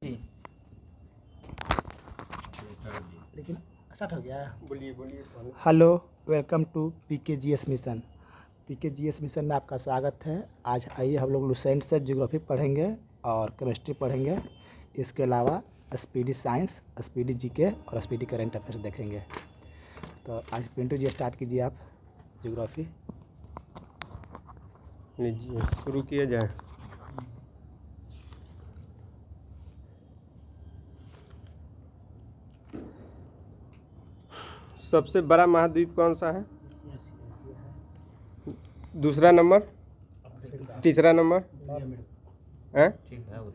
जी। लेकिन स्टार्ट हो गया। बोलिए बोलिए। Hello, welcome to PKGS mission. PKGS mission में आपका स्वागत है। आज आइए हम लोग लुसेंट से ज्योग्राफी पढ़ेंगे और केमिस्ट्री पढ़ेंगे। इसके अलावा स्पीडी साइंस, स्पीडी जीके और स्पीडी करंट अफेयर्स देखेंगे। तो आज पिंटू जी स्टार्ट कीजिए आप ज्योग्राफी। लीजिए शुरू किया जाए। सबसे बड़ा महाद्वीप कौन सा है? दूसरा नंबर, तीसरा नंबर है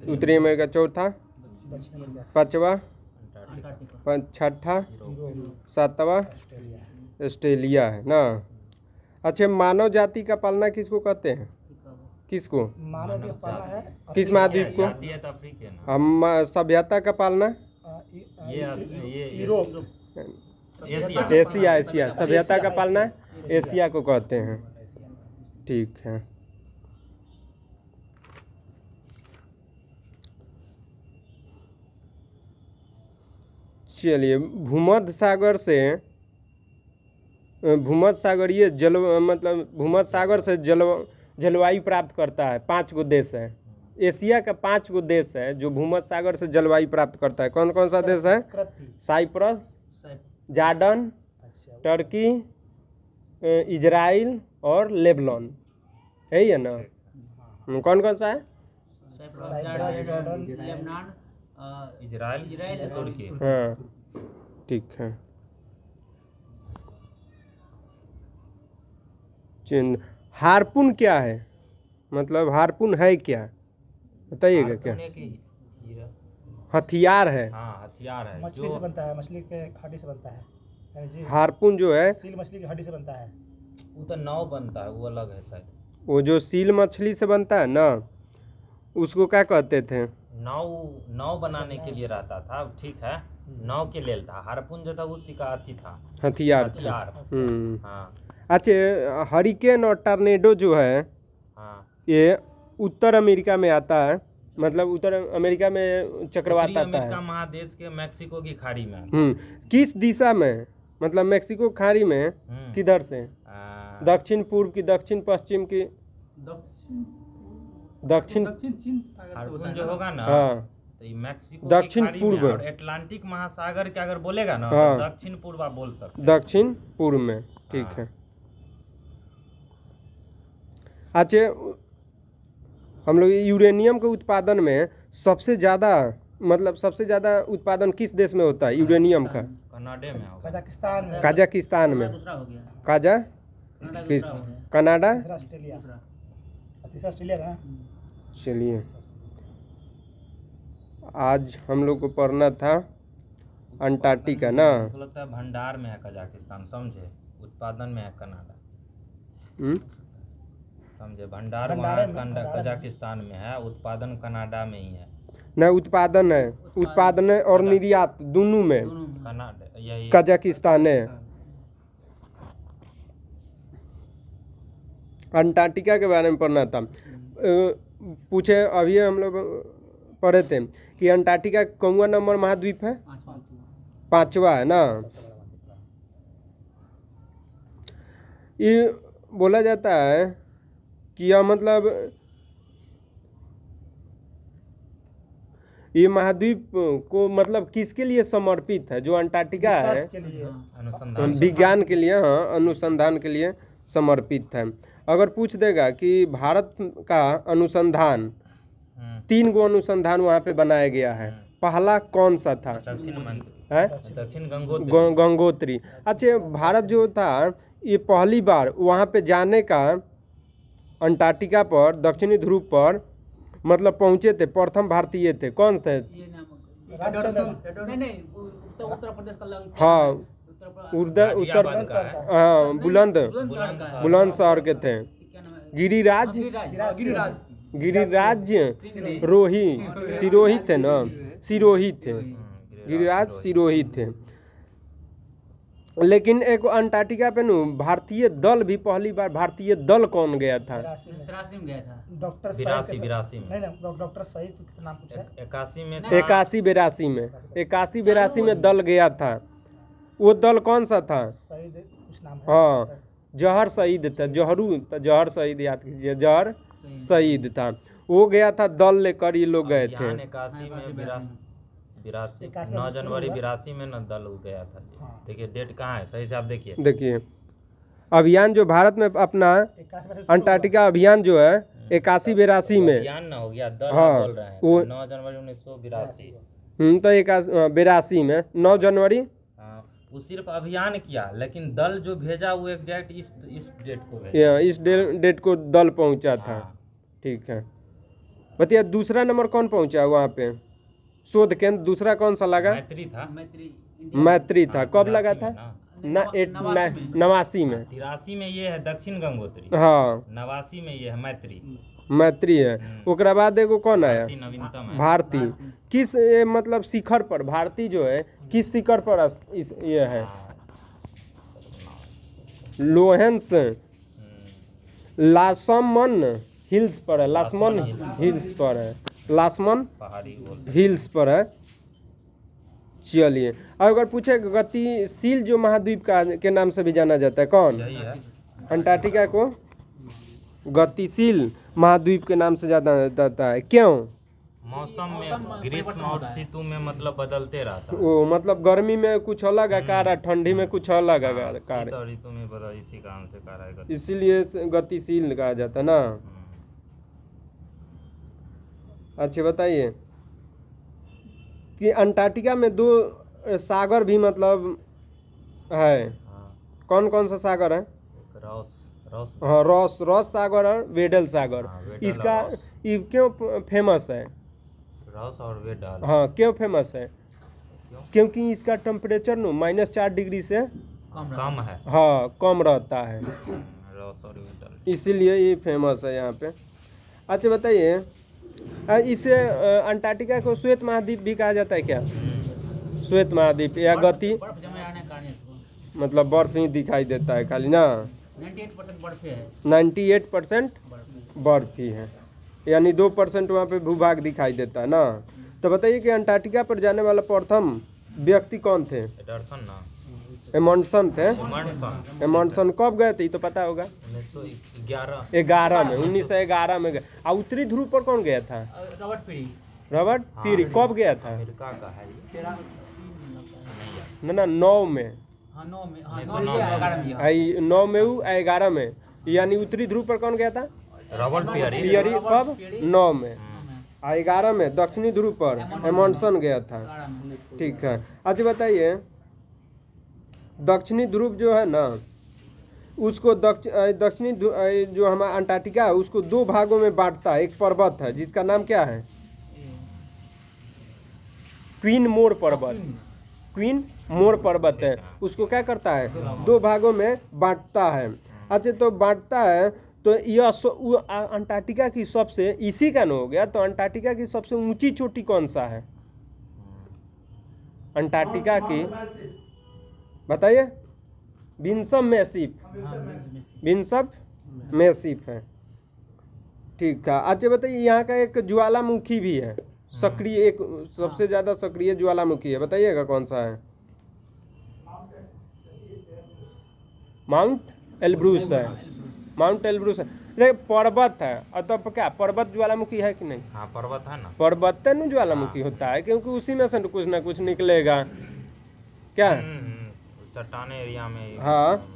उत्तरी अमेरिका, चौथा, पांचवा, छठा, सातवां ऑस्ट्रेलिया है ना। अच्छा, मानव जाति का पालना किसको कहते हैं? किसको? मानव पालना है किस महाद्वीप को? हम सभ्यता का पालना यूरोप, एशिया सभ्यता का पालना एशिया को कहते हैं। ठीक है। चलिए, भूमध्य सागरीय जल मतलब भूमध्य सागर से जलवायु प्राप्त करता है। 5 गो देश है। एशिया का 5 गो देश है जो भूमध्य सागर से जलवायु प्राप्त करता है। कौन कौन सा देश है? साइप्रस, जॉर्डन, टर्की, इजराइल और लेबनान है ना। कौन कौन सा है? लेबनान, इजराइल, तुर्की। हाँ, ठीक है। हार्पून क्या है? मतलब हार्पून है क्या, बताइएगा। क्या हथियार है? हाँ, हथियार है। मछली से बनता है, मछली के हड्डी से बनता है। हार्पून जो है सील मछली की हड्डी से बनता है। वो तो नाव बनता है, वो अलग है शायद। वो जो सील मछली से बनता है ना, उसको क्या कहते थे? नाव बनाने के लिए रहता था। ठीक है, नाव के लिए था। हार्पून जो था उसी का अथी था, हथियार। हाँ। अच्छा, हरिकेन और टर्नेडो जो है, हाँ, ये उत्तर अमेरिका में आता है। मतलब उत्तर अमेरिका में चक्रवात आता अमेरिका है। महादेश के मैक्सिको की खाड़ी में। किस दिशा में? मतलब मैक्सिको खाड़ी में किधर से? दक्षिण पूर्व की, दक्षिण पश्चिम की? दक्षिण हार्पून जो होगा ना, हाँ, तो ये मैक्सिको दक्षिण की खाड़ी पूर्व में और अटलांटिक महासागर के अगर बोलेगा ना, हाँ, तो दक्षिण पूर्व आप बोल सकते हैं। दक्षिण पूर्व में। ठीक है। अच्छा, हम लोग यूरेनियम के उत्पादन में सबसे ज़्यादा उत्पादन किस देश में होता है यूरेनियम का? कनाडा में होगा। कजाकिस्तान में। कनाडा, ऑस्ट्रेलिया, तीसरा ऑस्ट्रेलिया का। चलिए, आज हम लोग को पढ़ना था अंटार्कटिका ना। मुझे लगता है भंडार में है कजाकिस्तान, समझे। उत्पादन में है कनाडा, समझे। भंडार वहाँ कजाकिस्तान में है, उत्पादन कनाडा में ही है। न, उत्पादन है, उत्पादन और निर्यात दोनों में कनाडा यही कजाकिस्तान है। अंटार्कटिका के बारे में पढ़ना था। पूछे अभी हम लोग पढ़े थे कि अंटार्कटिका कौन नंबर महाद्वीप है? 5वां है ना। ये बोला जाता है कि यह मतलब ये महाद्वीप को मतलब किसके लिए समर्पित है? जो अंटार्कटिका है, अनुसंधान विज्ञान के लिए, हाँ, अनुसंधान के लिए समर्पित है। अगर पूछ देगा कि भारत का अनुसंधान, 3 गो अनुसंधान वहाँ पे बनाया गया है, पहला कौन सा था? दक्षिण गंगोत्री। अच्छा, भारत जो था ये पहली बार वहाँ पे जाने का, अंटार्कटिका पर, दक्षिणी ध्रुव पर मतलब पहुँचे थे, प्रथम भारतीय थे। कौन थे? हाँ, हाँ, बुलंद शहर के थे। गिरिराज सिरोही थे ना। सिरोही थे, गिरिराज सिरोही थे। लेकिन एक अंटार्कटिका पे नु भारतीय दल भी पहली बार भारतीय दल कौन गया था? 83 में गया था। डॉक्टर बिरासी बिरासी में नहीं नहीं डॉक्टर सईद का नाम कुछ है 81 में 81 में दल गया था। वो दल कौन सा था? सईद कुछ नाम है। हाँ, जहर शहीद था, जहर शहीद याद कीजिए, जहर शहीद था। वो गया था दल लेकर, ये लोग गए थे। 81 में बिरासी 9 जनवरी 82 में न दल हो गया था। देखिए डेट कहाँ है, सही से आप देखिए। देखिए अभियान जो भारत में अपना 81 में अंटार्कटिका अभियान जो है 81-82 में, अभियान ना हो गया, दल हाँ, बोल रहे हैं। वो 9 जनवरी 1982। तो 82 में 9 जनवरी वो सिर्फ अभियान किया, लेकिन दल जो भेजा वो एग्जैक्ट इस डेट को भेजा। इस डेट को दल पहुंचा था। हाँ। ठीक है, बताइए दूसरा नंबर कौन पहुंचा वहाँ पे? शोध केंद्र दूसरा कौन सा लगा? मैत्री था। मैत्री था। कब लगा था? ना 89 में। 83 में ये है दक्षिण गंगोत्री, हाँ 89 में ये है मैत्री। मैत्री है। ओकरा बाद एगो कौन आया? नवीनतम है भारती। किस मतलब शिखर पर भारती जो है किस शिखर पर ये है? लोहेंस लासमन हिल्स पर है। लासमन हिल्स पर है। लासमन पहाड़ी बोलते हिल्स पर है। चलिए, अब अगर पूछे गतिशील जो महाद्वीप का के नाम से भी जाना जाता है, कौन? यही है। अंटार्कटिका को गतिशील महाद्वीप के नाम से जाना जाता है। क्यों? मौसम में ग्रीष्म और ऋतु में मतलब बदलते रहता है। वो मतलब गर्मी में कुछ अलग आकार है, ठंडी में कुछ अलग आकार शीत है, और ऋतु में बदल, इसी कारण से कहा है इसीलिए गतिशील कहा जाता है ना। अच्छा बताइए कि अंटार्कटिका में 2 सागर भी मतलब है। कौन कौन सा सागर है? रॉस हाँ, रॉस सागर और वेडल सागर। हाँ, वेडल इसका और रॉस। ये क्यों फेमस है? रॉस और वेडल। हाँ, क्यों फेमस है? क्योंकि इसका टेम्परेचर -4 डिग्री से कम है। हाँ कम रहता है, रॉस और वेडल। इसीलिए ये फेमस है यहाँ पे। अच्छा बताइए, इसे अंटार्कटिका को श्वेत महाद्वीप भी कहा जाता है क्या? श्वेत महाद्वीप या गति बर्फ जमे रहने के कारण इसको मतलब बर्फ ही दिखाई देता है खाली ना। 98% बर्फ है। 98% बर्फ ही है, यानी 2% वहाँ पे भूभाग दिखाई देता है ना। तो बताइए कि अंटार्कटिका पर जाने वाला प्रथम व्यक्ति कौन थे? एडरसन ना, एमंडसन थे। एमंडसन। एमंडसन कब गए थे ये तो पता होगा? 1911 में 1911 में गए। और उत्तरी ध्रुव पर कौन गया था? रॉबर्ट पीरी रॉबर्ट पीरी। कब गया था? अमेरिका का है ये। 13 ना 9 में। हाँ 9 में, हाँ 9 9 से 11 में। 9 में 11 में, यानी उत्तरी ध्रुव पर कौन गया था? Robert Peary. पियरी कब? 9 में। 11 में दक्षिणी ध्रुव पर एमंडसन गया था। 11 में। ठीक है। अच्छा बताइए, दक्षिणी ध्रुव जो है ना उसको दक्षिणी जो हमारा अंटार्कटिका है उसको 2 भागों में बांटता है। एक पर्वत है जिसका नाम क्या है? क्वीन मोर पर्वत। क्वीन मोर पर्वत है, उसको क्या करता है? 2 भागों में बांटता है। अच्छा तो बांटता है तो यह अंटार्कटिका की सबसे, इसी का न हो गया तो अंटार्कटिका की सबसे ऊंची चोटी कौन सा है? अंटार्कटिका की बताइए। Winsome massif. विंसम मैसिफ है। ठीक है। अच्छा बताइए, यहाँ का एक ज्वालामुखी भी है सक्रिय, एक सबसे ज्यादा सक्रिय ज्वालामुखी है, बताइएगा कौन सा है? माउंट एल्ब्रूस है। माउंट एल्ब्रूस है। देखिए पर्वत है, अतः क्या पर्वत ज्वालामुखी है कि नहीं? हाँ पर्वत है ना। पर्वत न ज्वालामुखी होता है, क्योंकि उसी में से कुछ ना कुछ निकलेगा क्या? चट्टाने एरिया में। हाँ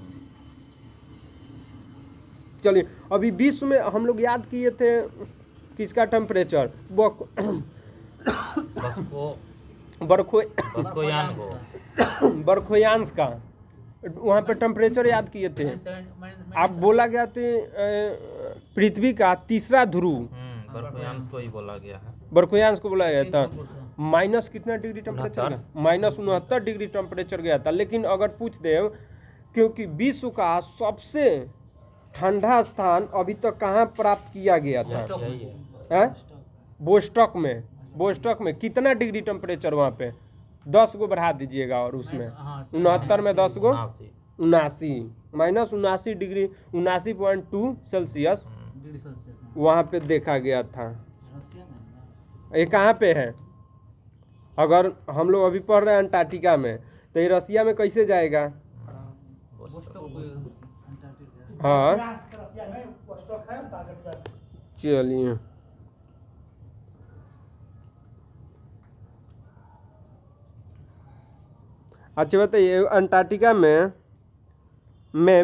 चलिए, अभी विश्व में हम लोग याद किए थे किसका टेम्परेचर? बर्खोयान को। बर्खोयांस का वहाँ पे टेम्परेचर याद किए थे। आप बोला गया थे पृथ्वी का तीसरा ध्रुव बर्खोयांस को ही बोला गया है। बर्खोयांस को बोला गया था। माइनस कितना डिग्री टेम्परेचर? -69 डिग्री टेम्परेचर गया था। लेकिन अगर पूछ दे क्योंकि विश्व का सबसे ठंडा स्थान अभी तक कहाँ प्राप्त किया गया था? बोस्टॉक में। बोस्टॉक में कितना डिग्री टेम्परेचर वहाँ पे? 10 गो बढ़ा दीजिएगा और उसमें हाँ, 69 में 10 गो 79 79 minus 79 degree 79.2 Celsius degree Celsius में वहाँ पे देखा गया था। रसिया में ना। ये कहाँ पे है? अगर हम लोग अभी पढ़ रहे हैं अंटार्कटिका में, तो ये रसिया में कैसे जाएगा? Vostok Antarctica. हाँ रसिया में वोस्टोक है, अंटार्कटिका। चलिए अच्छा बताइए, अंटार्कटिका में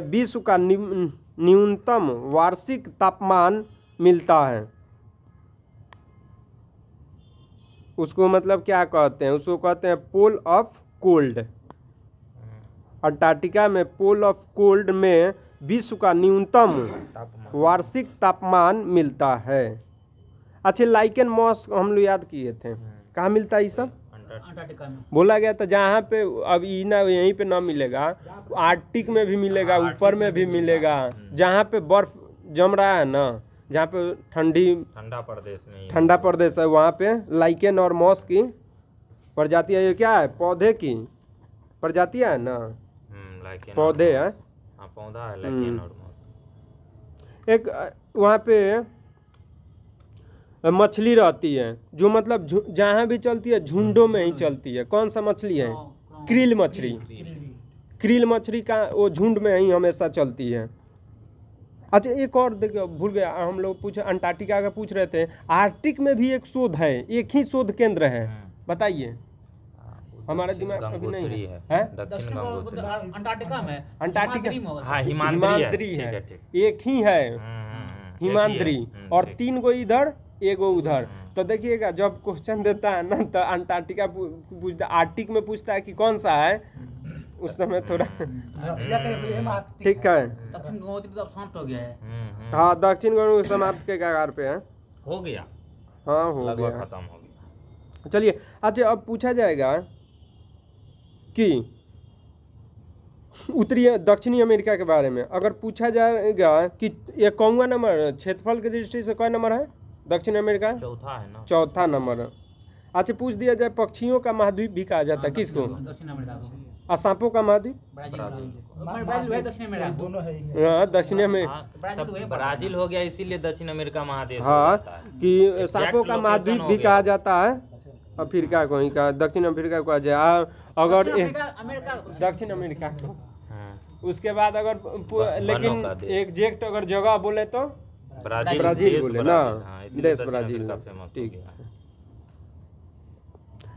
विश्व का न्यूनतम वार्षिक तापमान मिलता है। उसको मतलब क्या कहते हैं? उसको कहते हैं पोल ऑफ कोल्ड। अंटार्कटिका में पोल ऑफ कोल्ड में विश्व का न्यूनतम वार्षिक तापमान मिलता है। अच्छा, लाइकेन मॉस हम लोग याद किए थे, कहाँ मिलता है ये सब? अंटार्कटिका में बोला गया था जहाँ पे अब ना यहीं पे ना मिलेगा, आर्कटिक में भी मिलेगा, ऊपर में भी मिलेगा, जहाँ पे बर्फ जम रहा है ना, जहाँ पे ठंडा प्रदेश में ही ठंडा प्रदेश है, वहाँ पे लाइकेन और मॉस की प्रजाति है। ये क्या है? पौधे की प्रजाति है ना, लाइकेन पौधे है। हाँ, पौधा है लाइकेन और मॉस। एक वहाँ पे मछली रहती है जो मतलब जहाँ भी चलती है झुंडों में ही चलती है। कौन सा मछली है? क्रिल मछली। क्रिल मछली का वो झुंड में ही हमेशा चलती है। अच्छा, एक और देखो भूल गया, हम लोग पूछे अंटार्कटिका का पूछ रहे थे, आर्कटिक में भी एक शोध है, एक ही शोध केंद्र है, बताइए। हमारे दिमाग में अभी नहीं गंगोत्री है। दक्षिण गंगोत्री। अंटार्कटिका में अंटार्कटिका हाँ, हिमाद्री ठीक है, ठीक। एक ही है हिमाद्री, ठीक। और 3 गो इधर, एगो उधर। तो देखिएगा जब क्वेश्चन देता है ना, तो अंटार्कटिका पूछता, आर्कटिक में पूछता है कि कौन सा है, उस समय थोड़ा रसिया का ये है आर्कटिक ठीक है। दक्षिण गंगोत्री तो अब समाप्त हो गया है। हाँ, दक्षिण गंगोत्री समाप्त के कगार पे है। हो गया, हाँ, हो लगभग गया। खत्म हो गया। चलिए, अच्छा अब पूछा जाएगा कि उत्तरी दक्षिणी अमेरिका के बारे में अगर पूछा जाएगा कि ये कौन नंबर क्षेत्रफल की दृष्टि से कौन नंबर है दक्षिण अमेरिका? चौथा है ना। चौथा नंबर। अच्छा, पूछ दिया जाए पक्षियों का महाद्वीप भी कहा जाता है किसको? दक्षिण अमेरिका को। और सांपों का महाद्वीप? ब्राजील है दक्षिण अमेरिका को। दोनों है हाँ, दक्षिण में। हाँ, ब्राजील तब तो वही ब्राजील हो गया, इसीलिए दक्षिण अमेरिका महादेश हो हाँ, जाता है। कि सांपों का location महाद्वीप हो भी गया। कहा जाता है। अफ्रीका को ही कहा, दक्षिण अफ्रीका को कहा जाए। अगर अमेरिका दक्षिण अमेरिका को, हाँ, उसके बाद अगर लेकिन का देश। एग्जैक्ट अगर जगह बोले तो ब्राजील देश बोले ब्राजील, ना, हाँ, इसीलिए देश दक्षिण ब्राजील। अमेरिका फेमस हो ठीक। गया।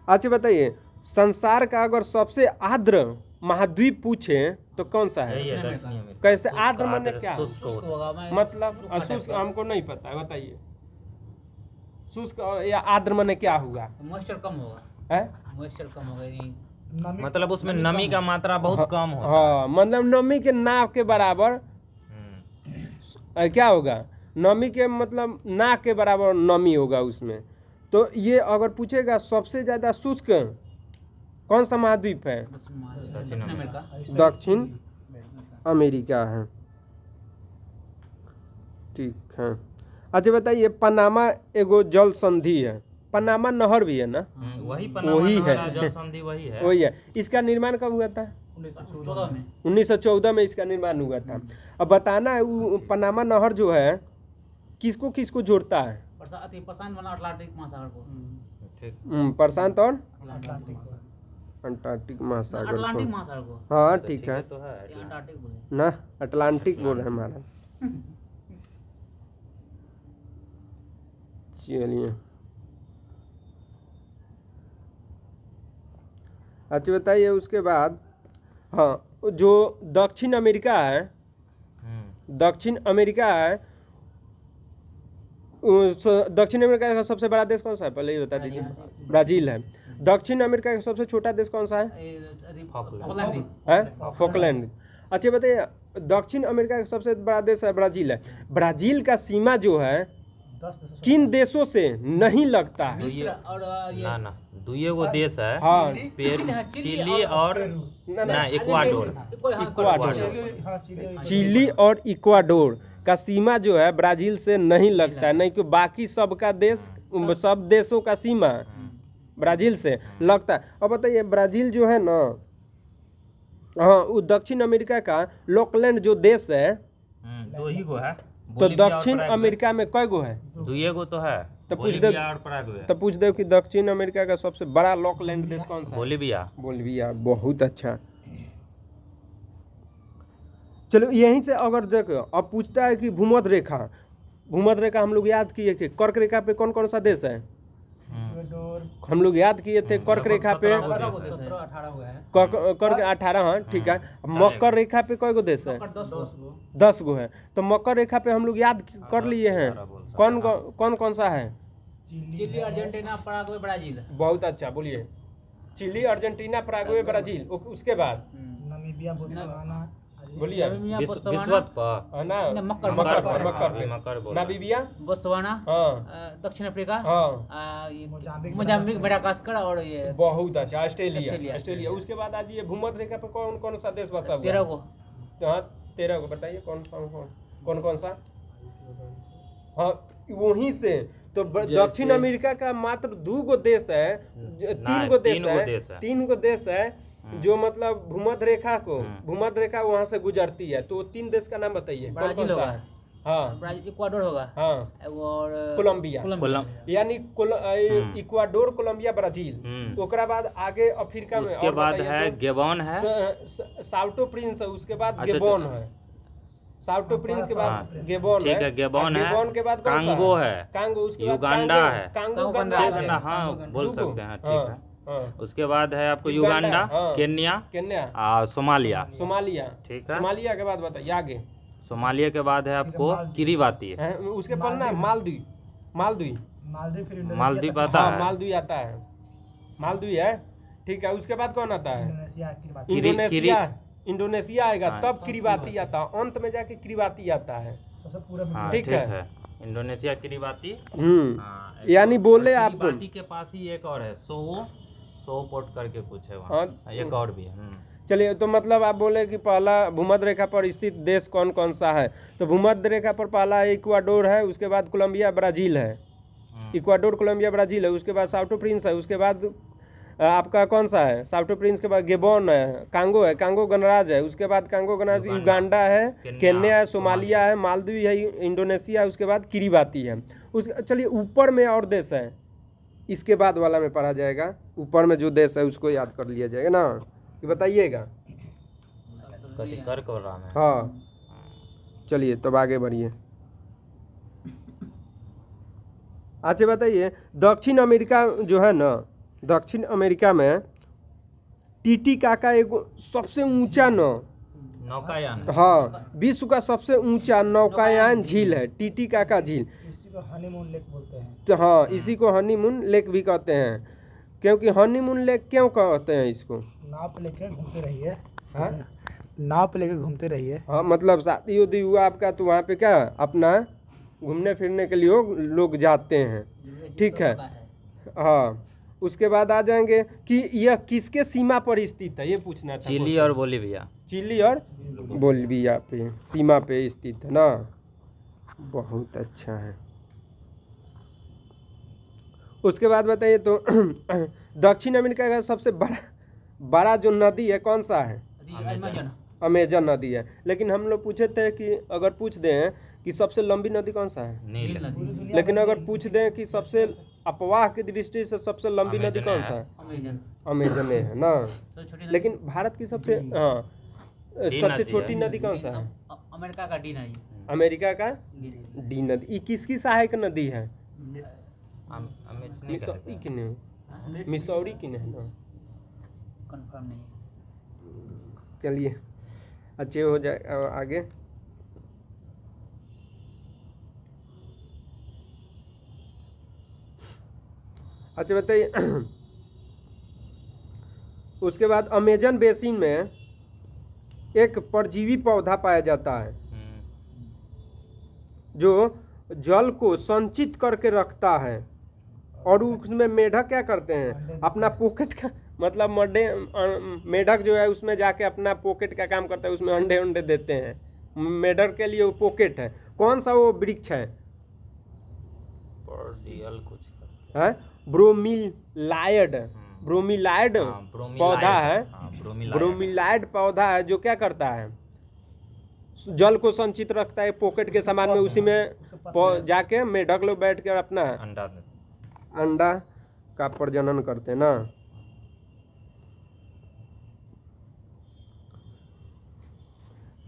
अच्छा बताइए, संसार का अगर सबसे आर्द्र महाद्वीप पूछे तो कौन सा है? यही है दक्षिण अमेरिका। कैसे शुष्क आर्द्र माने आर्द्र, क्या? शुष्क होता है। होगा मैं मतलब शुष्क हमको नहीं पता है, बताइए। शुष्क या आर्द्र माने क्या हुआ मॉइस्चर कम होगा, है? मॉइस्चर कम होगा नहीं। मतलब उसमें नमी का मात्रा बहुत कम होता है। हाँ, मतलब नमी के नाव के बराबर क्या होगा? नमी के मतलब ना के बराबर नमी होगा उसमें। तो ये अगर पूछेगा सबसे ज्यादा शुष्क कौन सा महाद्वीप है? दक्षिण अमेरिका। दक्षिण अमेरिका है। ठीक है। अच्छा बताइए, पनामा एगो जल संधि है, पनामा नहर भी है ना? वही वही है। जल संधि वही है। वही है। इसका निर्माण कब हुआ था? 1914 में। 1914 में इसका निर्माण हुआ था। अब बताना है वो पनामा नहर जो है किसको किसको जोड़ता है? प्रशांत बना अटलांटिक महासागर को। ठीक। प्रशांत और अटलांटिक अंटार्कटिक महासागर अटलांटिक को। महासागर को। हाँ ठीक है तो है। ये अंटार्कटिक बोले। ना, अटलांटिक बोल रहे हैं हमारा। चलिए, अच्छा बताइए उसके बाद, हाँ, जो दक्षिण अमेरिका है, दक्षिण अमेरिका है, दक्षिण अमेरिका का सबसे बड़ा देश कौन सा है? पहले ही बता दीजिए। ब्राजील है। दक्षिण अमेरिका का सबसे छोटा देश कौन सा है? फॉकलैंड। अच्छा बताइए, दक्षिण अमेरिका का सबसे बड़ा देश है ब्राजील है। ब्राजील का सीमा जो है 10 देशों किन देशों से नहीं लगता है? मिस्र और ये ना दुइये गो देश है। हाँ, चिली और ना इक्वाडोर। चिली और इक्वाडोर का सीमा जो है ब्राजील से नहीं लगता है, नहीं कि बाकी सबका देश, सब देशों का सीमा ब्राज़ील से लगता है। अब बताइए ब्राज़ील जो है ना, हाँ, वो दक्षिण अमेरिका का लॉकलैंड जो देश है, दो ही गो है। तो बोलीविया और दक्षिण पराग्वे। अमेरिका में कई गो है? दुए गो तो है। तो पूछ दे, बोलीविया और पराग्वे। तो पूछ दो कि दक्षिण अमेरिका का सबसे बड़ा लॉकलैंड देश कौन सा है? बोलीविया। बोलिविया। बहुत अच्छा। चलो यहीं से अगर देखो, अब पूछता है कि भूमध्य रेखा, भूमध्य रेखा हम लोग याद किए कि कर्क रेखा पे कौन कौन सा देश है? हम लोग याद किए थे कर्क रेखा पे 17-18 हुआ है। कर्क 18, हाँ ठीक है। मकर रेखा पे कई गो देश है? 10 गो है। तो मकर रेखा पे हम लोग याद कर लिए हैं, कौन कौन सा है? Chile, Argentina, Paraguay, Brazil. बहुत अच्छा, बोलिए। Chile, Argentina, Paraguay, Brazil. उसके बाद नामीबिया, बोत्सवाना, बोलिए। विश्वत पर हाँ ना, मकर मकर बोला। नामीबिया, बोत्सवाना, हाँ दक्षिण अफ्रीका, हाँ, मोजाम्बिक, मेडागास्कर और ये बहुत अच्छा। ऑस्ट्रेलिया। ऑस्ट्रेलिया। ऑस्ट्रेलिया। उसके बाद आज ये भूमध्य रेखा पे कौन कौन सा देश बचा हुआ है? 13 गो। हाँ 13 को बताइए कौन कौन सा? हाँ वहीं से तो दक्षिण अमेरिका का मात्र 2 गो देश है, 3 गो देश है, 3 गो देश है जो मतलब भूमध्य रेखा वहां से गुजरती है। तो 3 देश का नाम बताइए, कौन कौन सा है? हाँ ब्राजील, इक्वाडोर होगा, हाँ, और कोलंबिया, यानी इक्वाडोर, कोलंबिया, ब्राजील। ओकरा बाद आगे अफ्रीका में उसके बाद है गेबॉन है, साउटो प्रिंस है, उसके बाद गेबॉन है, साउटो प्रिंस के बाद गेबॉन है, ठीक है, गेबॉन है, गेबॉन के बाद कौन सा कांगो है, कांगो, उसके बाद युगांडा है, कांगो युगांडा, हाँ बोल सकते हैं, ठीक है। उसके बाद है आपको युगांडा, केन्या और सोमालिया, ठीक है। सोमालिया के बाद बताइए आगे। सोमालिया के बाद है आपको किरीबाती, उसके बाद ना मालदीव आता है, मालदीव आता है, मालदीव है, ठीक है। उसके बाद कौन आता है? इंडोनेशिया आएगा, तब किरीबाती आता है, अंत में जाके किरीबाती आता है, ठीक है। Indonesia Kiribati. यानी बोले आप किरीबाती के पास ही एक और है, सो पोर्ट करके कुछ है वहाँ, एक और भी है। चलिए, तो मतलब आप बोले कि पहला भूमध्य रेखा पर स्थित देश कौन कौन सा है? तो भूमध्य रेखा पर पहला इक्वाडोर है, उसके बाद कोलंबिया, ब्राजील है, इक्वाडोर, कोलंबिया, ब्राजील है, उसके बाद साउटो प्रिंस है, उसके बाद आपका कौन सा है? साउटो प्रिंस के बाद गेबॉन है, कांगो गणराज्य है, उसके बाद कांगो गणराज्य, युगांडा है, केन्या है, सोमालिया है, मालदीव है, इंडोनेशिया है, उसके बाद किरीबाती है। चलिए ऊपर में और देश है, इसके बाद वाला में पढ़ा जाएगा। ऊपर में जो देश है उसको याद कर लिया जाएगा ना, कि बताइएगा। हाँ चलिए तब आगे बढ़िए। अच्छा बताइए, दक्षिण अमेरिका जो है ना, दक्षिण अमेरिका में टीटीकाका एक सबसे ऊंचा नौकायान, हाँ, विश्व का सबसे ऊंचा नौकायान झील है टीटीकाका झील। इसी को हनीमून लेक बोलते हैं। तो हाँ, इसी को हनीमून लेक भी कहते हैं, क्योंकि हनीमून लेक क्यों कहते हैं इसको? नाव पे लेके घूमते रहिए, नाव पे लेके घूमते रहिए। हाँ, मतलब शादी उदी हुआ आपका तो वहाँ पे क्या अपना घूमने फिरने के लिए लोग जाते हैं, ठीक है। हाँ, उसके बाद आ जाएंगे कि यह किसके सीमा पर स्थित है, ये पूछना था। चिली और बोलीविया, चिली और बोलीविया पे सीमा पे स्थित है ना। बहुत अच्छा है। उसके बाद बताइए तो दक्षिण अमेरिका का सबसे बड़ा जो नदी है कौन सा है? अमेजन नदी है। लेकिन हम लोग पूछे थे कि अगर पूछ दें कि सबसे लंबी नदी कौन सा है? नील नदी। लेकिन अगर पूछ दें कि सबसे अपवाह की दृष्टि से सबसे लंबी नदी कौन सा है? अमेजन है ना। लेकिन भारत की सबसे सबसे छोटी नदी कौन सा है? अमेरिका का डी नदी। अमेरिका का डी नदी। ये किसकी सहायक नदी है? मिसौरी की नहीं, मिसौरी की नहीं ना, कंफर्म नहीं। चलिए अच्छे हो जाए आगे। अच्छा बताइए, उसके बाद अमेजन बेसिन में एक परजीवी पौधा पाया जाता है जो जल को संचित करके रखता है, और उसमें मेढक क्या करते हैं? अपना पॉकेट का मतलब मेढक जो है उसमें जाके अपना पॉकेट का काम करता है, उसमें अंडे देते हैं। मेढक के लिए वो पॉकेट है। कौन सा वो वृक्ष है? पर्जियल कुछ है ब्रोमीलायड ब्रोमीलायड हाँ, ब्रोमीलाइड। पौधा है। हाँ, ब्रोमीलाइड। ब्रोमीलायड पौधा है जो क्या करता है, जल को संचित रखता है पॉकेट के समान में, उसी में जाके मेढक लोग बैठ कर अपना अंडा देते। अंडा का प्रजनन करते हैं ना।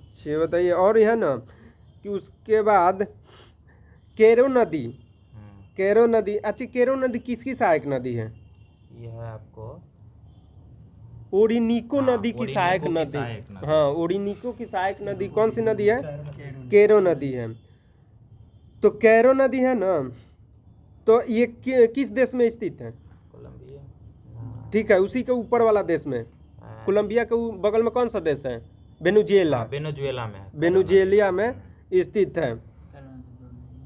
अच्छा बताइए, और यह ना कि उसके बाद केरो नदी, केरो नदी, अच्छा केरो नदी किसकी सहायक नदी है? ये है आपको ओरिनिको हाँ, नदी की ओरिनिको सहायक की नदी। सहायक नदी। हाँ, ओरिनिको की सहायक नदी कौन सी नदी है? केरो नदी है। तो केरो नदी है ना, तो ये किस देश में स्थित है? कोलंबिया। ठीक है, उसी के ऊपर वाला देश में, कोलंबिया के बगल में कौन सा देश है? वेनेजुएला। हाँ, वेनेजुएला में है। वेनेजुएला में स्थित है।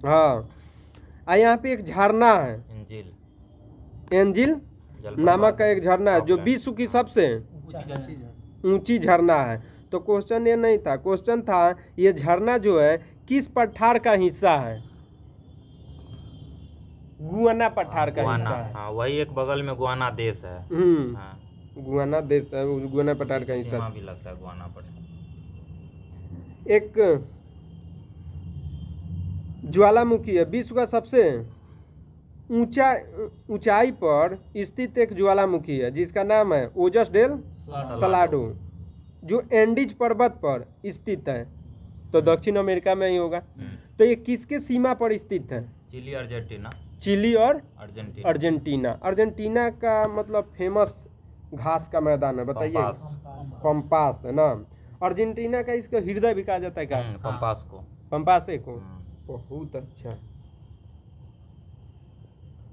हाँ, यहाँ पे एक झरना है, एंजिल नामक का एक झरना है जो विश्व की सबसे ऊंची झरना है। तो क्वेश्चन ये नहीं था, क्वेश्चन था ये झरना जो है किस पठार का हिस्सा है? गुआना पठार का गुआना, हिस्सा है। हाँ, वही एक बगल में गुआना देश है। हाँ, गुआना देश है, गुआना पठार का हिस्सा। सीमा भी लगता है गुआना पठार। एक ज्वालामुखी है, विश्व का सबसे ऊंचाई पर स्थित एक ज्वालामुखी है जिसका नाम है ओजस डेल सलाडो, जो एंडीज पर्वत पर स्थित है। तो दक्षिण अमेरिका में ही होगा। तो ये किसके सीमा पर स्थित है? Chile, Argentina. चिली और अर्जेंटीना। अर्जेंटीना। अर्जेंटीना का मतलब फेमस घास का मैदान है, बताइए। पंपास है ना। अर्जेंटीना का इसका हृदय भी कहा जाता है क्या? पंपास को। पंपासे को। बहुत अच्छा।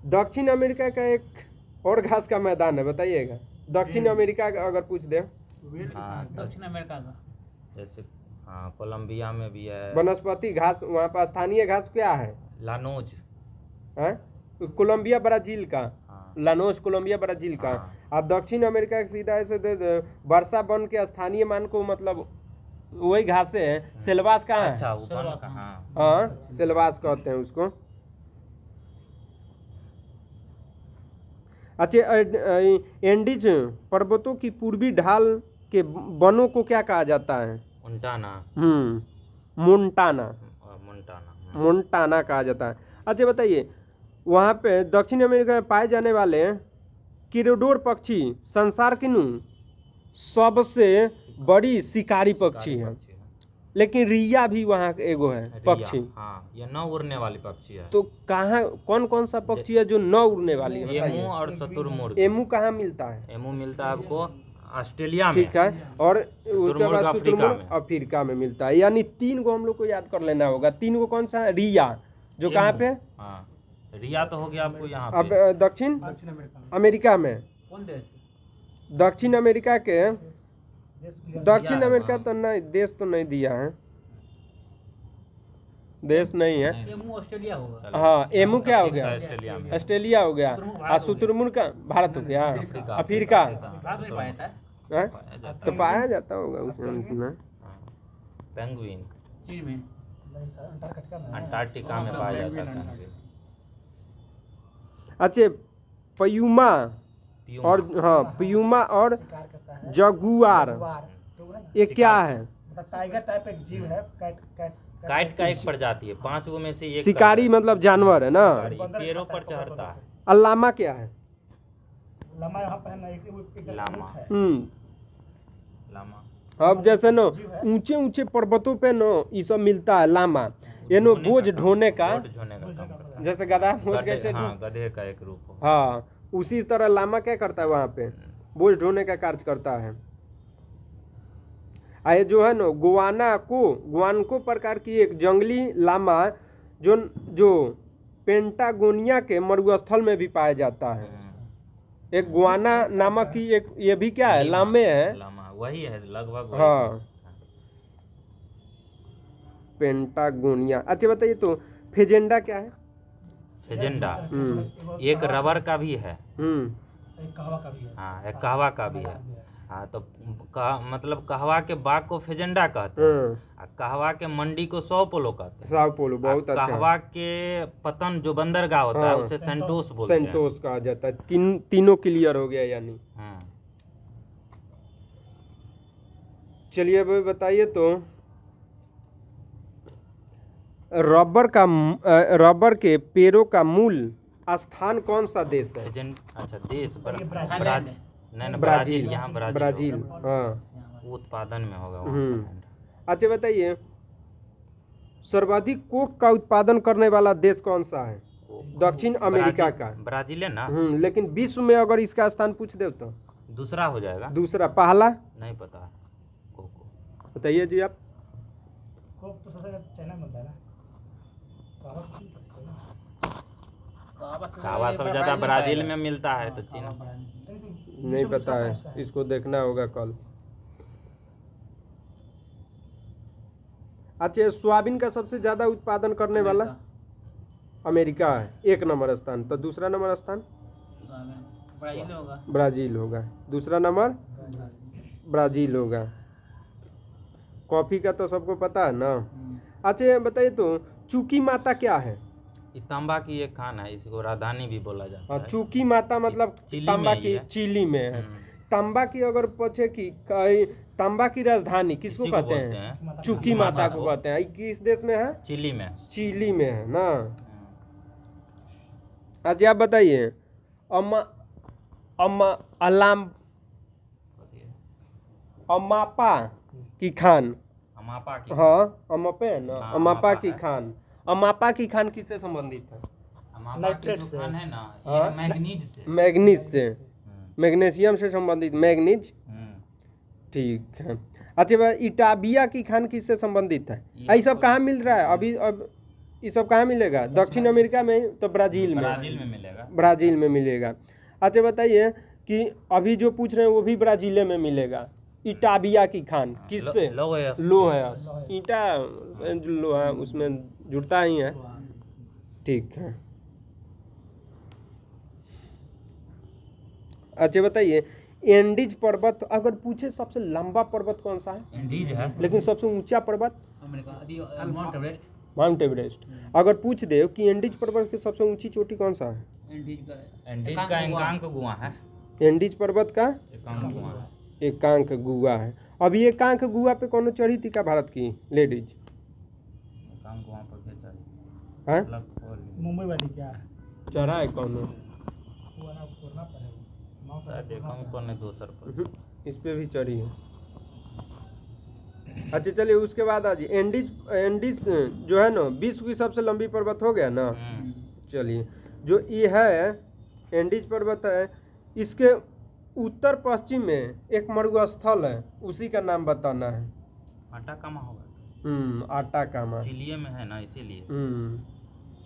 दक्षिण अमेरिका का एक और घास का मैदान है, बताइएगा। दक्षिण अमेरिका का अगर पूछ दे। हाँ, दक्षिण अमेरिका का जैसे हाँ, कोलंबिया में भी है। वनस्पति घास वहाँ पर स्थानीय घास क्या है? लानोज। हैं? कोलंबिया ब्राजील का। हाँ। लानोस कोलंबिया ब्राजील का। हाँ। और दक्षिण अमेरिका का सीधा ऐसे दे दे, वर्षा वन के स्थानीय मान को मतलब वही घासे है। सेल्वास कहाँ है? अच्छा, ऊपर का। हाँ, हाँ, सेल्वास कहते हैं उसको। अच्छा, एंडीज पर्वतों की पूर्वी ढाल के वनों को क्या कहा जाता है? मोंटाना। मोंटाना। मोंटाना। मोंटाना कहा जाता है। अच्छा बताइए, वहाँ पे दक्षिण अमेरिका में पाए जाने वाले किरोडोर पक्षी संसार की सबसे बड़ी शिकारी पक्षी है। लेकिन रिया भी वहाँ एगो है पक्षी। हाँ, ये न उड़ने वाली पक्षी है। तो कहाँ कौन कौन सा पक्षी है जो न उड़ने वाली है? एमू और शुतुरमुर्ग। एमू कहाँ मिलता है? एमू मिलता है आपको ऑस्ट्रेलिया में। ठीक है, और उसके बाद अफ्रीका शुतुरमुर्ग में। अफ्रीका में मिलता है। यानी 3 को हम लोग को याद कर लेना होगा। 3 को कौन सा है? रिया जो कहाँ पे? हाँ, रिया तो हो गया आपको यहाँ अब पे। दक्षिण अमेरिका में, कौन देश? दक्षिण अमेरिका के, दक्षिण अमेरिका तो नहीं, देश तो नहीं दिया है, देश नहीं है। एमू ऑस्ट्रेलिया होगा। हाँ, एमू क्या हो गया? ऑस्ट्रेलिया में। ऑस्ट्रेलिया हो गया। और शुतुरमुर्ग का भारत हो गया। अफ्रीका। भारत में पाया था। हैं? तो पाया जाता होगा उसमें। पेंगुइन चीन में। अंटार्कटिका में पाया जाता है। अच्छा, प्यूमा और हाँ, प्यूमा और जगुआर, ये क्या है? टाइगर टाइप एक जीव है, काइट का एक प्रजाति है, 5 में से एक शिकारी मतलब जानवर है ना। शिकारी पेड़ों पर चढ़ता है। अल्लामा क्या है? लामा यहाँ पे है ना, एक लामा। है। लामा। अब जैसे न ऊंचे ऊंचे पर्वतों पे न ये सब मिलता है लामा। ये नो बोझ ढोने का, बोझ ढोने का काम करता है। जैसे गधा बोझ कैसे हाँ, गधे का एक रूप हो। हाँ, उसी तरह लामा क्या करता है वहाँ पे? बोझ ढोने का कार्य करता है। ये जो है ना गुआनको प्रकार की एक जंगली लामा जो पेंटागोनिया के मरुस्थल में भी पाया जाता है। एक गुआना नामक की एक, ये भी क्या है? लामे है। लामा वही है लगभग। हाँ, पेंटागोनिया। अच्छा बताइए, तो फेजेंडा क्या है? फेजेंडा एक रबर का भी है। कहवा का भी है। हाँ, एक कहवा का भी है। हाँ, तो मतलब कहवा के बाग को फेजेंडा कहते हैं, और कहवा के मंडी को सौ पोलो कहते हैं। साव पोलो बहुत और अच्छा। कहवा के पतन जो बंदरगाह होता है हाँ। उसे सेंटोस बोलते हैं। सेंटोस कहा जाता है। तीनों क्लियर हो गया यानी। हाँ। चलिए अब बताइए तो रबर के पेड़ों का मूल स्थान कौन सा देश है? अच्छा, देश ब्राजील। नहीं, ब्राजील। यहाँ ब्राजील, होगा। हाँ। वो उत्पादन में होगा वहाँ का लैंड। अच्छा बताइए, सर्वाधिक कोक का उत्पादन करने वाला देश कौन सा है? दक्षिण अमेरिका का। ब्राजील है ना। लेकिन विश्व में अगर इसका स्थान पूछ दे तो दूसरा हो जाएगा। दूसरा, पहला नहीं पता है। कोको बताइए जी आप। कोक तो सबसे ज्यादा चाइना में मिलता है ना। कहवा तो ठीक है ना। कहवा सब ज्यादा ब्राजील में मिलता है, तो चीन। नहीं पता है, इसको देखना होगा कल। अच्छा, सोयाबीन का सबसे ज्यादा उत्पादन करने वाला अमेरिका है, 1 नंबर स्थान। तो दूसरा नंबर स्थान ब्राजील होगा। ब्राजील होगा। दूसरा नंबर ब्राजील होगा। कॉफी का तो सबको पता है ना। अच्छा बताइए तो चूकी माता क्या है? ये तांबा की एक खान है, इसको राजधानी भी बोला जाता है। चूकी माता मतलब चिली तांबा में ही की, है। चिली में है। तांबा की अगर पूछे कि तांबा की राजधानी किसको इसी को कहते बोलते हैं? हैं। चूकी माता को कहते हैं। ये किस देश में है? चिली में। चिली में है ना। अच्छा आप बताइए, अमापा की खान। अमापा की। हाँ, अमापे है ना। हाँ, अमापा अमापा की है। खान। अमापा की खान किससे संबंधित है? अमापा की नाइट्रेट जो से। खान है ना, हाँ? ये मैग्नीज से। मैग्नीज से, मैग्नीशियम से संबंधित, मैग्नीज। हम्म। ठीक है। अच्छा भाई, इटाबिया की खान किससे संबंधित है? ये सब कहाँ मिल रहा है अभी? अब ये सब कहाँ मिलेगा? दक्षिण अमेरिका में, तो ब्राजील में। ब्राजील में मिलेगा। ब्राजील में मिलेगा। अच्छा बताइए कि अभी जो पूछ रहे हैं वो भी ब्राजील में मिलेगा। इटाबिया की खान किससे? लोहेस। ईटा लोहा उसमें जुड़ता ही है। ठीक है। अच्छा बताइए, एंडीज पर्वत अगर पूछे सबसे लंबा पर्वत कौन सा है? एंडीज है। लेकिन सबसे ऊंचा पर्वत? America mount Everest. Mount Everest. अगर पूछ दे कि एंडीज पर्वत की सबसे ऊंची चोटी कौन सा है? एंडीज का एकांक गुहा है। एंडीज पर्वत का एकांक गुहा है। एकांक गुहा है। अभी एकांक गुहा पे कौन चढ़ी थी का भारत की लेडीज? एकांक गुहा पर क्या चाहिए? हाँ? मतलब खोल ली। मुंबई वाली क्या है? चढ़ा है कौन? वो ना कोरना पर है। माउंट शायद एकांक पर नहीं, दूसर पर। इस पे भी चढ़ी है। अच्छा चलिए उसके बाद आज एंडीज जो है ना विश्व की सबसे लंबी पर्वत हो गया ना। चलिए, जो ये है एंडीज पर्वत है, इसके उत्तर पश्चिम में एक मरुस्थल है, उसी का नाम बताना है। आटाकामा होगा। आटाकामा। चिली में है ना, इसीलिए।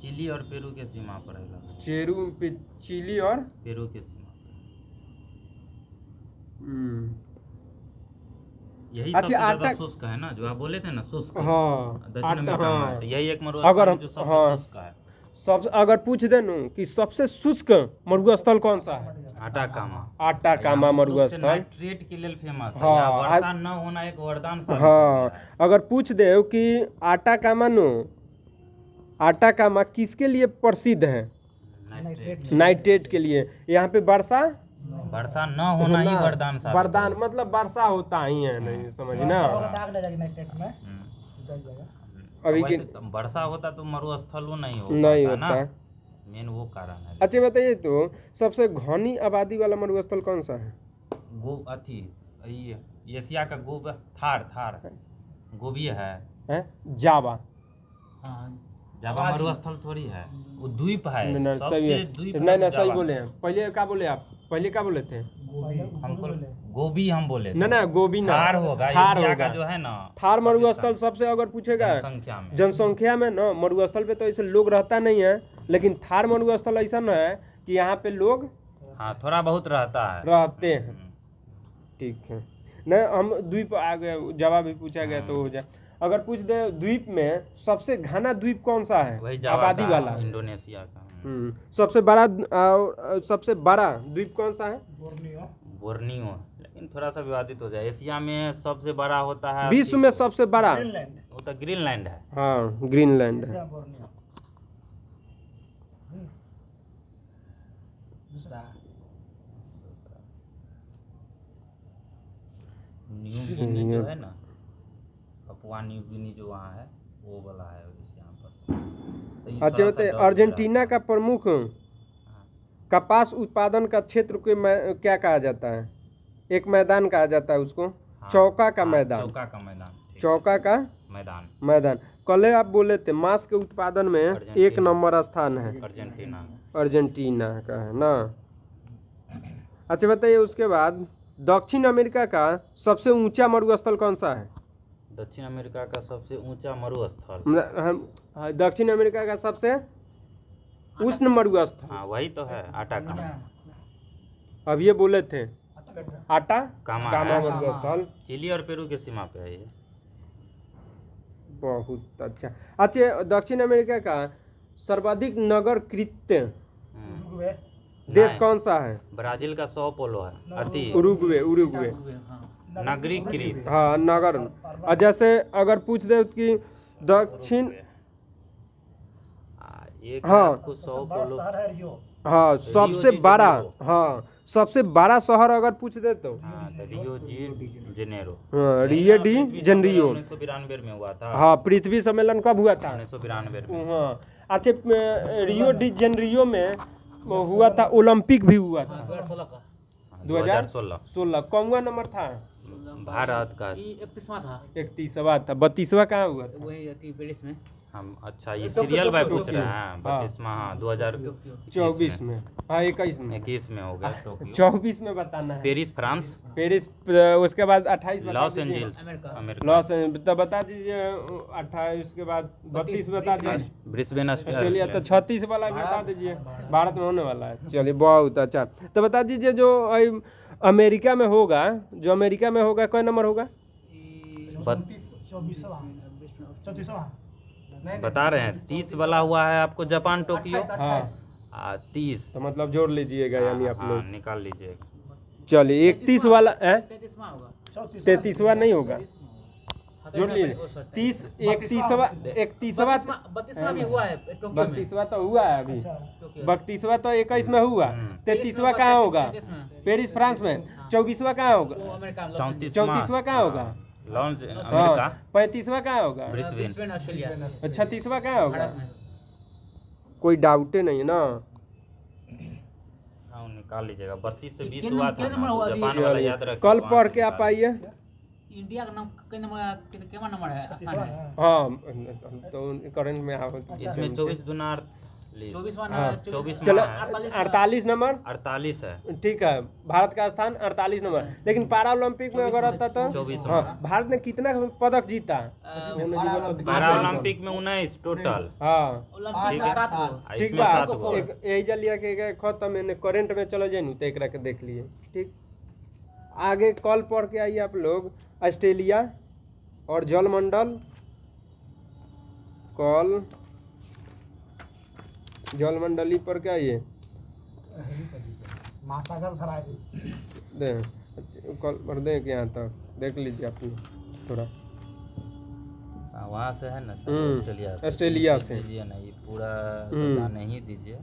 चिली और पेरू के सीमा पर है। चिली और पेरू के सीमा पर। यही अच्छा, सबसे ज्यादा आटा- शुष्क है ना, जो आप बोले थे ना शुष्क। हाँ, दक्षिण आटा- अमेरिका में हाँ। है, तो यही एक अगर मरुस्थल है जो सबसे हाँ। शुष्क है। सब अगर पूछ दे नु कि सबसे शुष्क मरुस्थल कौन सा है? आटाकामा। आटाकामा मरुस्थल। नाइट्रेट के लिए फेमस है। हाँ, यहाँ वर्षा न होना एक वरदान साबित हो हाँ, गया है। अगर पूछ दे कि आटाकामा किसके लिए प्रसिद्ध है? नाइट्रेट। नाइट्रेट के लिए। यहाँ पे वर्षा वर्षा न होना ही वरदान साबित वरदान हो मतलब वर्षा होता ही है नहीं, समझ ना। आग लग जाएगी नाइट्रेट में, गया। जल जाएगा। अभी वैसे के तो वर्षा होता तो मरुस्थल वो नहीं नहीं होता होता। ना, मेन वो कारण है। अच्छा बताइए तो सबसे घनी आबादी वाला मरुस्थल कौन सा है? ये एशिया का थार गोबी है। जावा। जावा मरुस्थल थोड़ी है, वो द्वीप है। नहीं, सही है। द्वीप नहीं है सही जावा। बोले हैं। पहले क्या बोले आप? पहले क्या बोले थे? हमको गोबी हम बोले थे। ना गोबी ना, थार होगा। थार एशिया होगा। का जो है ना, थार मरुस्थल सबसे अगर पूछेगा जनसंख्या में। जनसंख्या में ना, मरुस्थल पे तो ऐसे लोग रहता नहीं है, लेकिन थार मरुस्थल ऐसा न है कि यहाँ पे लोग हाँ, थोड़ा बहुत रहता है। रहते हैं। ठीक है। नहीं हम द्वीप आ गए, जवाब भी पूछा गया तो हो जाए। अगर पूछ दे द्वीप में सबसे घना द्वीप कौन सा है, वही जावा आबादी का, वाला। इंडोनेशिया का। सबसे बड़ा द्वीप कौन सा है? बोर्नियो, लेकिन थोड़ा सा विवादित हो जाए। एशिया में सबसे बड़ा होता है विश्व में सबसे बड़ा? वो तो ग्रीनलैंड है। हाँ, ग्रीनलैंड है। न्यू गिनी जो है ना, पपुआ न्यू गिनी जो वहाँ है, वो वाला है इस यहाँ पर। तो ये अच्छा थोड़ा सा बताइए, डर लग रहा अर्जेंटीना है। का प्रमुख कपास उत्पादन का क्षेत्र को क्या कहा जाता है? एक मैदान कहा जाता है उसको, हाँ, चौका का हाँ, मैदान। चौका का मैदान, ठीक है। चौका का मैदान मैदान। कल आप बोले थे मांस के उत्पादन में अर्जेंटीना। 1 नंबर स्थान है, अर्जेंटीना। अर्जेंटीना का है ना। अच्छा बताइए, उसके बाद दक्षिण अमेरिका का सबसे ऊंचा मरुस्थल कौन सा है? दक्षिण अमेरिका का सबसे ऊंचा मरुस्थल, दक्षिण अमेरिका का सबसे उष्ण मरुस्थल, हाँ वही तो है, आटाकामा। अब ये बोले थे आटा कामा कामा है। मरुस्थल। चिली और पेरू के सीमा पे है ये। बहुत अच्छा। अच्छा, दक्षिण अमेरिका का सर्वाधिक नगर कृत्य देश नहीं, कौन सा है? ब्राजील का सौ पोलो है, अति उरुग्वे। हाँ नगरीकृत। हाँ, नगर। और जैसे अगर पूछ दे कि दक्षिण, एक हाँ। आपको 100 पोलो। हाँ सबसे डी बड़ा, जेनेरो। हाँ सबसे बड़ा शहर अगर पूछ दे तो हाँ, तो रियो डी जेनेरो। हाँ, रियो डी जेनेरो। 1992 में हुआ था। हाँ, पृथ्वी सम्मेलन कब हुआ था? 1992 में। हाँ। अच्छा, रियो डी जेनेरो में वो हुआ था, ओलंपिक भी हुआ था 2016 का 2016 कौवा नंबर था? भारत का। 31वां था। 31वां था। 32वां कहाँ हुआ था? वही थी पेरिस में। हम अच्छा ये सीरियल बाय पूछ रहे हैं। 32वां, हाँ 24 में, हाँ 21 में, 21 में हो गया टोक्यो। 24 में बताना है। पेरिस फ्रांस, पेरिस, उसके बाद 28 बता लॉस दीजिए। Angels America. अमेरिका, लॉस तो बता दीजिए 28 के बाद 32 बता दीजिए। ब्रिस्बेन ऑस्ट्रेलिया तो 36 वाला भी बता दीजिए, भारत में होने वाला है। चलिए बहुत अच्छा। तो बता दीजिए जो अमेरिका में होगा, जो अमेरिका में होगा कौन नंबर होगा? बता रहे हैं 30 वाला हुआ है आपको, जापान टोक्यो। हाँ 30, तो मतलब जोड़ लीजिएगा यानी आप हाँ लोग। निकाल लीजिए। चलिए 31 वाला है, 33वां होगा। 33वां नहीं होगा, जोड़ लीजिए। 30 31वां 32वां भी हुआ है टोक्यो में। 32वां तो हुआ है अभी, टोक्यो। 32वां तो 21 में हुआ। 33वां कहाँ होगा? 33 में। पेरिस फ्रांस में। 24वां कहाँ होगा? वो अमेरिका में। 34वां कहाँ होगा? Launch America. हाँ 35वां कहाँ होगा? ब्रिस्बेन। ऑस्ट्रेलिया। 36वां कहाँ होगा? भारत में। कोई डाउटे नहीं है ना। हाँ निकाल लीजिएगा। 32 से 20 कितने हुआ नंबर- था कितने नंबर ना, हुआ तो अभी? जापान वाला याद रखिए। कल वहाँ पढ़ से के आप निकाल आइए। इंडिया का नाम केवन नंबर है? स्थान है। हाँ तो करंट में आओ। इसमें 24 दुना 24वां हाँ, 24 चलो 48 48 नंबर 48 है। ठीक है। भारत का स्थान 48 नंबर। लेकिन पारा ओलंपिक में अगर आता तो 24 हाँ, भारत ने कितना पदक जीता? पैरा ओलंपिक में 19 टोटल। हाँ ओलंपिक में 7 गो। ठीक इसमें बा। 7 गो। एक यही जलिया के खत्म मैंने करंट में चलो जाए तो एक के देख लिए। ठीक, आगे कल पढ़ के आइए आप लोग। ऑस्ट्रेलिया और जलमंडल, कल जलमंडली पर क्या ये महासागर भरा दे कल भर दें कि यहाँ तक देख लीजिए अपने थोड़ा। वहाँ से है ना ऑस्ट्रेलिया से। ऑस्ट्रेलिया से। दीजिए ना, ये पूरा तो जाने ही दीजिए।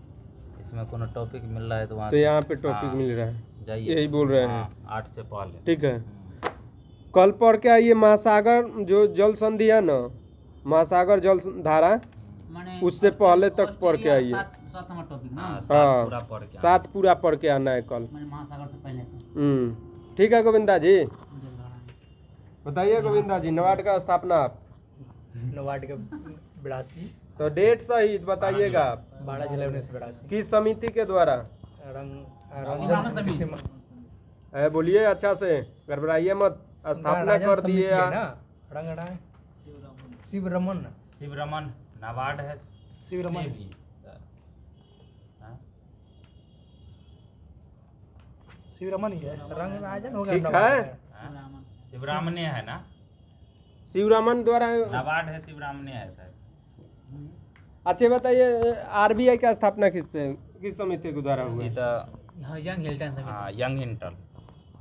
इसमें कोनो टॉपिक मिल रहा है तो वहाँ तो से- यहाँ पे टॉपिक हाँ, मिल रहा है, जाइए। यही बोल रहे हैं। हाँ, 8 से पहले। ठीक है। कल पढ़ के आइए महासागर जो जल संधि है ना, महासागर जल धारा, माने उससे पहले तक पढ़ के आइए। 7 नंबर टॉपिक ना। हाँ, हाँ, 7 पूरा पढ़ के आना। 7 पूरा पढ़ के आना है कल। माने महासागर से पहले तो ठीक है गोविंदा जी, जलधारा। बताइए गोविंदा जी, नवाड का स्थापना आप नवाड के 82 तो डेट सहित बताइएगा आप। 12 जुलाई 1982 किस समिति के द्वारा? सिंहासन समिति। बोलिए अच्छा से, गड़बड़ाइए मत। स्थापना कर दिए शिव रमन शिवरमन नाबार्ड है। शिवरमन। सेबी। हाँ, शिवरमन ही है। ठीक है। शिवरामने है ना। शिवरामन द्वारा। नाबार्ड है, शिवराम ने है शायद। अच्छा बताइए, आरबीआई का स्थापना किस समिति के द्वारा हुआ ये है? तो हाँ, यंग हिल्टन समिति। हाँ, यंग हिंटल।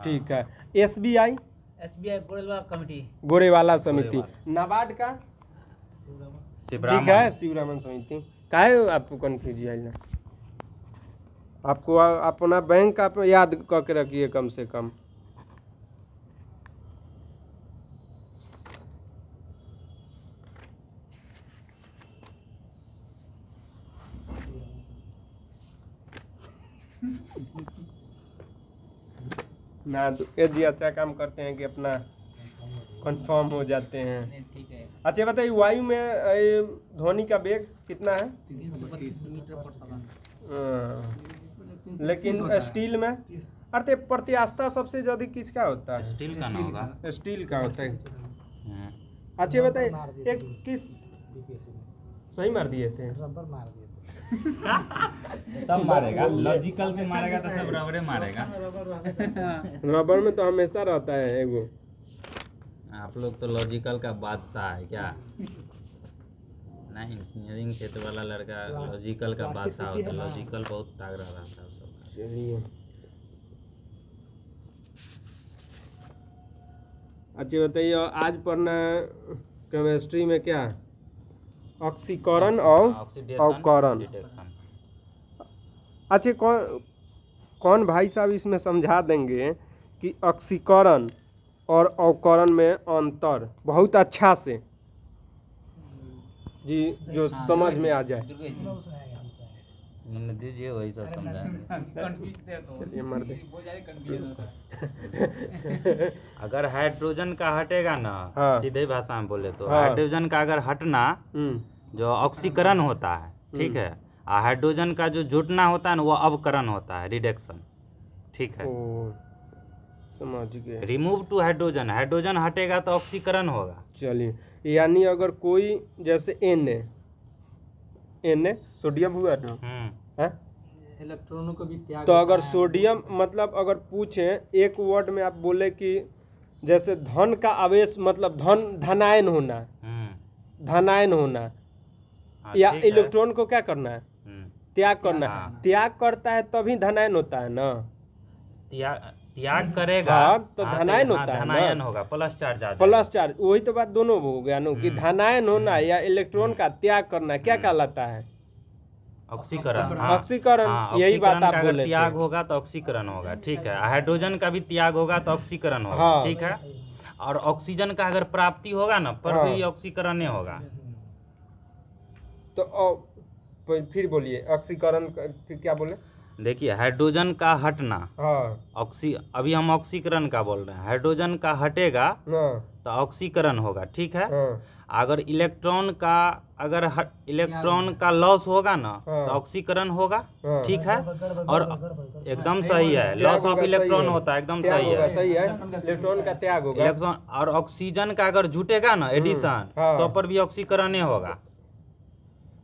ठीक है। SBI SBI Gorewala committee. Gorewala समिति। गोरेवाला। नाबार्ड का शिवराम ठीक है शिवरामन समिति। काहे आपको कन्फ्यूज है ना? आपको अपना बैंक आप याद करके रखिए कम से कम। ना तो ये जी अच्छा काम करते हैं कि अपना कंफर्म हो जाते हैं। नहीं, ठीक है। अच्छा बताइए, वायु में ये ध्वनि का वेग कितना है? 332 मीटर पर सेकंड। लेकिन स्टील में अर्थात प्रत्यास्थता सबसे ज्यादा किसका होता है? स्टील का ना होगा। स्टील का होता है। हम्म। अच्छा बताइए, एक किस बीपीएससी में सही मार दिए थे? रबर मार दिए थे। सब मारेगा, लॉजिकल से मारेगा तो सब रबड़े मारेगा। रबर में तो हमेशा रहता है एगो। आप लोग तो लॉजिकल का बादशाह है क्या? नहीं, इंजीनियरिंग क्षेत्र वाला लड़का लॉजिकल का बादशाह होता है। लॉजिकल बहुत तगड़ा रहता है सबका। चलिए अच्छा बताइए, आज पढ़ना केमिस्ट्री में क्या? ऑक्सीकरण और अवकरण। डिटेक्शन। अच्छा कौन भाई साहब इसमें समझा देंगे कि ऑक्सीकरण और अवकरण में अंतर बहुत अच्छा से जी, जो समझ में आ जाए। दुर्गेश जी। मैंने दीजिए वही सब समझा। कंफ्यूज थे तो। चलिए मर दे। बहुत ज्यादा कंफ्यूज होता है। अगर हाइड्रोजन का हटेगा ना, हाँ। सीधे भाषा में बोले तो हाँ। हाइड्रोजन का अगर हटना, जो ऑक्सीकरण होता है, ठीक है, और हाइड्रोजन का जो जुटना होता है ना, वो अवकरण होता है, रिडक्शन। ठीक है, ओ समझ गए। रिमूव टू हाइड्रोजन, हाइड्रोजन हटेगा तो ऑक्सीकरण होगा। चलिए, यानी अगर कोई जैसे एन सोडियम हुआ ना है, इलेक्ट्रॉनों को भी त्याग तो अगर सोडियम मतलब अगर पूछे एक वर्ड में आप बोले कि जैसे धन का आवेश मतलब धनायन होना, धनायन होना, हाँ, या ठीक है। इलेक्ट्रॉन को क्या करना है? त्याग करना है। हाँ। त्याग करता है तभी धनायन होता है ना। त्याग करेगा हाँ, तो हाँ, धनायन हाँ, होता है ना। धनायन होगा, प्लस चार्ज आ जाएगा। प्लस चार्ज, वही तो बात दोनों हो गया ना कि धनायन होना या इलेक्ट्रॉन का त्याग करना क्या कहलाता है? ऑक्सीकरण। हाँ, ऑक्सीकरण, हाँ, यही बात ऑक्सीकरण आप का अगर बोले त्याग थे। होगा तो ऑक्सीकरण होगा। ठीक है, हाइड्रोजन का भी त्याग होगा तो ऑक्सीकरण होगा। हाँ। ठीक है, और ऑक्सीजन का अगर प्राप्ति होगा ना पर हाँ। भी ऑक्सीकरण होगा। तो फिर बोलिए ऑक्सीकरण फिर क्या बोले? देखिए, हाइड्रोजन का हटना, हाँ अभी हम ऑक्सीकरण का बोल रहे हैं। हाइड्रोजन का हटेगा हाँ तो ऑक्सीकरण होगा। ठीक है, हाँ अगर इलेक्ट्रॉन का लॉस होगा ना हाँ। तो ऑक्सीकरण होगा। हाँ। ठीक है, और एकदम सही है, त्याग लॉस ऑफ होगा, इलेक्ट्रॉन सही है। होता है, एकदम त्याग सही होगा, है। सही है, इलेक्ट्रॉन का त्याग होगा। इलेक्ट्रॉन और ऑक्सीजन का अगर जुटेगा ना, एडिशन, हाँ। तो पर भी ऑक्सीकरण होगा।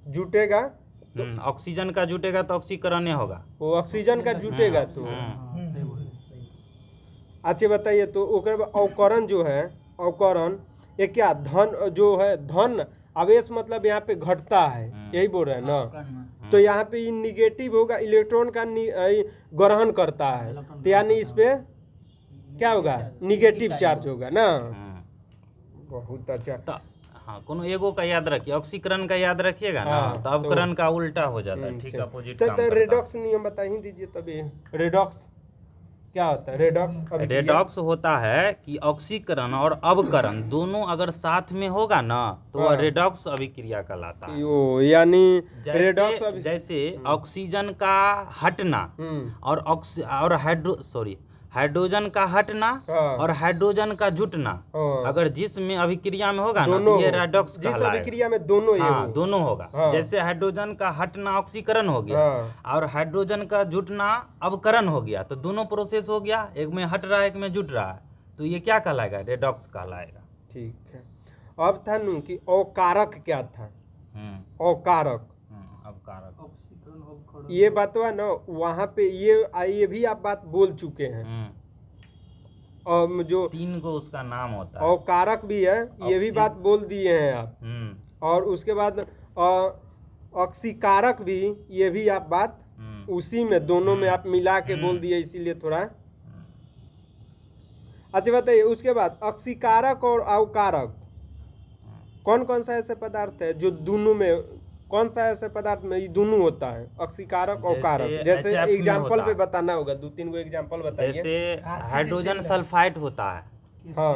जुटेगा, ऑक्सीजन का जुटेगा तो ऑक्सीकरण होगा। वो ऑक्सीजन का जुटेगा तो। अच्छा बताइए, तो ओकर बाद अवकरण जो है, अवकरण ये क्या धन जो है, धन आवेश मतलब यहाँ पे घटता है, यही बोल रहे हैं ना। तो यहाँ पे ये निगेटिव होगा, इलेक्ट्रॉन का ग्रहण करता है, तो यानी इस पे क्या होगा? निगेटिव चार्ज होगा ना। बहुत अच्छा। तो हाँ, कोनो एगो का याद रखिए, ऑक्सीकरण का याद रखिएगा ना, हाँ, तो अवकरण का उल्टा हो जाता है। ठीक है, अपोजिट काम तो करता है। रेडॉक्स नियम बता ही दीजिए तभी। रेडॉक्स क्या होता है? रेडॉक्स होता है कि ऑक्सीकरण और अवकरण दोनों अगर साथ में होगा ना तो वह रेडॉक्स अभिक्रिया कहलाता है। यानी रेडॉक्स जैसे ऑक्सीजन का हटना और हाइड्रोजन का हटना और हाइड्रोजन का जुटना अगर जिसमें अभिक्रिया में होगा ना तो ये रेडॉक्स जिस कहलाएगा। अभिक्रिया में दोनों ये हाँ, हो। दोनों होगा। जैसे हाइड्रोजन का हटना ऑक्सीकरण हो गया और हाइड्रोजन का जुटना अवकरण हो गया, तो दोनों प्रोसेस हो गया, एक में हट रहा है, एक में जुट रहा है, तो ये क्या कहलाएगा? रेडॉक्स कहलाएगा। ठीक है। अब था नु कि अवकारक क्या था? अवकारक, अवकारक, ये बात हुआ ना वहाँ पे, ये भी आप बात बोल चुके हैं। और जो 3 को उसका नाम होता है। और कारक भी है, ये भी बात बोल दिए हैं आप। और उसके बाद ऑक्सीकारक भी, ये भी आप बात उसी में दोनों में आप मिला के बोल दिए, इसीलिए थोड़ा। अच्छा बताइए, उसके बाद ऑक्सीकारक और अवकारक कौन कौन सा ऐसे पदार्थ है जो दोनों में, कौन सा ऐसे पदार्थ में ये दोनों होता है, ऑक्सीकारक और कारक? जैसे HF में एग्जाम्पल होता पे है। बताना होगा, 2-3 को एग्जाम्पल बताइए। जैसे हाइड्रोजन सल्फाइड होता है। हाँ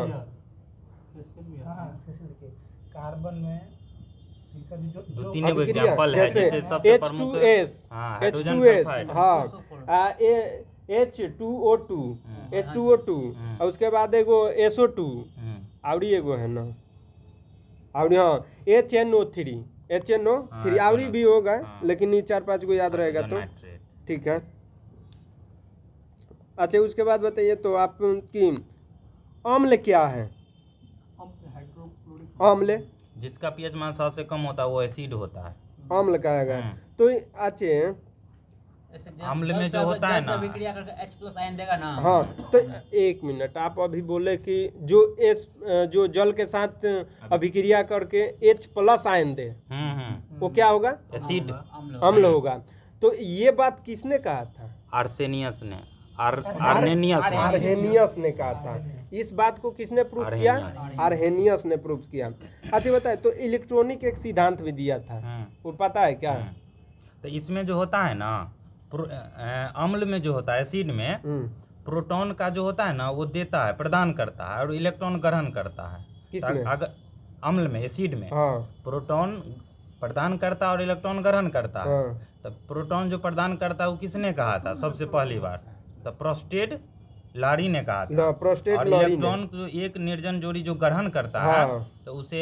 कार्बन में सिलिका जो 2-3 को अभिक्रिया, एग्जांपल है, जैसे जैसे सबसे प्रमुख H2S, हाँ, हाइड्रोजन H2S, सल्फाइड। हाँ, H2O2, H2O2, और उसके बाद एगो SO2, आवड़ी एगो है ना, आवड़ी, हाँ, HNO3, आवड़ी भी होगा, लेकिन ये 4-5 को याद रहेगा तो ठीक है। अच्छा उसके बाद बताइए, तो आपकी अम्ल क्या है? अम्ल, जिसका पीएच मान 100 से कम होता है वो एसिड होता है। अम्ल कहेगा। तो अच्छे अम्ल में जो होता है ना, अभिक्रिया करके H+ आयन देगा ना। हाँ, तो 1 मिनट, आप अभी बोले कि जो जल के साथ अभिक्रिया करके H+ आयन दे, वो क्या होगा? एसिड, अम्ल होगा। तो ये बात किसने कहा था? आर्सेनियस ने, आर्हेनियस ने कहा था। इस बात को किसने प्रूव किया? आर्हेनियस ने प्रूव किया। अच्छा बताए, तो इलेक्ट्रॉनिक एक सिद्धांत भी दिया था, वो पता है क्या? तो इसमें जो होता है ना, अम्ल में जो होता है, एसिड में प्रोटॉन का जो होता है ना वो देता है, प्रदान करता है, और इलेक्ट्रॉन ग्रहण करता है। किसमें? अगर अम्ल में, एसिड में प्रोटॉन प्रदान करता है और इलेक्ट्रॉन ग्रहण करता है। तो प्रोटॉन जो प्रदान करता है वो किसने कहा था सबसे पहली बार? तो प्रोस्टेड लारी ने कहा था। और इलेक्ट्रॉन जो एक निर्जन जोड़ी जो ग्रहण करता है तो उसे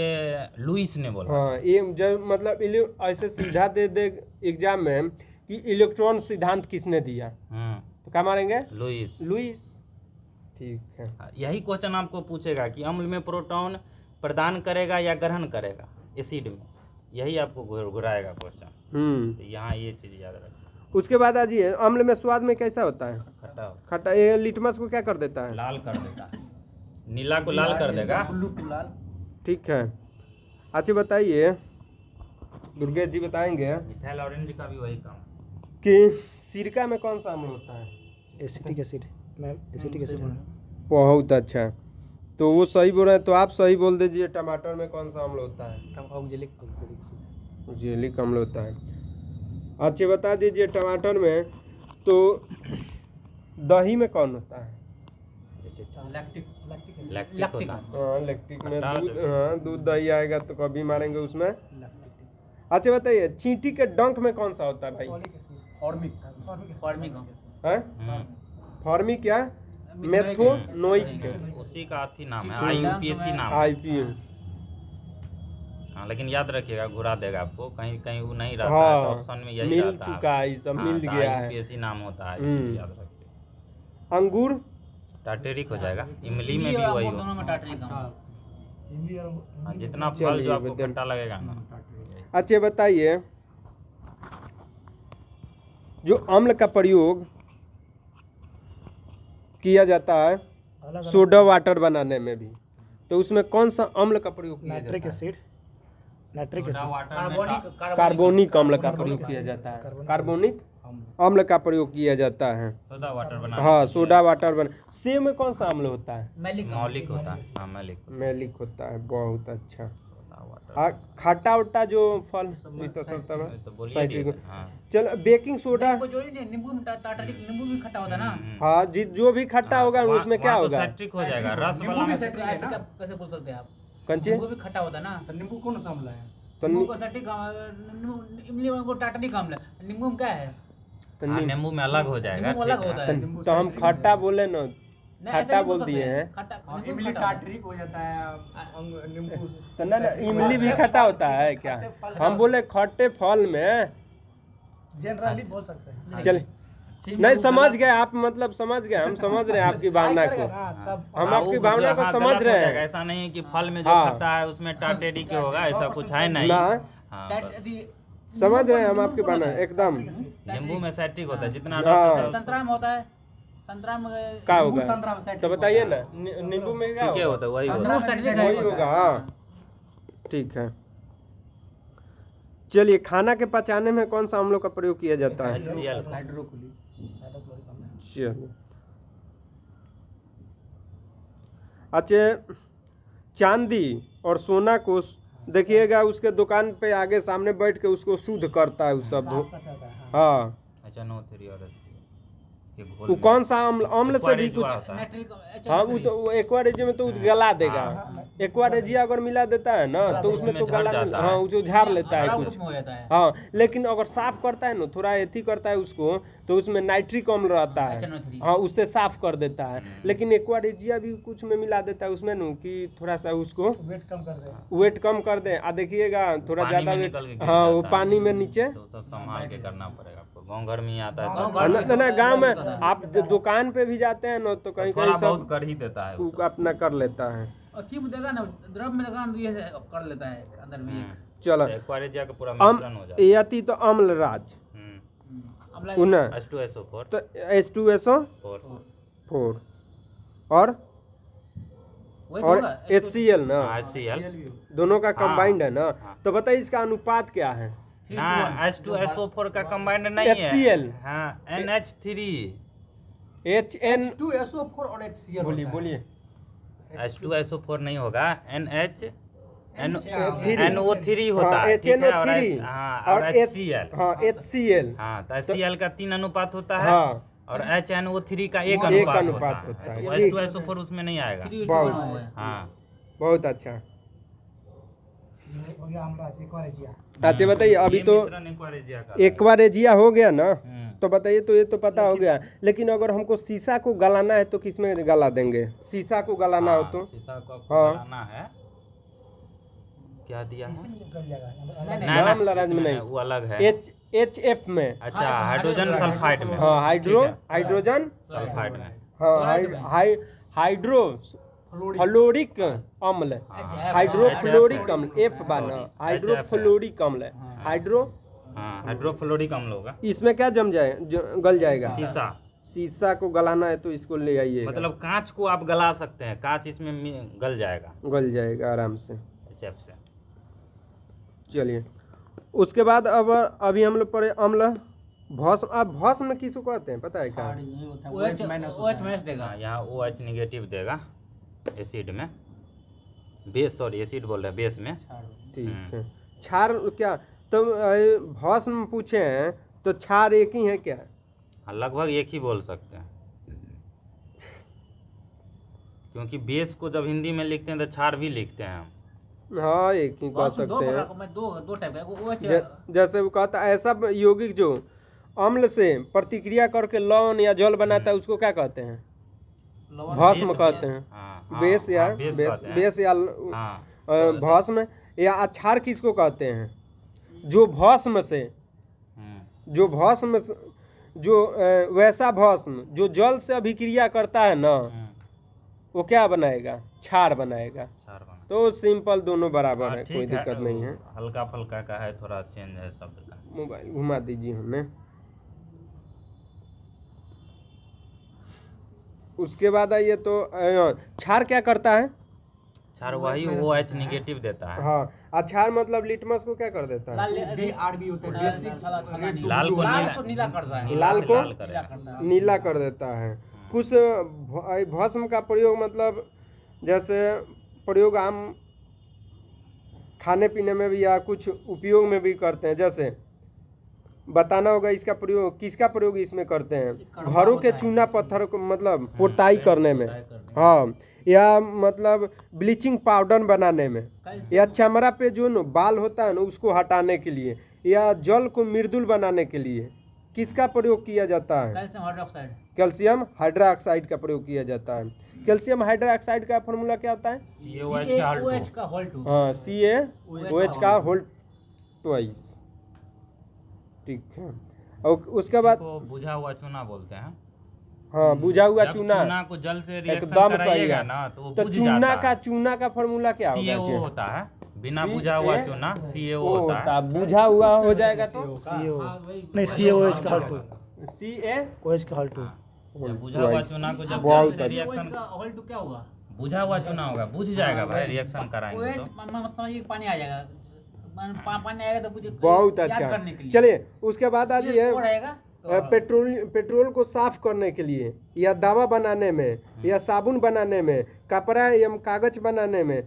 लुईस ने बोला। हाँ, ये जब मतलब ऐसे सीधा दे एग्जाम में कि इलेक्ट्रॉन सिद्धांत किसने दिया, तो क्या मारेंगे? लुईस। ठीक है, यही क्वेश्चन आपको पूछेगा कि अम्ल में प्रोटॉन प्रदान करेगा या ग्रहण करेगा एसिड में, यही आपको घुराएगा क्वेश्चन। तो यहाँ ये चीज याद रखिए। उसके बाद आजिए, अम्ल में स्वाद में कैसा होता है? खट्टा। ये लिटमस को क्या कर देता है? लाल कर देता है, नीला को लाल कर देगा। ठीक है। अच्छा बताइए, दुर्गेश जी बताएंगे मिथाइल ऑरेंज का भी वही काम कि सिरका में कौन सा अम्ल होता है? Acetic acid. मैं एसिटिक एसिड है। बहुत अच्छा, तो वो सही बोल रहे हैं, तो आप सही बोल दीजिए। टमाटर में कौन सा अम्ल होता है? ऑक्जेलिक अम्ल होता है। अच्छा बता दीजिए, टमाटर में तो दही में कौन होता है? लैक्टिक होता है। हाँ, लैक्टिक में दूध, हाँ दूध दही आएगा तो कभी मारेंगे उसमें। अच्छा बताइए, चींटी के डंक में कौन सा होता है भाई? फॉर्मिक क्या? मेथोनोइक, उसी का अथी नाम है, IUPAC नाम है। आईपीएम। हाँ, लेकिन याद रखिएगा, घुरा देगा आपको, कहीं कहीं वो नहीं रहता हाँ, है, तो ऑप्शन में यही मिल रहता है। चुका है, सब मिल तो गया है। IUPAC नाम होता है, इसलिए याद रखिए। अंगूर टाटेरिक हो जाएगा, इमली में भी वही हो। दोनों में टाटरिक हम। हाँ, जितना फल जो आपको खट्टा लगेगा ना। अच्छा बताइए, जो अम्ल का प्रयोग किया जाता है सोडा वाटर बनाने में भी, तो उसमें कौन सा अम्ल का प्रयोग किया नाइट्रिक जाता है? एसिड। Nitric acid. कार्बोनिक अम्ल का प्रयोग किया जाता है। कार्बोनिक अम्ल का प्रयोग किया जाता है। सोडा वाटर बना, हाँ, सोडा वाटर बना। सेब में कौन सा अम्ल होता है? मौलिक होता है। हाँ, मैलिक होता है। बहुत अच्छा। Soda water. हाँ, खट्टा उट्टा जो फल ये तो सब तो तरह बोलिए साइट्रिक। दिए थे, हाँ। चलो, बेकिंग सोडा। नींबू में टाटरिक, नींबू भी खट्टा होता है ना। हाँ जी, जो भी खट्टा होगा उसमें क्या वहाँ तो होगा? सैट्रिक हो जाएगा, रस नींबू वाला भी में। ऐसे कैसे बोल सकते हैं आप? कंचे नींबू भी खट्टा होता है ना। तो नींबू कौन सा अम्ल है? तो नींबू को सैट्रिक, इमली को टाटरिक अम्ल है। नींबू में क्या है? हाँ, नींबू में अलग हो जाएगा। नींबू अलग ठीक है। होता है। तो हम खट्टा बोले ना, नहीं, ऐसे खट्टा नहीं बोल सकते दिए हैं। खट्टा, इमली टाटरिक हो जाता है, नींबू। तो ना इमली भी खट्टा होता है क्या? हम बोले खट्टे फल में। जनरली बोल सकते हैं। चल, नहीं समझ गए आप, मतलब समझ गए, हम समझ रहे हैं आपकी भावना को। हम हाँ, आपकी वो भावना को हाँ, समझ गलत रहे हो जाएगा। हैं। ऐसा नहीं है कि फल में जो हाँ। खट्टा है उसमें टाटेरिक होगा, ऐसा कुछ है नहीं। ना, हाँ, सैट- बस। यदि- समझ रहे हैं हम नींबू आपकी कौन भावना होता है? एकदम। नींबू में सैट्रिक होता है, जितना हाँ। रस संतरा में होता है। संतरा में क्या नींबू होगा संतरा में साइड तो बताइए ना नींबू में क्या ठीक है होगा? होता है वही संतरा होता में साइड वही होगा हाँ ठीक है। चलिए खाना के पचाने में कौन सा हम लोग का प्रयोग किया जाता है? HCl का। चलिए अच्छा चांदी और सोना को देखिएगा उसके दुकान पे आगे सामने बैठ के उसको शुद्ध करता है उस सब हाँ अच्छा नो थ्री और ये घोल वो में। कौन सा अम्ल से भी एक्वारेज कुछ होता है। हाँ वो तो एक्वारेजिया में तो वो गला देगा एक्वारेजिया अगर मिला देता है ना तो उसमें तो उसमें झड़ गला जाता हाँ है। वो जो झाड़ लेता है खराब कुछ रूप में हो जाता है। हाँ लेकिन अगर साफ करता है ना थोड़ा एथी करता है उसको तो उसमें नाइट्रिक अम्ल रहता है HNO3 हाँ उससे साफ कर देता है। लेकिन एक्वारेजिया भी कुछ में मिला देता है उसमें ना कि थोड़ा सा उसको वेट कम कर दे आ देखिएगा थोड़ा पानी ज्यादा में वेट निकल के गिर हाँ वो जाता है। पानी में नीचे तो सब संभाल के करना पड़ेगा आपको। गांव घर में ही आता है सब। गाँव घर ना गाँव में आप दुकान पे भी जाते हैं ना तो कहीं थोड़ा कहीं बहुत सब कर ही देता है वो वो अपना कर लेता है। अथी में देखा ना द्रव में देखा ना तो ये कर लेता है अंदर में एक चलो एक्वारेजिया का पूरा मिश्रण हो जाता है। यति तो अम्ल राज अमला उन्हें H2SO4 तो H2SO4 4 और वही तो और होगा HCl ना HCl दोनों का कंबाइंड है ना हाँ। तो बताइए इसका अनुपात क्या है? ना H2SO4 का कंबाइंड नहीं है। HCl हाँ NH3 HN H2SO4 और HCl बोलिए बोलिए H2SO4 नहीं होगा थ्री। NO3 होता है ठीक है और HNO3 हाँ और HCl हाँ HCl हाँ तो HCl का 3 अनुपात होता है हाँ और HNO3 का एक एक अनुपात अनुपात होता होता है। है। वो H2SO4 उसमें नहीं आएगा। बहुत हाँ बहुत अच्छा। हो गया अमराज एक्वारेजिया। अच्छा बताइए अभी ये तो मिश्रण एक्वारेजिया का है। एक्वारेजिया हो गया ना तो बताइए तो ये तो पता हो गया लेकिन अगर हमको शीशा को गलाना है तो किसमें गला देंगे? शीशा को गलाना हो तो शीशा को आपको हाँ। बनाना है। क्या दिया है? गल जाएगा। नहीं, नाम नहीं, लराज में इसमें नहीं। वो अलग है। HF में अच्छा हाइड्रोजन सल्फाइड में। हाँ हाइड्रोजन सल्फाइड में। हाँ हाइड्रो फ्लोरिक अम्ल हाइड्रोफ्लोरिक अम्ल F बाना हाइड्रोफ्लोरिक अम्ल हाइड्रो हाँ हाइड्रोफ्लोरिक अम्ल होगा। इसमें क्या जम जाए गल जाएगा? शीशा शीशा को गलाना है तो इसको ले आइए मतलब कांच को आप गला सकते हैं। कांच इसमें गल जाएगा गल जाएगा आराम से। HF से। चलिए उसके बाद अब अभी हम लोग पढ़े अम्ल भस्म। अब भस्म किसको कहते हैं पता है क्या? OH माइनस देगा हाँ यहाँ OH निगेटिव देगा एसिड में। बेस सॉरी एसिड बोल रहे हैं बेस में। ठीक है। क्षार क्या तो भस्म पूछे हैं तो क्षार एक ही है क्या? हाँ लगभग एक ही बोल सकते हैं क्योंकि बेस को जब हिंदी में लिखते हैं तो क्षार भी लिखते हैं हम। हाँ एक ही कह सकते हैं। दो टाइप का OH जैसे वो कहता है ऐसा यौगिक जो अम्ल से प्रतिक्रिया करके लवण या जल बनाता है उसको क्या कहते हैं? भस्म कहते हैं। हाँ, हाँ, बेस या हाँ, बेस कहते हैं। बेस या हाँ भस्म या क्षार किसको कहते हैं? जो भस्म से जो भस्म जो वैसा भस्म जो जल से अभिक्रिया करता है ना वो क्या बनाएगा? क्षार बनाएगा। क्षार बना। तो सिंपल दोनों बराबर है ठीक कोई दिक्कत नहीं है। हल्का फल्का का है थोड़ा चेंज है शब्द का। मोबाइल घुमा दीजिए हमने। उसके बाद आइए तो क्षार क्या करता है? क्षार वही OH निगेटिव देता है। हाँ क्षार मतलब लिटमस को क्या कर देता है? लाल को नीला करता है लाल को करेगा। नीला कर देता है। कुछ भस्म का प्रयोग मतलब जैसे प्रयोग आम खाने पीने में भी या कुछ उपयोग में भी करते हैं। जैसे बताना होगा इसका प्रयोग किसका प्रयोग इसमें करते हैं? घरों के चूना पत्थर को मतलब पोताई करने में हाँ या मतलब ब्लीचिंग पाउडर बनाने में या चमड़ा पे जो न बाल होता है ना उसको हटाने के लिए या जल को मृदुल बनाने के लिए किसका प्रयोग किया जाता है? कैल्शियम हाइड्रोक्साइड कैल्शियम हाइड्रोक्साइड का प्रयोग किया जाता है। कैल्शियम हाइड्रोक्साइड का फॉर्मूला क्या होता है? CaOH का होल 2 हाँ CaOH का होल ट्वाइस। ठीक है और उसके बाद को बुझा हुआ चूना बोलते हैं। हाँ बुझा हुआ जब चूना चूना को जल से रिएक्शन एकदम सही कराइएगा है ना तो वो तो बुझ जाता है। चूना का फॉर्मूला क्या होगा? CaO होता है। बिना बुझा हुआ चूना CaO होता है। बुझा हुआ हो जाएगा तो नहीं CaOH का हॉल 2 CaOH OH का हॉल 2 जब बुझा हुआ चूना को जब बहुत जल से अच्छा। रिएक्शन होल्ड टू क्या होगा? बुझा हुआ चूना होगा, बुझ जाएगा भाई, रिएक्शन कराएंगे OH तो। मतलब समझिए पानी आ जाएगा, पानी आएगा तो मुझे बहुत याद अच्छा। करने के लिए। चलिए उसके बाद आ जाइए CO रहेगा तो पेट्रोल को साफ करने के लिए या दवा बनाने में या साबुन बनाने में, कपड़ा या कागज बनाने में,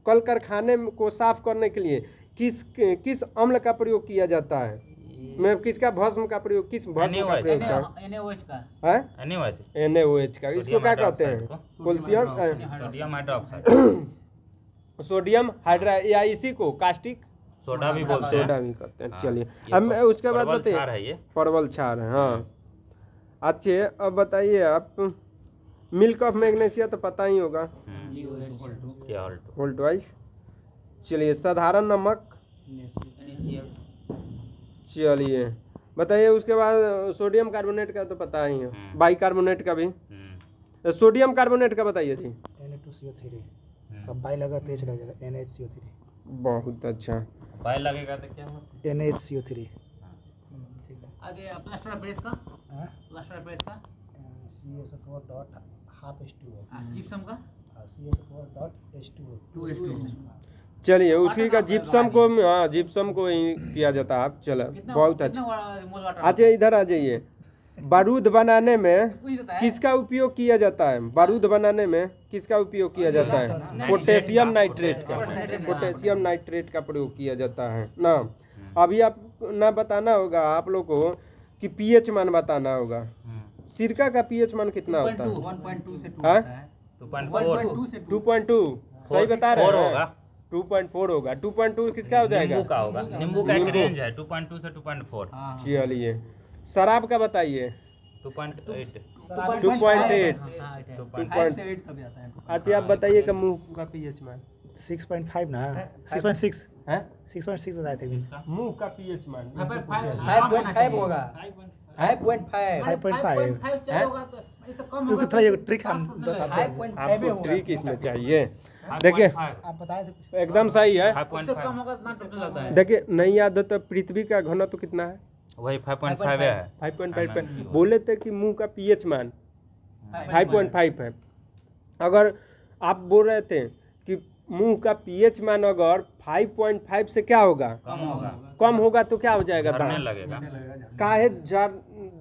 कल कारखाने को साफ करने के लिए किस अम्ल का प्रयोग किया जाता है? मैं किसका भस्म का प्रयोग, किस भस्म का प्रयोग है? NaOH का है एनीवेज NaOH का। इसको सोडियम क्या कहते हाइड्रोक्साइड हैं? को। Calcium sodium hydroxide, sodium hydra या इसी को कास्टिक सोडा भी बोलते हैं। सोडा भी कहते हैं। हाँ, चलिए ये अब मैं उसके बाद परवल बताइए। क्षार है ये। परवल क्षार है, हाँ। अच्छे, अब बताइए आप, मिल्क ऑफ मैग्नीशिया तो पता ही होगा, क्या ऑल्टो। Volt wise. चलिए साधारण नमक, चलिए बताइए। उसके बाद सोडियम कार्बोनेट का तो पता ही है, बाइकार्बोनेट का भी। सोडियम कार्बोनेट का बताइए जी। Na2CO3, अब बाई लगा तेज लग जाएगा NaHCO3। बहुत अच्छा। बाय लगेगा तो क्या होगा? NaHCO3। आगे प्लास्टर ऑफ पेरिस का, हाँ? प्लास्टर ऑफ पेरिस का, CSO4 dot half H2O, gypsum का CSO4 डॉट H2O। 2H2। चलिए उसी का जिप्सम को, हाँ जिप्सम को ही किया जाता है। आप चलो कितना बहुत अच्छा। मोल वाटर? अच्छा इधर आ जाइए। बारूद बनाने में पूछ देता है। किसका उपयोग किया जाता है? बारूद बनाने में किसका उपयोग किया जाता है? पोटेशियम नाइट्रेट का। पोटेशियम नाइट्रेट का प्रयोग किया जाता है ना। अभी आप ना बताना होगा आप लोग को कि पीएच मान बताना होगा। सिरका का पीएच मान कितना होता है? 1.2 से 2 हाँ? होता है। 2.4 से 2.2 सही बता रहे 4 हैं? होगा। 2.4 होगा। 2.2 किसका हो जाएगा? नींबू का होगा। नींबू का एक रेंज है 2.2 से 2.4। चलिए शराब का बताइए। 2.8 2.8 5 से 8 तक जाता है। अच्छा आप बताइए कि मुंह का पीएच मान। 6.5 ना, 6.6, है 6.6 बताए थे अभी। मुंह का पीएच मान। 5.5 होगा। 5.5 5.5 से ज़्यादा होगा तो इससे कम क्योंकि होगा थोड़ा ये ट्रिक हम बताते हैं। 5.5 आपको होगा। ट्रिक इसमें चाहिए। देखिए 5.5 आप बताए थे कुछ। एकदम सही है। उससे 5.5 कम होगा तो ना टूटने लगता है। देखिए नहीं याद हो तो पृथ्वी का घनत्व कितना है? वही 5.5 है। 5.5 पे बोले थे कि मुंह का पीएच मान 5.5 है। अगर आप बोल रहे थे कि मुंह का पीएच मान अगर 5.5 से क्या होगा? कम होगा, कम होगा तो क्या हो जाएगा? झड़ने दांत लगेगा, काहे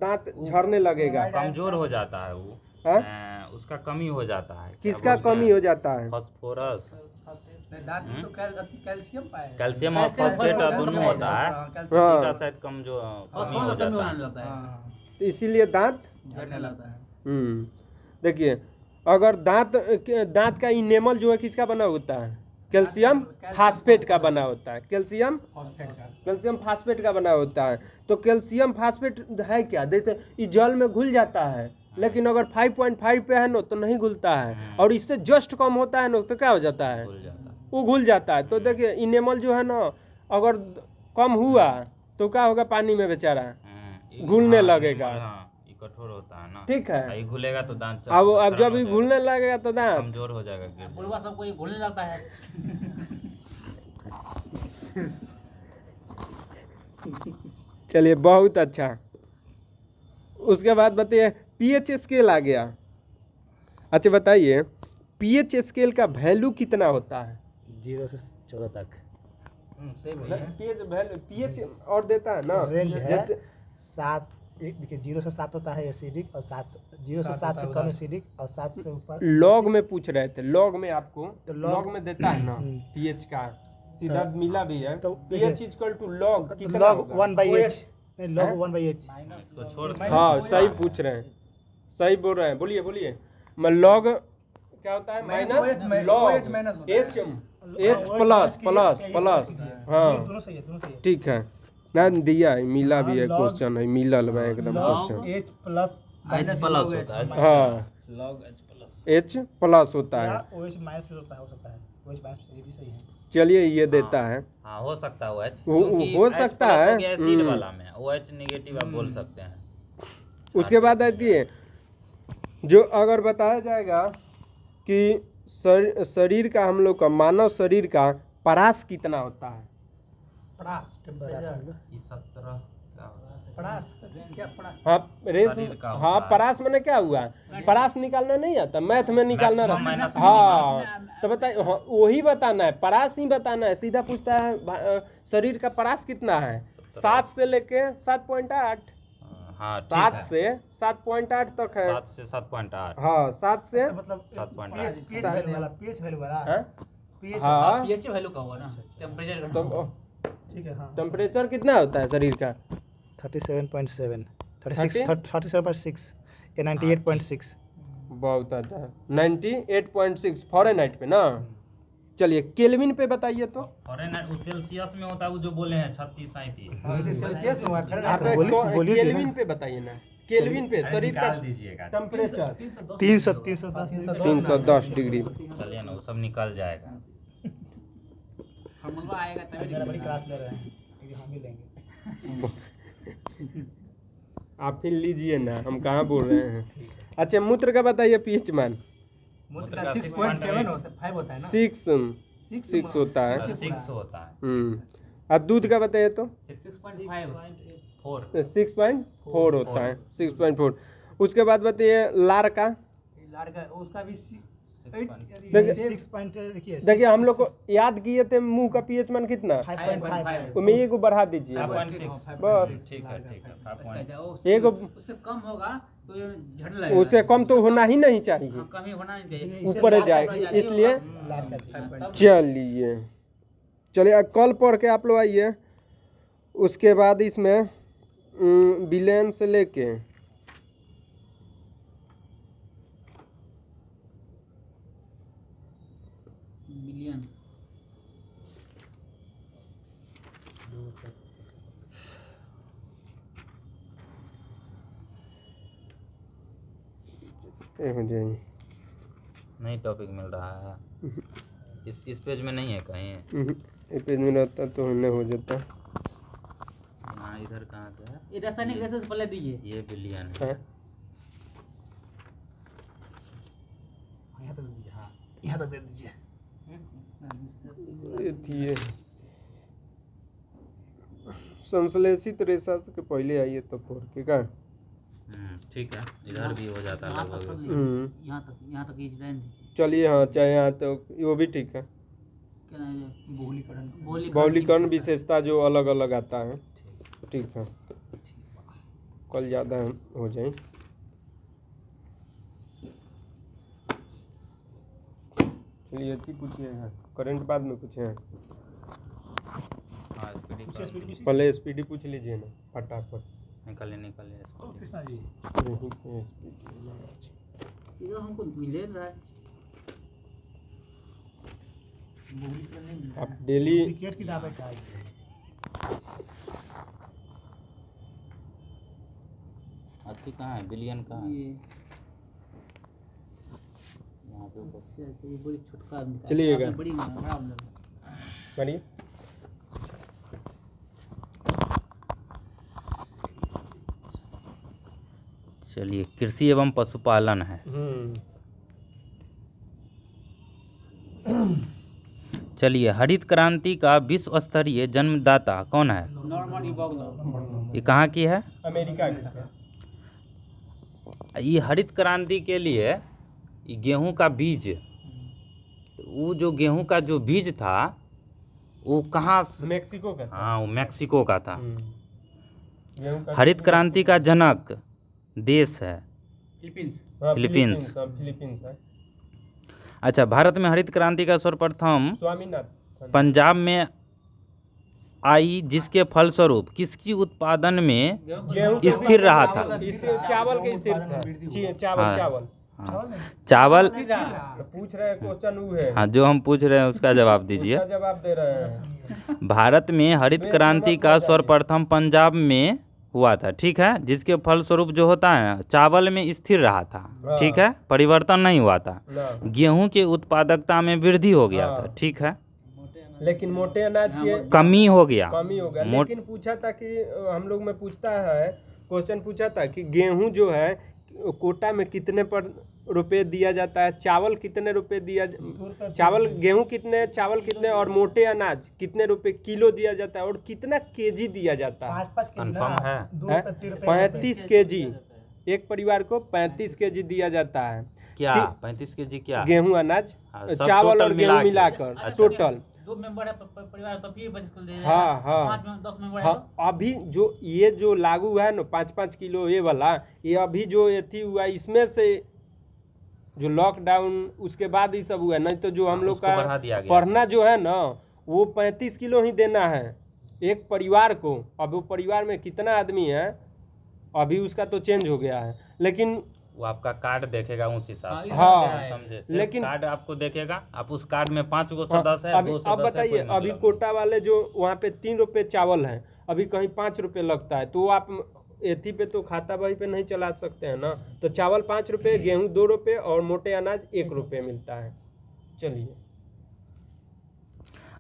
दांत झड़ने लगेगा? कमजोर हो जाता है वो। हाँ? उसका कमी हो जाता है। किसका कमी हो जाता है? फास्फोरस, दांत में तो कैल्शियम पाएगा। कैल्शियम और फॉस्फेट दोनों होता है। इसी का शायद कम जो कमी हो जाता है। लगता है, तो इसीलिए दांत झड़ने लगता है। देखिए अगर दांत का इनेमल जो है किसका बना होता है? कैल्शियम फास्फेट का बना होता है। कैल्शियम फास्फेट का बना होता है। तो कैल्शियम फास्फेट है क्या? देखते ये जल में घुल जाता है, लेकिन अगर 5.5 पे है ना तो नहीं घुलता है, और इससे जस्ट कम होता है ना तो क्या हो जाता है? भूल जाता है। वो घुल जाता है। तो देखिए इनेमल जो है ना अगर कम हुआ तो क्या होगा? पानी में बेचारा घुलने हाँ, लगेगा। हाँ, ये कठोर होता है ना। ठीक है। ये घुलेगा तो दांत अब जब ये खराब हो घुलने लगेगा तो जाएगा, दांत कमजोर हो जाएगा, गिर जाएगा। बुढ़वा सबको ये घुलने लगता है। चलिए बहुत अच्छा। उसके बाद बताइए पीएच स्केल आ गया। अच्छा बताइए पीएच स्केल का वैल्यू कितना होता है? 0 से 14 तक सही भैया। पीएच और देता है ना रेंज है। जैसे 7, एक देखिए 0 से 7 होता है एसिडिक, और 0 से 7 से कम एसिडिक, और 7 से ऊपर लॉग में पूछ रहे थे। लॉग में आपको तो लॉग में देता है ना पीएच का सीधा मिला भी है। तो पीएच इक्वल टू लॉग कितना लॉग होगा? 1/h, नहीं लॉग 1/h। इसको छोड़ हाँ सही पूछ रहे हैं, सही बोल रहे हैं। बोलिए बोलिए। मैं लॉग क्या होता है? Minus log H plus plus plus. हाँ दोनों सही है, दोनों सही है। ठीक है ना, दिया है मिला भी है। हाँ, log- क्वेश्चन है मिलल है एकदम question. Log H plus H plus होता है। हाँ log H plus. H plus होता या है। OH माइनस भी होता है, हो सकता है OH माइनस ये भी सही है। चलिए ये देता है। हाँ हो सकता है OH, वो- क्योंकि हो H सकता प्लस है। हो गया एसिड वाला में, OH नेगेटिव आप बोल सकते हैं। उसके बाद आती है जो अगर बताया जाएगा कि शरीर का, हम लोग का मानव शरीर का परास कितना होता है? ये 17 क्या होता परास क्या परास हाँ रेस शरीर का हाँ होता है। परास मैंने क्या हुआ परास निकालना नहीं आता मैथ में निकालना Maximum रहता minus हाँ तो बताइए हाँ, वही बताना है परास ही बताना है सीधा पूछता है शरीर का परास कितना है 7 से लेके 7.8 हाँ ठीक 7 है से 7.8 तक है 7 से 7.8 हाँ 7 से मतलब 7.8 पीएच वैल्यू वाला पीएच वैल्यू वाला हाँ पीएच हाँ पीएच वैल्यू का हुआ ना टेम्परेचर तो ठीक है हाँ टेम्परेचर कितना होता है शरीर का 37.7 30? 37.6 ये 98.6 बहुत आता है 98.6 फॉरेनहाइट पे ना चलिए केल्विन पे बताइए तो फॉरेनहाइट वो सेल्सियस में होता है वो जो बोले हैं 36 37 सेल्सियस में हुआ आप बोलिए केल्विन पे बताइए ना केल्विन पे शरीर का निकाल दीजिएगा टेम्परेचर 310 डिग्री चलिए ना वो सब निकल जाएगा फॉर्मूला आएगा तभी बड़ी क्लास ले रहे हैं ये हम भी लेंगे आप फिर लीजिए ना हम कहाँ बोल रहे हैं अच्छा मूत्र का बताइए पीएच मान मूत्र का 6.7 होता 5 होता है ना 6 होता है 6 होता है और दूध का बताइए तो 6.5 6.4 होता है 6.4 उसके बाद बताइए लार का लड़का उसका भी देखिए 6 पॉइंट देखिए हम लोग को याद किए थे मुंह का पीएच मान कितना 5.5 उसमें एक बढ़ा दीजिए 5.6 बस ठीक है 5.6 एक उससे कम होगा तो ये झड़ लगेगा उससे कम तो होना ही नहीं चाहिए हाँ, कम ही होना नहीं चाहिए ऊपर ही जाएगी इसलिए चलिए अब कल पढ़ के आप लोग आइए उसके बाद इसमें बिलियन से लेके मिलियन हो जाएंगे नहीं टॉपिक मिल रहा है इस पेज में नहीं है कहीं एक पेज में रहता तो नहीं हो जाता हाँ इधर कहाँ से है ये रासायनिक रेशे से पहले दीजिए ये बिलियन है यहाँ तक दे दीजिए हाँ यहाँ तक दे दीजिए ये थी संश्लेषित रेशा के पहले आइए तो पढ़ के का ठीक है इधर भी हो जाता है यहाँ तक लगभग कर लीजिए। यहाँ तक इस लाइन दीजिए चलिए हाँ चाहे यहाँ तो वो भी ठीक है क्या नाम है बहुलीकरण विशेषता जो अलग अलग आता है ठीक है कल ज़्यादा हो जाए चलिए अच्छी पूछिएगा करंट बाद में पूछे हैं हाँ स्पीड पहले स्पीडी पूछ लीजिए ना फटाफट निकालिए कृष्णा जी नहीं तो स्पीडी इधर हमको मिले रहा है आप डेली क्रिकेट की दावे का अति कहाँ है बिलियन कहाँ है ये यहाँ पे ऊपर ये बड़ी छुटका चलिएगा। आपने बड़ी बड़ा करिए चलिए कृषि एवं पशुपालन है चलिए हरित क्रांति का विश्व स्तरीय जन्मदाता कौन है नॉर्मन इबोगला ये कहाँ की है अमेरिका के ये हरित क्रांति के लिए ये गेहूं का बीज वो जो गेहूं का जो बीज था वो कहाँ मेक्सिको का हाँ वो मैक्सिको का था गेहूं का हरित क्रांति का जनक देश है फिलीपींस हाँ, फिलीपींस। फिलीपींस है अच्छा भारत में हरित क्रांति का सर्वप्रथम स्वामीनाथन पंजाब में आई जिसके फलस्वरूप किसकी उत्पादन में गेहूं स्थिर रहा था चावल के स्थिर था चावल हाँ। चावल हाँ। चावल पूछ रहे हैं क्वेश्चन वो है हाँ जो हम पूछ रहे हैं उसका जवाब दीजिए उसका जवाब दे रहे हैं भारत में हरित क्रांति का सर्वप्रथम पंजाब में हुआ था ठीक है जिसके फलस्वरूप जो होता है ना चावल में स्थिर रहा था ठीक है परिवर्तन नहीं हुआ था ना गेहूं के उत्पादकता में वृद्धि हो गया था ठीक है लेकिन मोटे अनाज की कमी हो गया कमी हो गया लेकिन पूछा था कि हम लोग में पूछता है क्वेश्चन पूछा था कि गेहूं जो है कोटा में कितने पर रुपए दिया जाता है, चावल कितने रुपए चावल गेहूं कितने, चावल कितने, और मोटे अनाज कितने रुपए किलो दिया जाता है, और कितना केजी दिया जाता है? 5 केजी ना, कंफर्म है? 35 केजी। एक परिवार को 35 केजी दिया जाता है। क्या 35 केजी क्या? गेहूं अनाज, हाँ, सब चावल टोटल और गेहूं मिला के। मिलाकर अच्छा। टोटल। 2 मेंबर है परिवार तो फिर 25 किलो दे देगा। हाँ हाँ 10 मेंबर है हाँ, अभी जो ये जो लागू है ना 5-5 किलो ये वाला, ये अभी जो एथी हुआ इसमें से जो लॉकडाउन उसके बाद ही सब हुआ है, नहीं तो जो हम लोग उसको का बढ़ा दिया गया। पढ़ना जो है ना वो 35 किलो ही देना है एक परिवार को। अब वो परिवार में कितना आदमी है अभी उसका तो चेंज हो गया है, लेकिन वो आपका कार्ड देखेगा उस हिसाब से। हाँ समझे? लेकिन लेकिन कार्ड आपको देखेगा, आप उस कार्ड में 5 गो सदस्य है, अभी 2 अब सदस्य है, बताइए, कोई अभी मतलब कोटा वाले जो वहाँ पे 3 रुपए चावल है, अभी कहीं 5 रुपए लगता है, तो आप एथी पे तो खाता बही पे नहीं चला सकते हैं ना। तो चावल 5 रुपए, गेहूं 2 रुपए और मोटे अनाज 1 रुपए मिलता है। चलिए। नहीं।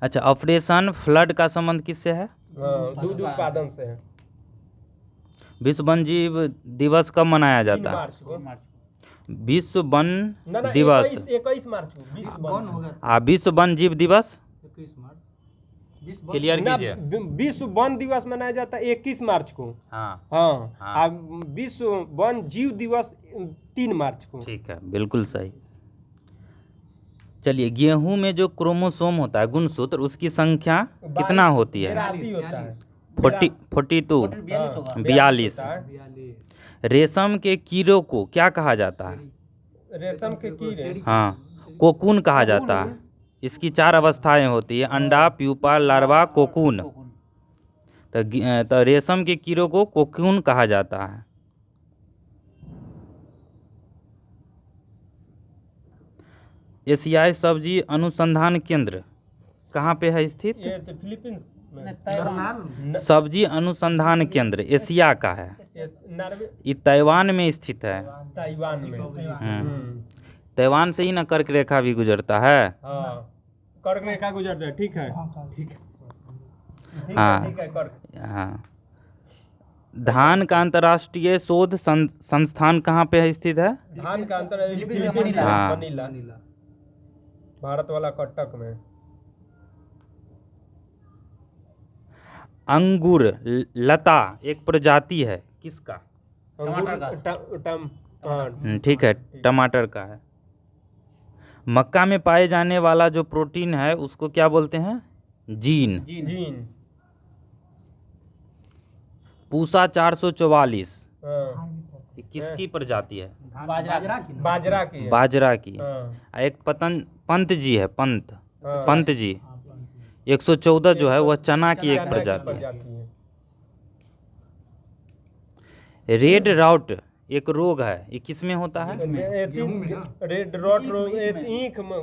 अच्छा, ऑपरेशन फ्लड का संबंध किससे है? हाँ, दूध उत्पादन से है। विश्व वन जीव दिवस कब मनाया 3 जाता है? मार्च को। विश्व वन ना ना दिवस 21 मार्च को विश्व वन जीव दिवस 21 मार्च क्लियर ना, कीजिए। विश्व वन दिवस मनाया जाता है 21 मार्च को। हाँ हाँ, हाँ। अब विश्व वन जीव दिवस 3 मार्च को। ठीक है, बिल्कुल सही। चलिए, गेहूं में जो क्रोमोसोम होता है गुणसूत्र, उसकी संख्या कितना होती है? 82 होता है। 42 42 होगा। 42। होता है। रेशम के कीड़ों को क्या कहा जाता है? रेशम के कीड़े हाँ, कोकून कहा जाता है। इसकी 4 अवस्थाएं होती है, अंडा, प्यूपा, लार्वा, कोकून। तो रेशम के कीड़ों को कोकून कहा जाता है। एशियाई सब्जी अनुसंधान केंद्र कहाँ पे है स्थित? ये तो फिलीपींस में। सब्जी अनुसंधान केंद्र एशिया का है, नॉर्वे, ये ताइवान में स्थित है। ताइवान में। ताइवान से ही ना कर्क रेखा भी गुजरता है। हाँ, कर्क रेखा गुजरता है। ठीक है, ठीक है, हाँ। ठीक है, कर्क। हाँ। धान का अंतर्राष्ट्रीय शोध संस्थान कहाँ पे स्थित है? धान का अंतर फिलीपींस में, हाँ। मनीला, भारत वाला कटक में। अंगूर लता एक प्रजाति है किसका? ठीक है, टमाटर का है। मक्का में पाए जाने वाला जो प्रोटीन है उसको क्या बोलते हैं? जीन। जीन। पूसा 444 हाँ। ये किसकी प्रजाति है? बाजरा की है। बाजरा की। हाँ। एक पंत जी है, पंत हाँ। पंत जी 114 जो है वह चना की एक चना की प्रजाति है। प्रजाति है। रेड राउट एक रोग है, ये किस में होता है? रेड रॉट रोग ईख में,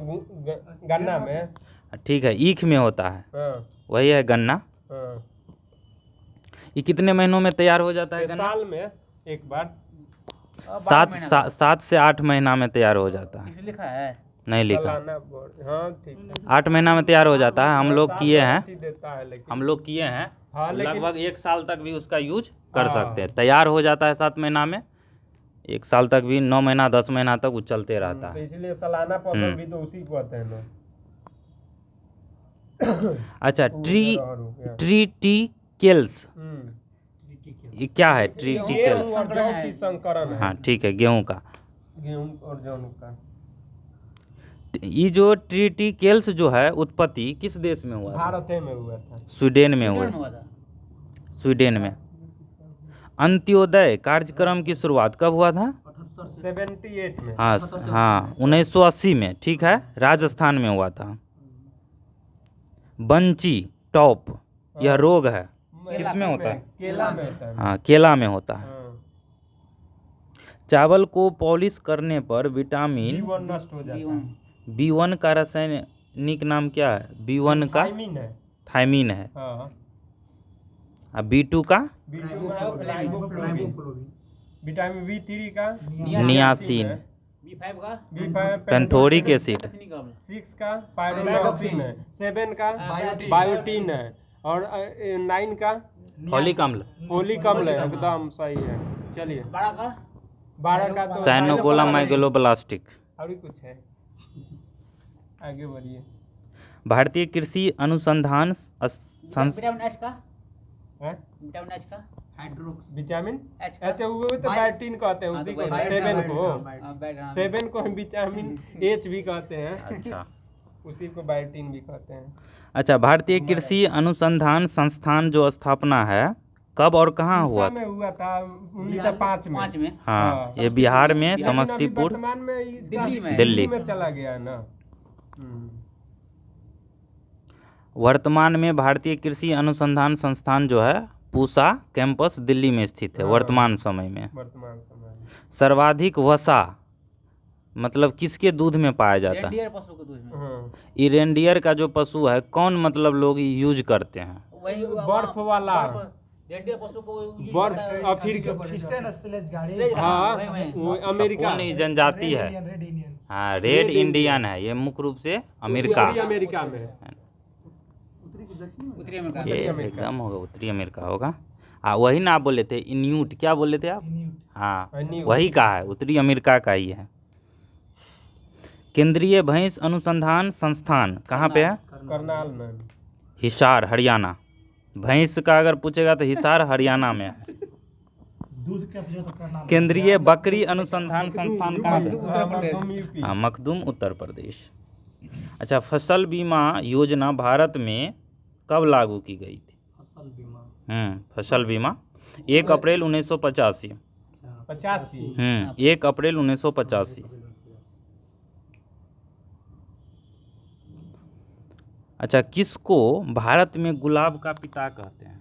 गन्ना में। ठीक है, ईख में होता है, हाँ, वही है गन्ना। हाँ। ये कितने महीनों में तैयार हो जाता है ये गन्ना? साल में एक बार। 7 से 8 महीना में तैयार हो जाता है। इसमें लिखा है नहीं लिखा, सालाना हाँ, ठीक है। 8 महीना में तैयार हो जाता है। हम लोग सात किए साल हैं, ही देता है लेकिन। हम लोग किए हैं, हाँ, लेकिन- लगभग 1 साल तक भी उसका यूज कर हाँ। सकते हैं। तैयार हो जाता है 7 महीना में, 1 साल तक भी, 9 महीना 10 महीना तक वो चलते रहता तो है। इसलिए सालाना फसल भी तो उसी को कहते हैं ना। अच्छा, ट्रीटिकेल्स ये क्या है? ट्रीटिकेल्स, गेहूं और जौ की संकरण है। हाँ ठीक है, गेहूं का। गेहूं और जौ का। ये जो ट्रीटिकेल्स जो है उत्पत्ति किस देश में हुआ था? भारत में हुआ था। स्वीडन में हुआ। हुआ था। स्वीडन में। अंत्योदय कार्यक्रम की शुरुआत कब हुआ था? 78 में। हाँ हाँ, 1980 में। ठीक है, राजस्थान में हुआ था। बंची टॉप यह रोग है, किसमें होता है? केला में होता है। हाँ, केला में होता है। हाँ। चावल को पॉलिश करने पर विटामिन जीवन नष्ट हो जाता है। B1 का रासायनिक नाम क्या है? B1 का थायमीन है। थायमीन है। हाँ। और B2 का B2 का राइबोफ्लोविन। विटामिन B3 का नियासिन। B5 का B5 पेंथोरिक एसिड। 6 का पायरोलॉक्सिन है। 7 का बायोटीन है। और 9 का फॉलिक अम्ल। फोलिक अम्ल है। एकदम सही है। चलिए। 12 का 12 का तो साइनोगोलामाइगलोब्लास्टिक। और भी कुछ है, आगे बढ़िए। भारतीय कृषि अनुसंधान विटामिन एच का, हैं? विटामिन एच का हाइड्रोक्स विटामिन एच का। अच्छा वो तो बायोटीन कहते हैं, हाँ, उसी तो को बायोटीन, 7 को, हाँ, 7 को हम विटामिन एच भी कहते हैं, अच्छा उसी को बायोटीन भी कहते हैं। अच्छा, भारतीय कृषि अनुसंधान संस्थान जो स्थापना है कब और कहाँ हुआ उड़ीसा था? में हुआ था 1905 में। 5 में हाँ, ये बिहार में लेकिन अभी समस्तीपुर वर्तमान में इसका दिल्ली में। दिल्ली में चला गया है ना। वर्तमान में भारतीय कृषि अनुसंधान संस्थान जो है पूसा कैंपस दिल्ली में स्थित है वर्तमान समय में। वर्तमान समय में सर्वाधिक वसा मतलब किसके दूध में पाया जाता है? रेंडियर पशु के दूध में। हाँ। ये रेंडियर का जो पशु है कौन मतलब लोग यूज करते हैं? वही बर्फ वाला रेंडियर पशु को use बर्फ होता है। अफ्रीका, खींचते हैं ना स्लेज गाड़ी, स्लेज गाड़ी, हाँ वही, वही। वो अमेरिका, कौन ये जनजाति है? Red Indian. हाँ, रेड इंडियन है ये, मुख्य रूप से अमेरिका। उत्तरी अमेरिका में है। उत्तरी अमेरिका। ये एकदम होगा उत्तरी अमेरिका होगा। हाँ, वही ना आप बोले थे इन्यूट, क्या बोले थे आप? हाँ, इन्यूट। वही का है, उत्तरी अमेरिका का ही है। केंद्रीय भैंस अनुसंधान संस्थान कहाँ पे है? करनाल में। हिसार हरियाणा। भैंस का अगर पूछेगा तो हिसार हरियाणा में है। दूध का जो तो करना केंद्रीय बकरी अनुसंधान संस्थान कहाँ पे? मखदूम यूपी। हाँ, मखदूम उत्तर प्रदेश। अच्छा, फसल बीमा योजना भारत में कब लागू की गई थी? फसल बीमा 1 अप्रैल 1985। 85। 1 अप्रैल 1985। अच्छा, किसको भारत में गुलाब का पिता कहते हैं?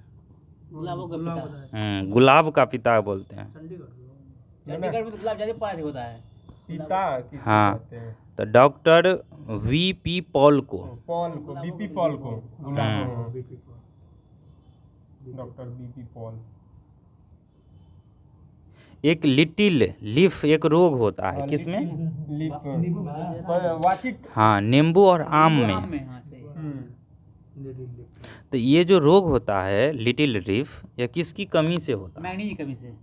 गुलाबों का पिता। गुलाब का पिता बोलते हैं। चंडीगढ़ में तो गुलाब ज्यादा पास होता है। पिता किसको हाँ, कहते हैं? तो डॉक्टर वीपी पॉल को। पॉल को, बीपी पॉल को गुलाब, डॉक्टर बीपी पॉल। एक लिटिल लीफ एक रोग होता है किसमें? वाचिट। हाँ, नींबू और आम में। आम में, हाँ, सही। तो ये जो रोग होता है लिटिल लीफ, यह किसकी कमी से होता है? मैग्नीज की कमी से।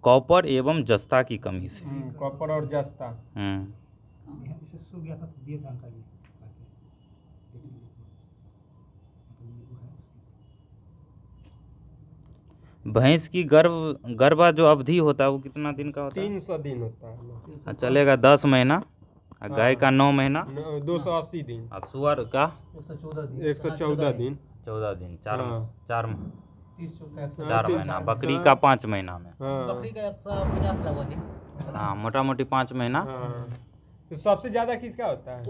कॉपर एवं जस्ता की कमी से। कॉपर और जस्ता। इसे सूख गया था तो दिए जानकारी। भैंस की गर्भा जो अवधि होता है वो कितना दिन का होता है? 300 दिन होता है। चलेगा 10 महीना। और गाय का 9 महीना। 280 दिन। और सुअर का 114 दिन। 14 दिन। 4 हाँ। महीना। बकरी का 5 महीना में। हाँ। बकरी का 150 लगभग दिन। हाँ, मोटा मोटी 5 महीना। हाँ। तो सबसे ज्यादा किसका होता है?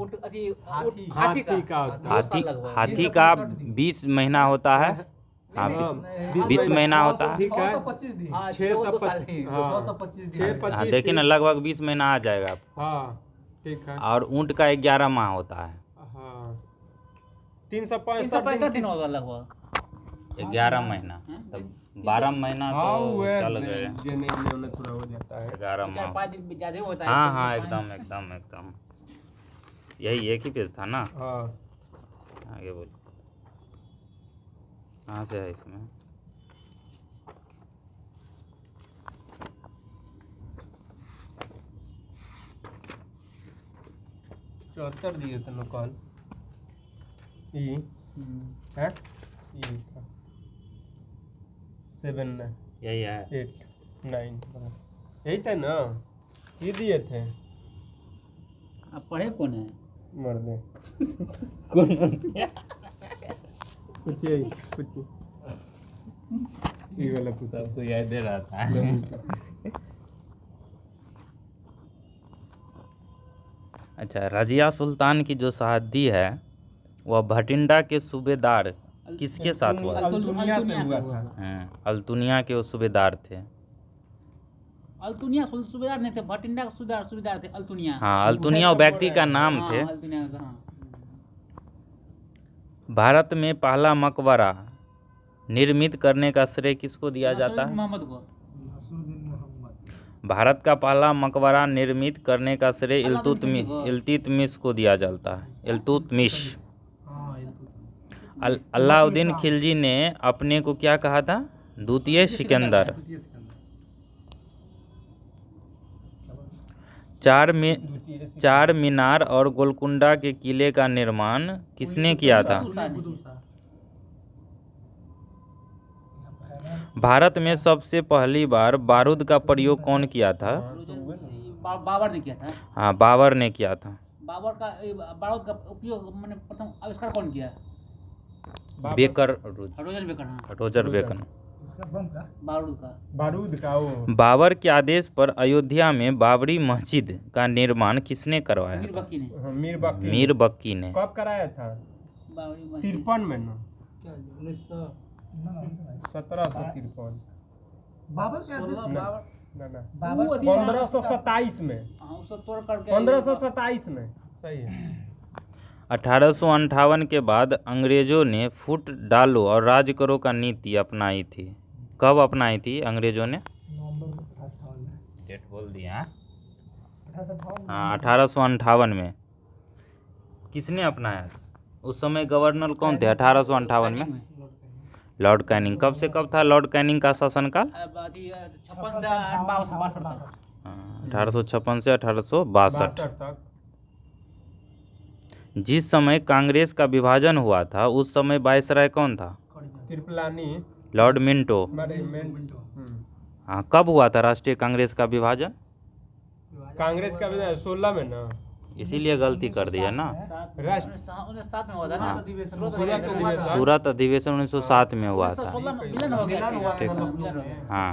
हाथी का होता है। हाथी का 20 महीना होता है। हाँ, 20 महीना होता है। ठीक है। 625 हाँ, देखिए ना, लगभग 20 महीना आ जाएगा आपको। हाँ, ठीक है। और ऊँट का 11 माह होता है। हाँ, 365 365 दिन होगा लगभग। 11 महीना, तब 12 महीना तो चल गए। थोड़ा हो जाता है। 11 माह। 4-5 दिन ज्यादा होता है। हाँ हाँ, एकदम। यही एक ही पेज था ना? हाँ। आगे बोलिए, कहाँ से है इसमें? चौहत्तर दिए थे ना कल। है? ये था 7 यही है। 8 9 यही था ना, ये दिए थे। अब पढ़े कौन है? मर्दे पूछिए ये वाला पूछा। सबको याद दे रहा था। अच्छा, रजिया सुल्तान की जो शहादती है वह भटिंडा के सूबेदार किसके साथ हुआ? अल्तुनिया से हुआ था। अल्तुनिया के वो सूबेदार थे। अल्तुनिया सूबेदार नहीं थे, भटिंडा का सूबेदार थे अल्तुनिया। हाँ, अल्तुनिया वो व्यक्ति का नाम थे। हाँ, अल्तुनिया का, हाँ। भारत में पहला मकबरा निर्मित करने का श्रेय किसको दिया जाता है? मोहम्मद को। भारत का पहला मकबरा निर्मित करने का श्रेय इल्तुतमिश को दिया जाता है। इल्तुतमिश। अलाउद्दीन खिलजी ने अपने को क्या कहा था? द्वितीय सिकंदर। चार मीनार और गोलकुंडा के किले का निर्माण किसने किया था? भारत में सबसे पहली बार बारूद का प्रयोग कौन किया था? बाबर ने किया था। हाँ, बाबर ने किया था। बारूद का उपयोग मैंने प्रथम आविष्कार कौन किया? Baker, Roger baker. हाँ, रोजर बेकर। बारूद का वो बाबर के आदेश पर अयोध्या में बाबरी मस्जिद का निर्माण किसने करवाया मीर था? बक्की ने। हाँ, मीर बक्की ने। कब कराया था? बाबरी मस्जिद 53 में ना, क्या 1900 1753। बाबर क्या ना ना, बाबर 1527 में, हाँ उसको तोड़ करके 1527 में, सही है। 1858 के बाद अंग्रेजों ने फुट डालो और राज करो का नीति अपनाई थी। कब अपनाई थी अंग्रेजों ने? डेट बोल दिया। हाँ, 1858 में। किसने अपनाया? उस समय गवर्नर कौन थे 1858 में? Lord Canning. कब से कब था लॉर्ड कैनिंग का शासनकाल? 56 से 62 तक। 1856 से 1862। तक। जिस समय कांग्रेस का विभाजन हुआ था उस समय वायसराय कौन था? कृपलानी। Lord Minto. हाँ, कब हुआ था राष्ट्रीय कांग्रेस का विभाजन? कांग्रेस का 16 में ना, इसीलिए गलती कर दिया ना। राष्ट्र 1907 में हुआ था ना। सूरत अधिवेशन 1907 में हुआ था। 16 में मिलन हो गया। हाँ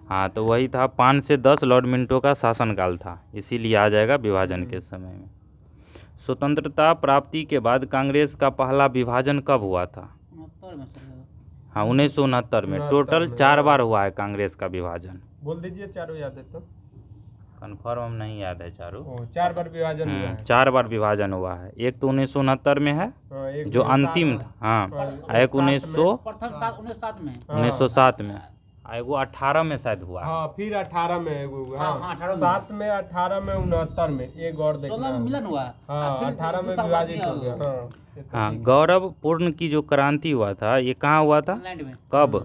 हाँ, तो वही था। 5 से 10 लॉर्ड मिंटो का शासनकाल था, इसीलिए आ जाएगा विभाजन के समय में। स्वतंत्रता प्राप्ति के बाद कांग्रेस का पहला विभाजन कब हुआ था? 69 में। हाँ, 1969 में। टोटल 4 बार हुआ है कांग्रेस का विभाजन। बोल दीजिए, चारों याद है तो। कन्फर्म नहीं याद है चारों। 4 बार विभाजन हुआ है। 4 बार विभाजन हुआ है। एक तो 1969 में है हाँ, एक जो अंतिम था। हाँ, एक प्रथम 1907 में। 1907 में। एगो 18 में शायद हुआ। हाँ, फिर 18 में एगो हुआ। हाँ, 18 में। 7 में, 18 में, 69 में। एक और देखना। 16 में मिलन हुआ। हाँ, फिर 18 में दूसरा विभाजित हो हुआ। गया। हाँ, हाँ, गौरव पूर्ण की जो क्रांति हुआ था ये कहाँ हुआ था? इंग्लैंड में कब?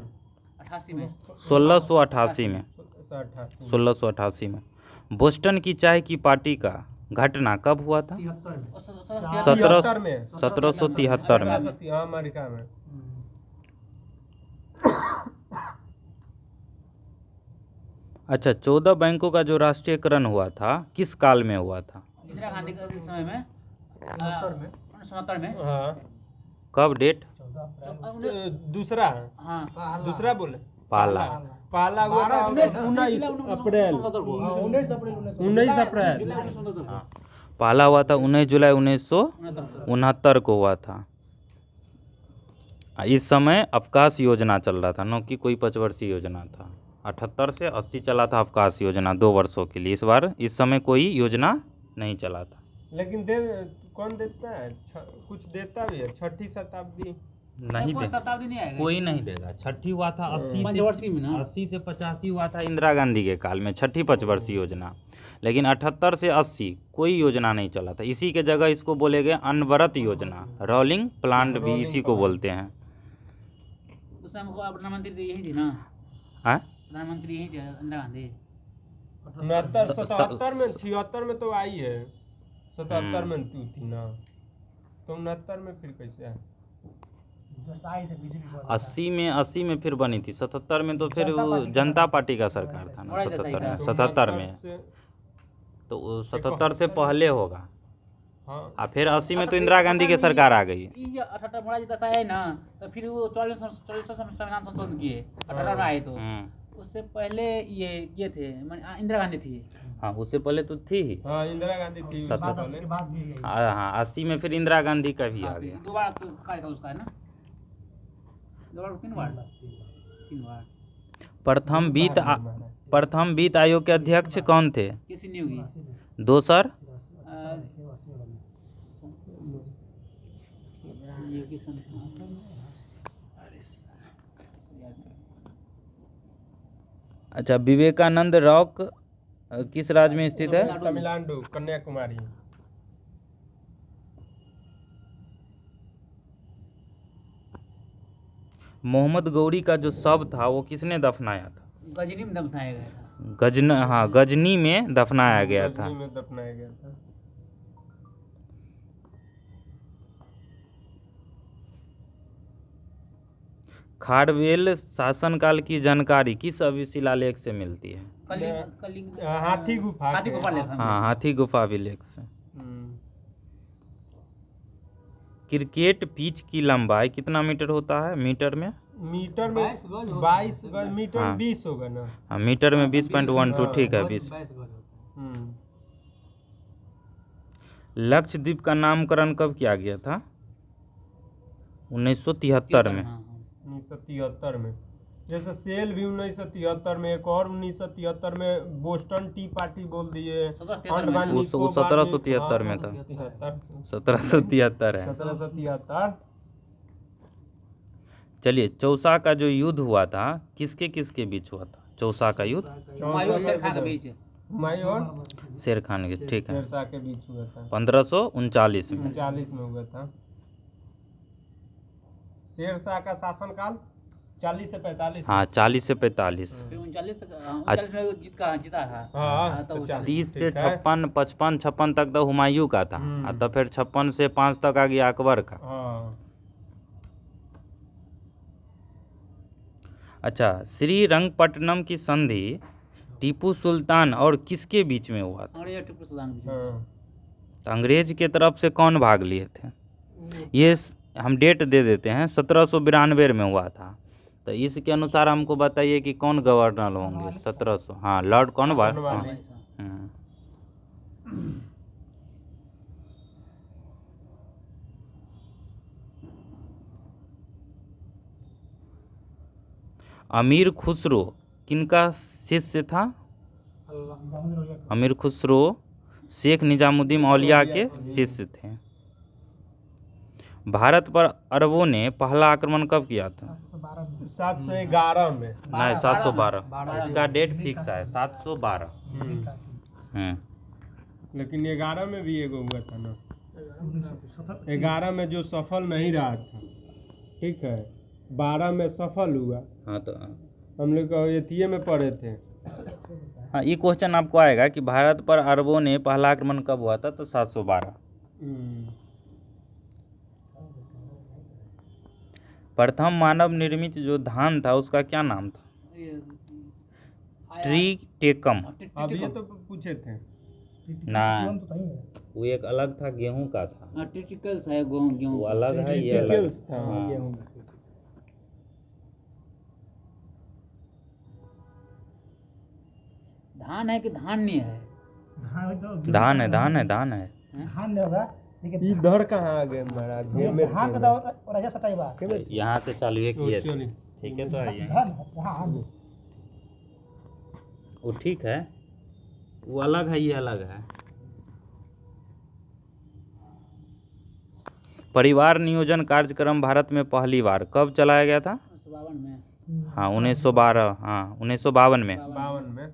88 में। 1688 में। 88। 1688 में। बोस्टन की चाय की पार्टी का घटना कब हुआ था? 73 में। 1773 में। हाँ, अमेरिका में। अच्छा, 14 बैंकों का जो राष्ट्रीयकरण हुआ था किस काल में हुआ था? इंदिरा गांधी के समय में 69 में। हाँ, कब? डेट? दूसरा। हाँ, दूसरा बोले। पहला। पहला हुआ था 19 अप्रैल। 19 अप्रैल। पहला हुआ था 19 जुलाई 1969 को हुआ था। इस समय अवकाश योजना चल रहा था, न कि कोई 5 वर्षीय योजना था। 78 से 80 चला था अवकाश योजना 2 वर्षों के लिए। इस समय कोई योजना नहीं चला था। लेकिन कौन देता है? कुछ देता भी है। 6ठी शताब्दी नहीं कोई दे, शताब्दी नहीं आएगा। कोई नहीं देगा। 6ठी हुआ था 80 पंचवर्षीय में ना। 80 से 85 हुआ था इंदिरा गांधी के काल में 6ठी 5 वर्षीय योजना। लेकिन 78 से 80 कोई योजना नहीं चला था। इसी के जगह इसको बोले गए अनवरत योजना। रोलिंग प्लांट भी इसी को बोलते हैं। उस समय को प्रधानमंत्री यही थी ना। हाँ, प्रधानमंत्री यही थे इंदिरा गांधी। 69 77 में, 76 में तो आई है। 77 में तू थी ना, तो 69 में फिर कैसे है? 80 में फिर बनी थी। 77 में तो फिर वो जनता पार्टी का सरकार था ना। 77 में तो 77 से पहले होगा। हाँ, और फिर 80 में तो इंदिरा गांधी की सरकार आ गई। ये 78 मोरारजी दशा है ना, तो फिर वो 44 संविधान संशोधन किए 78 में आए। तो उससे पहले ये थे इंदिरा गांधी थी। हाँ, उससे पहले तो थी ही। हाँ, इंदिरा गांधी थी। हाँ, 80 में फिर इंदिरा गांधी का भी आ गया। 2 बार कार्यकाल उसका है ना। 2 बार 3 बार 3 बार। प्रथम वित्त आयोग के अध्यक्ष कौन थे? किसी नहीं होगी। दोसर? अच्छा, विवेकानंद रॉक किस राज्य में स्थित है? तमिलनाडु, कन्याकुमारी। मोहम्मद गौरी का जो शव था वो किसने दफनाया था? गजनी में दफनाया गया था। गजनी में दफनाया गया था। गजनी में दफनाया गया था। खारवेल शासनकाल की जानकारी किस अभिशिलालेख से मिलती है? हाथी गुफा हाथी गुफा लेखा में। हाँ, हाथी गुफा अभिलेख से। क्रिकेट पिच की लंबाई कितना मीटर होता है मीटर में? मीटर में 22 गज, मीटर में 20 होगा ना। हाँ, मीटर में 20.12, ठीक है 20। लक्षद्वीप का नामकरण कब किया गया था? 1973 में। 1973 में। जैसे सेल भी 1973 में, एक और 1973 में बोस्टन टी पार्टी बोल दिए। वो 1773 में था। 1773 है। 1773। चलिए, चौसा का जो युद्ध हुआ था किसके किसके बीच हुआ था? चौसा का युद्ध हुमायूं और शेर खान के बीच। हुमायूं और शेर खान के, ठीक है, शेरशाह के बीच हुआ था। 1539 में। 39 में हुआ था। शेरशाह का शासनकाल 40 से 45। हाँ, 40 से 45। फिर 39 में जीता था। हाँ, तो 30 से 56, 56 तक तो हुमायूं का था, और तो फिर 56 से 5 तक आ गया अकबर का। हाँ। अच्छा, श्रीरंगपट्टनम की संधि टीपू सुल्तान और किसके बीच में हुआ था? टीपू सुल्तान के बीच। हाँ। तो अंग्रेज के तरफ से कौन भाग लिए थे? ये हम डेट दे देते हैं, 1792 में हुआ था। तो इसके अनुसार हमको बताइए कि कौन गवर्नर होंगे? 1700। हाँ, लॉर्ड कॉर्नवालिस। हाँ। अमीर खुसरो किनका शिष्य था? अमीर खुसरो शेख निजामुद्दीन औलिया के शिष्य थे। भारत पर अरबों ने पहला आक्रमण कब किया था? 711 में। नहीं, 712। इसका डेट फिक्स है 712। लेकिन 11 में भी एगो हुआ था ना। 11 में जो सफल नहीं रहा था, ठीक है, 12 में सफल हुआ। हाँ, तो हम लोग एथिए में पढ़े थे। हाँ, ये क्वेश्चन आपको आएगा कि भारत पर अरबों ने पहला आक्रमण कब हुआ था? तो 712। प्रथम मानव निर्मित जो धान था उसका क्या नाम था? ट्रिटिकम। अब ये तो पूछे थे ना, वो एक अलग था, गेहूं का था। ट्रिटिकल्स है गेहूं। वो अलग है, ये अलग था। हाँ। धान है कि धान नहीं है? धान है, धान है, धान है। धान नहीं होगा, लेकिन इधर कहाँ आ गए महाराज? धान का तो राजा सटाइबा यहाँ से चालू किए थे। चलिए। ठीक है, तो आइए। धान वो ठीक है, वो अलग है, ये अलग है। परिवार नियोजन कार्यक्रम भारत में पहली बार कब चलाया गया था? 1952 में। हाँ, 1912। हाँ, 1952 में। 52 में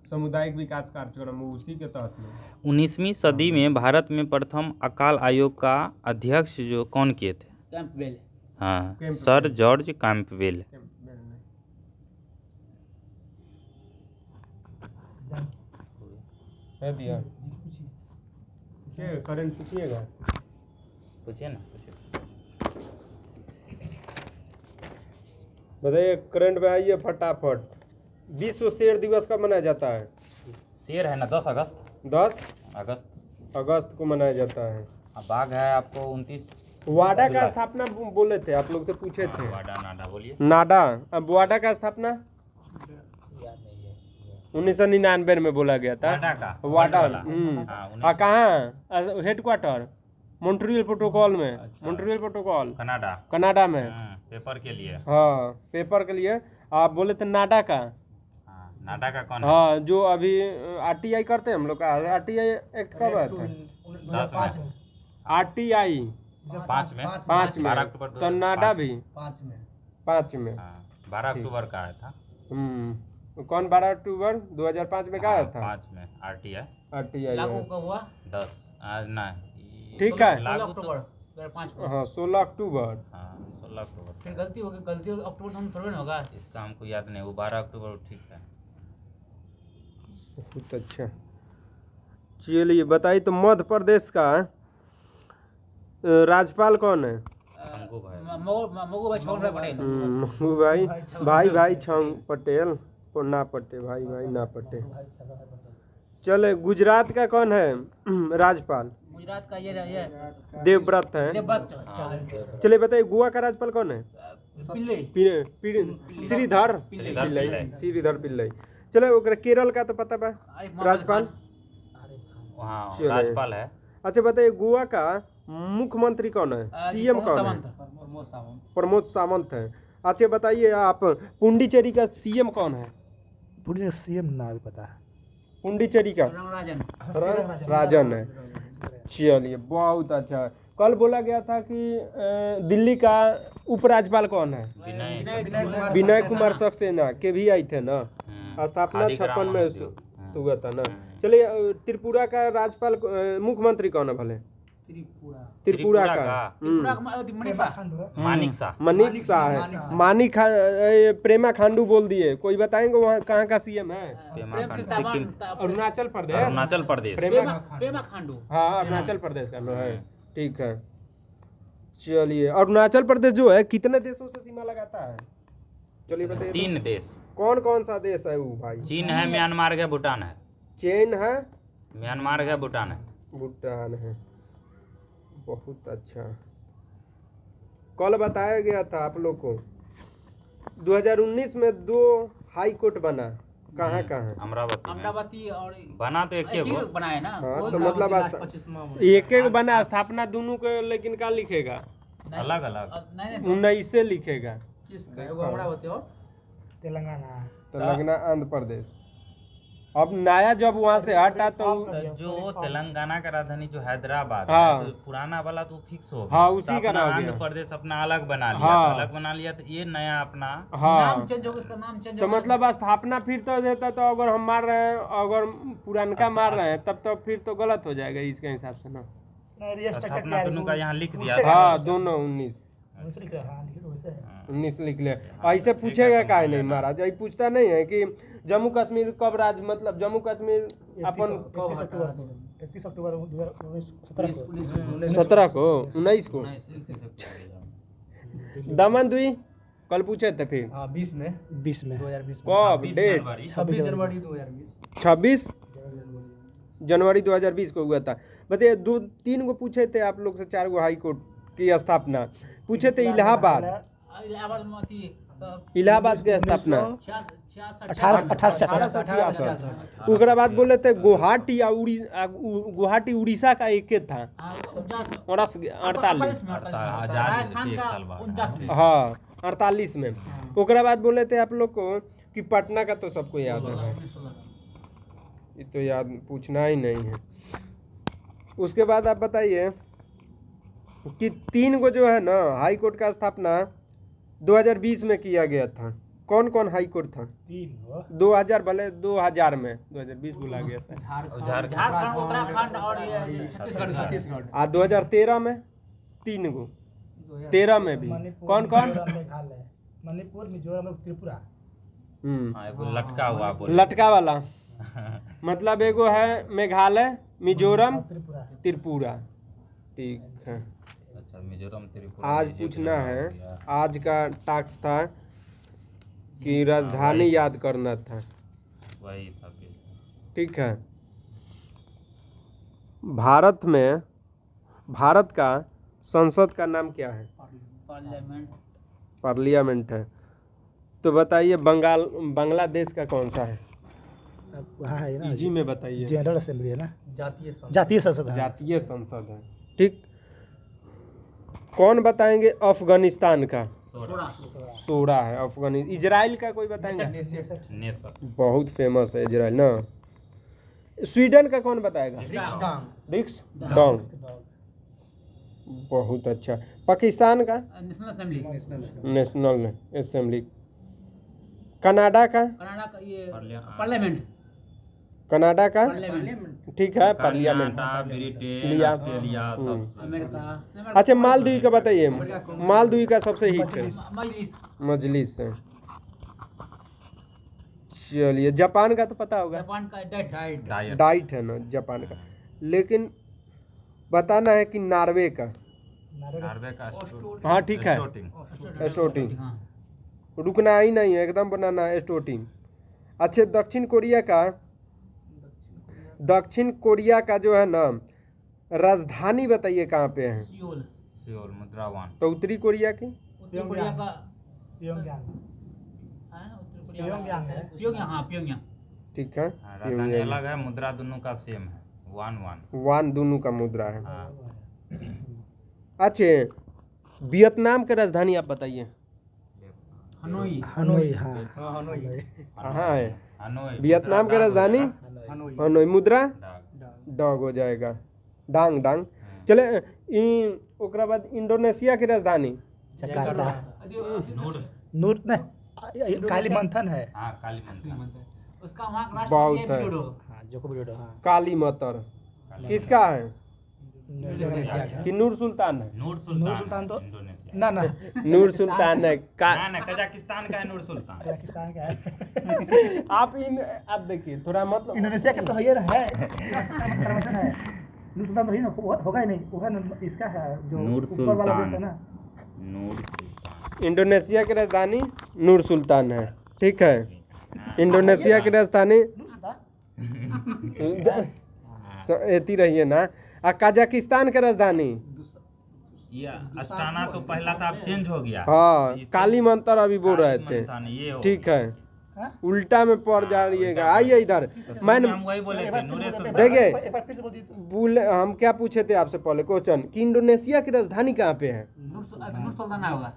सामुदायिक विकास कार्यक्रम उसी के तहत में। 19वीं सदी में भारत में प्रथम अकाल आयोग का अध्यक्ष जो कौन किए थे? कैंपबेल। हाँ, सर जॉर्ज कैंपबेल। है दिया। करंट पूछिएगा। पूछिए ना, पूछिए। बताइए, करंट में आइए फटाफट। विश्व शेर दिवस कब मनाया जाता है? शेर है ना, 10 अगस्त। 10 अगस्त को मनाया जाता है। अब बाघ है आपको 29। वाडा का स्थापना बोले थे, आप लोग से पूछे थे। वाडा नाडा बोलिए। नाडा। अब वाडा का स्थापना 1999 में बोला गया था। वाडा। कहाँ हेडक्वार्टर? मॉन्ट्रियल प्रोटोकॉल में। मॉन्ट्रियल प्रोटोकॉल कनाडा में। पेपर के लिए। हाँ, पेपर के लिए। आप बोले थे नाडा का। नाडा का कौन? हाँ, जो अभी आरटीआई करते हैं हम लोग का। आरटीआई एक्ट कब आया था? 10 में। आरटीआई 5 में। 12 अक्टूबर। तो नाडा भी 5 में। 12 अक्टूबर का आया था। कौन 12 अक्टूबर 2005 में कहा था? 5 में आरटीआई। लागू कब हुआ? 10 आज नहीं, ठीक है। 16 अक्टूबर 2005 को। हाँ, 16 अक्टूबर। हाँ, 16 अक्टूबर। फिर गलती हो गई, अक्टूबर तो थोड़ी ना होगा। इसका हमको याद नहीं, वो 12 अक्टूबर ठीक है। बहुत अच्छा। चलिए बताइए, तो मध्य प्रदेश का राज्यपाल कौन है? शंकु भाई। मगू भाई छगन भाई पटेल। मगू भाई छंग पटेल ना पटे, भाई ना पटे। चले, गुजरात का कौन है राज्यपाल? गुजरात का ये देवव्रत है। देवव्रत। चलिए बताइए, गोवा का राज्यपाल कौन है? पिल्ले। श्रीधर पिल्लई। चलो, ओकरा केरल का तो पता बा राज्यपाल। वहाँ चलिए। राज्यपाल है। अच्छा बताइए, गोवा का मुख्यमंत्री कौन है? सीएम कौन है? प्रमोद सावंत है। अच्छा बताइए आप, पुंडीचेरी का सीएम कौन है? पूरे सीएम ना भी पता है। पुंडीचेरी का राजन है। चलिए बहुत अच्छा। कल बोला गया था कि दिल्ली का उपराज्यपाल कौन है? विनय कुमार सक्सेना के भी आई थे ना, स्थापना 56 में तो हुआ था ना। चलिए, त्रिपुरा का राज्यपाल मुख्यमंत्री कौन है भले? त्रिपुरा का मानिक शाह। मानिक प्रेमा खांडू बोल दिए। कोई बताएंगे वहाँ कहाँ का सीएम है? अरुणाचल प्रदेश। प्रेमा खांडू। हाँ, अरुणाचल प्रदेश का है। ठीक है। चलिए, अरुणाचल प्रदेश जो है कितने देशों से सीमा लगाता है? चलिए बताइए। 3 देश। कौन कौन सा देश है वो भाई? चीन है, म्यांमार है, भूटान है। चीन है, म्यांमार है, भूटान है। भूटान है। बहुत अच्छा। कल बताया गया था आप लोग को, 2019 में 2 हाई कोर्ट बना। कहाँ कहाँ? अमरावती और बना तो एक ही बना है ना। हाँ, तो मतलब एक बना स्थापना दोनों को, लेकिन क्या लिखेगा? अलग अलग 19 से लिखेगा। अमरावती और तेलंगाना आंध्र प्रदेश। अब नया जब वहाँ से हटा तो जो तेलंगाना का राजधानी जो हैदराबाद हाँ। है, तो पुराना वाला तो फिक्स हो गया। हाँ, उसी तो का अपना रह गया। आंध्र प्रदेश अपना अलग बना लिया। हाँ। तो अलग बना लिया, तो ये नया अपना हाँ, नाम चेंज हो गया, इसका नाम चेंज तो मतलब स्थापना फिर तो देता, तो अगर हम मार रहे हैं, अगर पुरानका मार रहे हैं, तब तो फिर तो गलत हो जाएगा इसके हिसाब से ना। स्थापना दोनों का यहाँ लिख दिया। हाँ, दोनों 19 लिख ले। ऐसे पूछेगा काहे नहीं महाराज? ऐसे पूछता नहीं है कि जम्मू कश्मीर कब राज, मतलब जम्मू कश्मीर अपन 31 अक्टूबर 17 को 19 को दमन दुई कल पूछे थे फिर 20 में 2020 कब डेट? 26 जनवरी 2020 26 जनवरी 2020 को हुआ था। बताइए, 2-3 को पूछे थे आप लोग से, 4 गो हाई कोर्ट की स्थापना पूछे थे। इलाहाबाद के स्थापना 1866। उसके बाद बोले थे गुवाहाटी गुवाहाटी उड़ीसा का एक था 48। हाँ, 48 में। उसके बाद बोले थे आप लोग को कि पटना का तो सबको याद है, ये तो याद पूछना ही नहीं है। उसके बाद आप बताइए कि 3 को जो है ना हाई कोर्ट का स्थापना 2020 में किया गया था। कौन कौन हाई कोर्ट था? 2000 भले 2000 में, 2020 बोला गया सर। झारखंड, उत्तराखंड और छत्तीसगढ़। 2013 में 3 गो। 13 में भी कौन कौन? मणिपुर, मिजोरम, त्रिपुरा। लटका वाला मतलब एगो है मेघालय, मिजोरम, त्रिपुरा। ठीक है। अच्छा, मिजोरम त्रिपुरा। आज पूछना है, आज का टास्क था कि राजधानी याद करना था। वही था। ठीक है। भारत का संसद का नाम क्या है? पार्लियामेंट है। तो बताइए, बांग्लादेश का कौन सा है? वहाँ है ना, इजी में बताइए। जनरल असेंबली है ना, जातीय संसद है। जातीय संसद है। ठीक। कौन बताएंगे अफगानिस्तान का? सोडा है अफगानिस्तान। इजराइल का कोई बताएंगे? बहुत फेमस है इजराइल ना। स्वीडन का कौन बताएगा? रिक्सडाउन। बहुत अच्छा। पाकिस्तान का? National assembly. कनाडा का? ये पार्लियामेंट। कनाडा का? ठीक है, पार्लियामेंट। अमेरिका। अच्छा, मालदीव का बताइए। मालदीव का सबसे हिट है मजलिस। मजलिस है। चलिए जापान का तो पता होगा, जापान का डाइट डायट डाइट है ना जापान का, लेकिन बताना है कि नॉर्वे का। नॉर्वे का हाँ ठीक है, स्टोटिंग स्टोटिंग, हाँ रुकना ही नहीं है, एकदम बनाना है स्टोटिंग। अच्छे दक्षिण कोरिया का जो है ना राजधानी बताइए कहाँ पे है? सियोल। सियोल मुद्रावान तो उत्तरी कोरिया की उत्तर कोरिया का प्योंगयांग हाँ, उत्तर प्योंगयांग है। प्योंगयांग, हाँ प्योंगयांग। ठीक है, हाँ, राजधानी अलग है, मुद्रा दोनों का सेम है, वन वन। वान दोनों का मुद्रा है। हाँ अच्छे वियतनाम की राजधानी आप बताइए हनोई। हनोई, हाँ कहाँ है? हनोई वियतनाम की राजधानी हनोई, मुद्रा डाग। डॉग हो जाएगा, डांग डांग। चले ओकरा बाद इंडोनेशिया की राजधानी जकार्ता, नूर नूर नहीं, कालीमंथन है। हाँ कालीमंथन उसका वहाँ का बहुत राष्ट्रपति है है। विडोडो। हाँ जोको विडोडो, हाँ काली मतर किसका है इंडोनेशिया का। कि नूर सुल्तान है? नूर सुल्तान सुल्तान तो- इंडोनेशिया। ना ना नूर सुल्तान है ना ना कजाकिस्तान का है नूर सुल्तान। पाकिस्तान का है। आप देखिए थोड़ा मतलब इंडोनेशिया का तो है है नूर सुल्तान वही ना होगा ही नहीं, वो है ना इसका है जो नूर ऊपर वाला देश है सुल्तान। ना। नूर सुल्तान इंडोनेशिया की राजधानी नूर सुल्तान है, ठीक है। इंडोनेशिया की राजधानी एती रहिए ना। आ कजाकिस्तान की राजधानी ये अस्ताना तो पहला था, अब चेंज हो गया। हाँ इस- काली मंतर अभी बोल रहे थे, कालीमंथन, ये हो ठीक गया। है। उल्टा में पड़ जा रहिएगा, आइए इधर। शुरू मैंने में हम वही बोले थे नूरे सुल्तान। देखिए एक बार फिर से बोल दीजिए। बोले हम क्या पूछे थे आपसे पहले क्वेश्चन कि इंडोनेशिया की राजधानी कहाँ पे है? नूर सुल्तान होगा।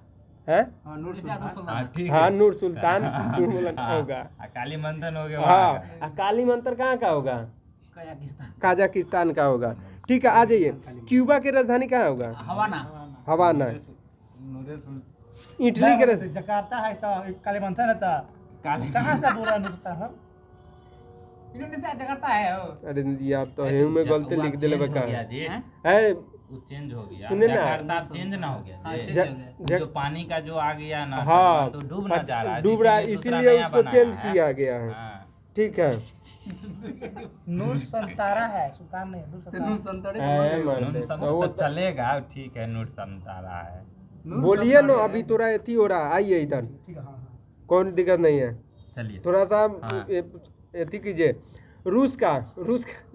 हैं? नूर सुल्तान। हाँ ठीक हाँ है। नूर सुल्तान होगा। कालीमंथन हो गया हाँ वहाँ का। आ काली मंतर कहाँ का होगा? कजाकिस्तान। कजाकिस्तान का होगा, ठीक है। आ जाइए, क्यूबा की राजधानी कहाँ होगा? हवाना। हवाना। नूरे सुल्तान इटली की राजधानी जकार्ता है तो कालीमंथन है तो काली कहाँ से बोल रहा है नूर हम? इंडोनेशिया जकार्ता है वो। अरे ये आप तो हेऊ में गलती लिख दिले बका जी हैं? है। वो चेंज हो गया। सुनिए ना। जकार्ता अब चेंज ना हो गया हाँ, जी। चेंज हो गया। जो पानी का जो आ गया ना हाँ तो डूब ना जा रहा है, डूब रहा है, दूसरा इसीलिए नया उसको बनाया चेंज है। किया गया है, हाँ। ठीक है। नूर संतारा है, सुल्तान नहीं, नूर संतारा। है, मान नून ले। सब तो वो तो चलेगा, ठीक है, नूर संतारा है। बोलिए ना, अभी थोड़ा एथी हो रहा है, आइए इधर, ठीक है, हाँ हाँ। कौन दिक्कत नहीं है। चलिए थोड़ा सा हाँ। एथी कीजिए। रूस का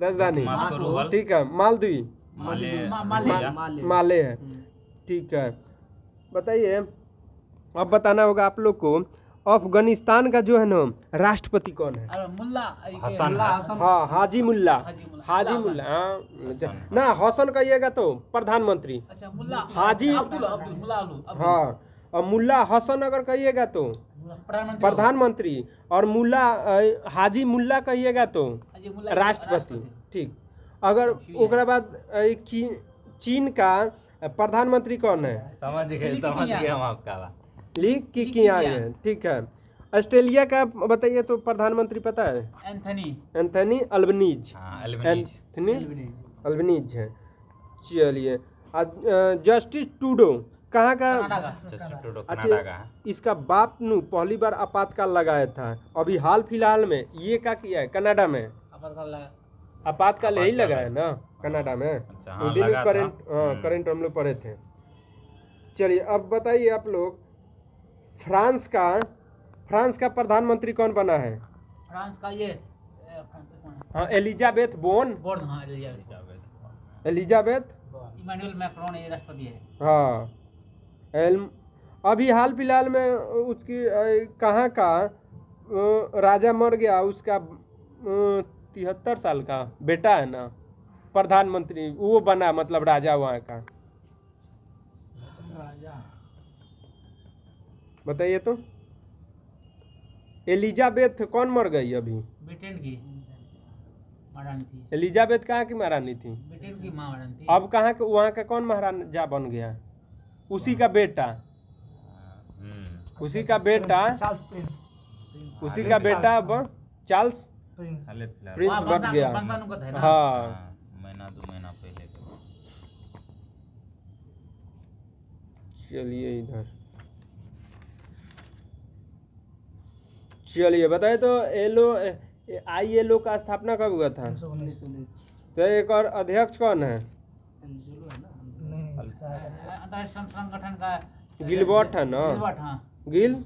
राजधानी, मास्को, ठीक है। मालदीव, माले माले है, ठीक है। बताइए, अब बताना होगा आप लोग को, अफगानिस्तान का जो है ना राष्ट्रपति कौन है? और मुल्ला हसन है। हाँ हाजी मुल्ला, हाजी हाजी मुल्ला। हाँ ना, हसन कहिएगा तो प्रधानमंत्री। अच्छा मुल्ला हाजी- अब्दुल मुल्ला अब्दुल। हाँ, और मुल्ला हसन अगर कहिएगा तो प्रधानमंत्री। प्रधानमंत्री, और मुल्ला हाजी मुल्ला कहिएगा तो हाजी मुल्ला राष्ट्रपति, ठीक। अगर ओकरा बाद चीन का प्रधानमंत्री कौन है? समझ गए हम आपका बात। ली की आगे, ठीक है। ऑस्ट्रेलिया का बताइए तो प्रधानमंत्री पता है? Anthony Albanese. हाँ, अल्बनीज। एंथनी अल्बनीज है। चलिए, जस्टिस ट्रूडो कहाँ का? जस्टिस ट्रूडो अच्छा, कनाडा का है। इसका बाप नु पहली बार आपातकाल लगाया था, अभी हाल फिलहाल में ये क्या किया है कनाडा में? आपातकाल यही लगा है ना कनाडा में। अच्छा, हाँ, उस दिन लगा था। करंट हम लोग पढ़े थे। चलिए, अब बताइए आप लोग, फ्रांस का प्रधानमंत्री कौन बना है? फ्रांस का ये हाँ, एलिजाबेथ बोन, बोर्न, हाँ एलिजाबेथ। एलिजाबेथ, इमानुएल मैक्रोन ये राष्ट्रपति है। हाँ। अभी हाल फिलहाल में उसकी कहाँ का राजा मर गया, उसका 73 साल का बेटा है ना प्रधानमंत्री, वो बना, मतलब राजा वहाँ का। बताइए तो, एलिजाबेथ कौन मर गई अभी? ब्रिटेन की महारानी थी। एलिजाबेथ कहाँ की महारानी थी? ब्रिटेन की महारानी थी। अब कहाँ के वहाँ का कौन महाराजा बन गया? उसी का बेटा, उसी का बेटा, चार्ल्स प्रिंस, उसी का बेटा अब चार्ल्स प्रिंस। हाले फिलहाल। प्रिंस वहाँ बन गया। वंशानुगत है ना। हाँ, हाँ, महीना 2 महीना पहले के। चलिए इधर, चलिए बताइए तो ILO का स्थापना कब हुआ था? तो एक और अध्यक्ष कौन है? अंतर्राष्ट्रीय संगठन का गिलबर्ट है ना? गिलबर्ट, हाँ। गिल।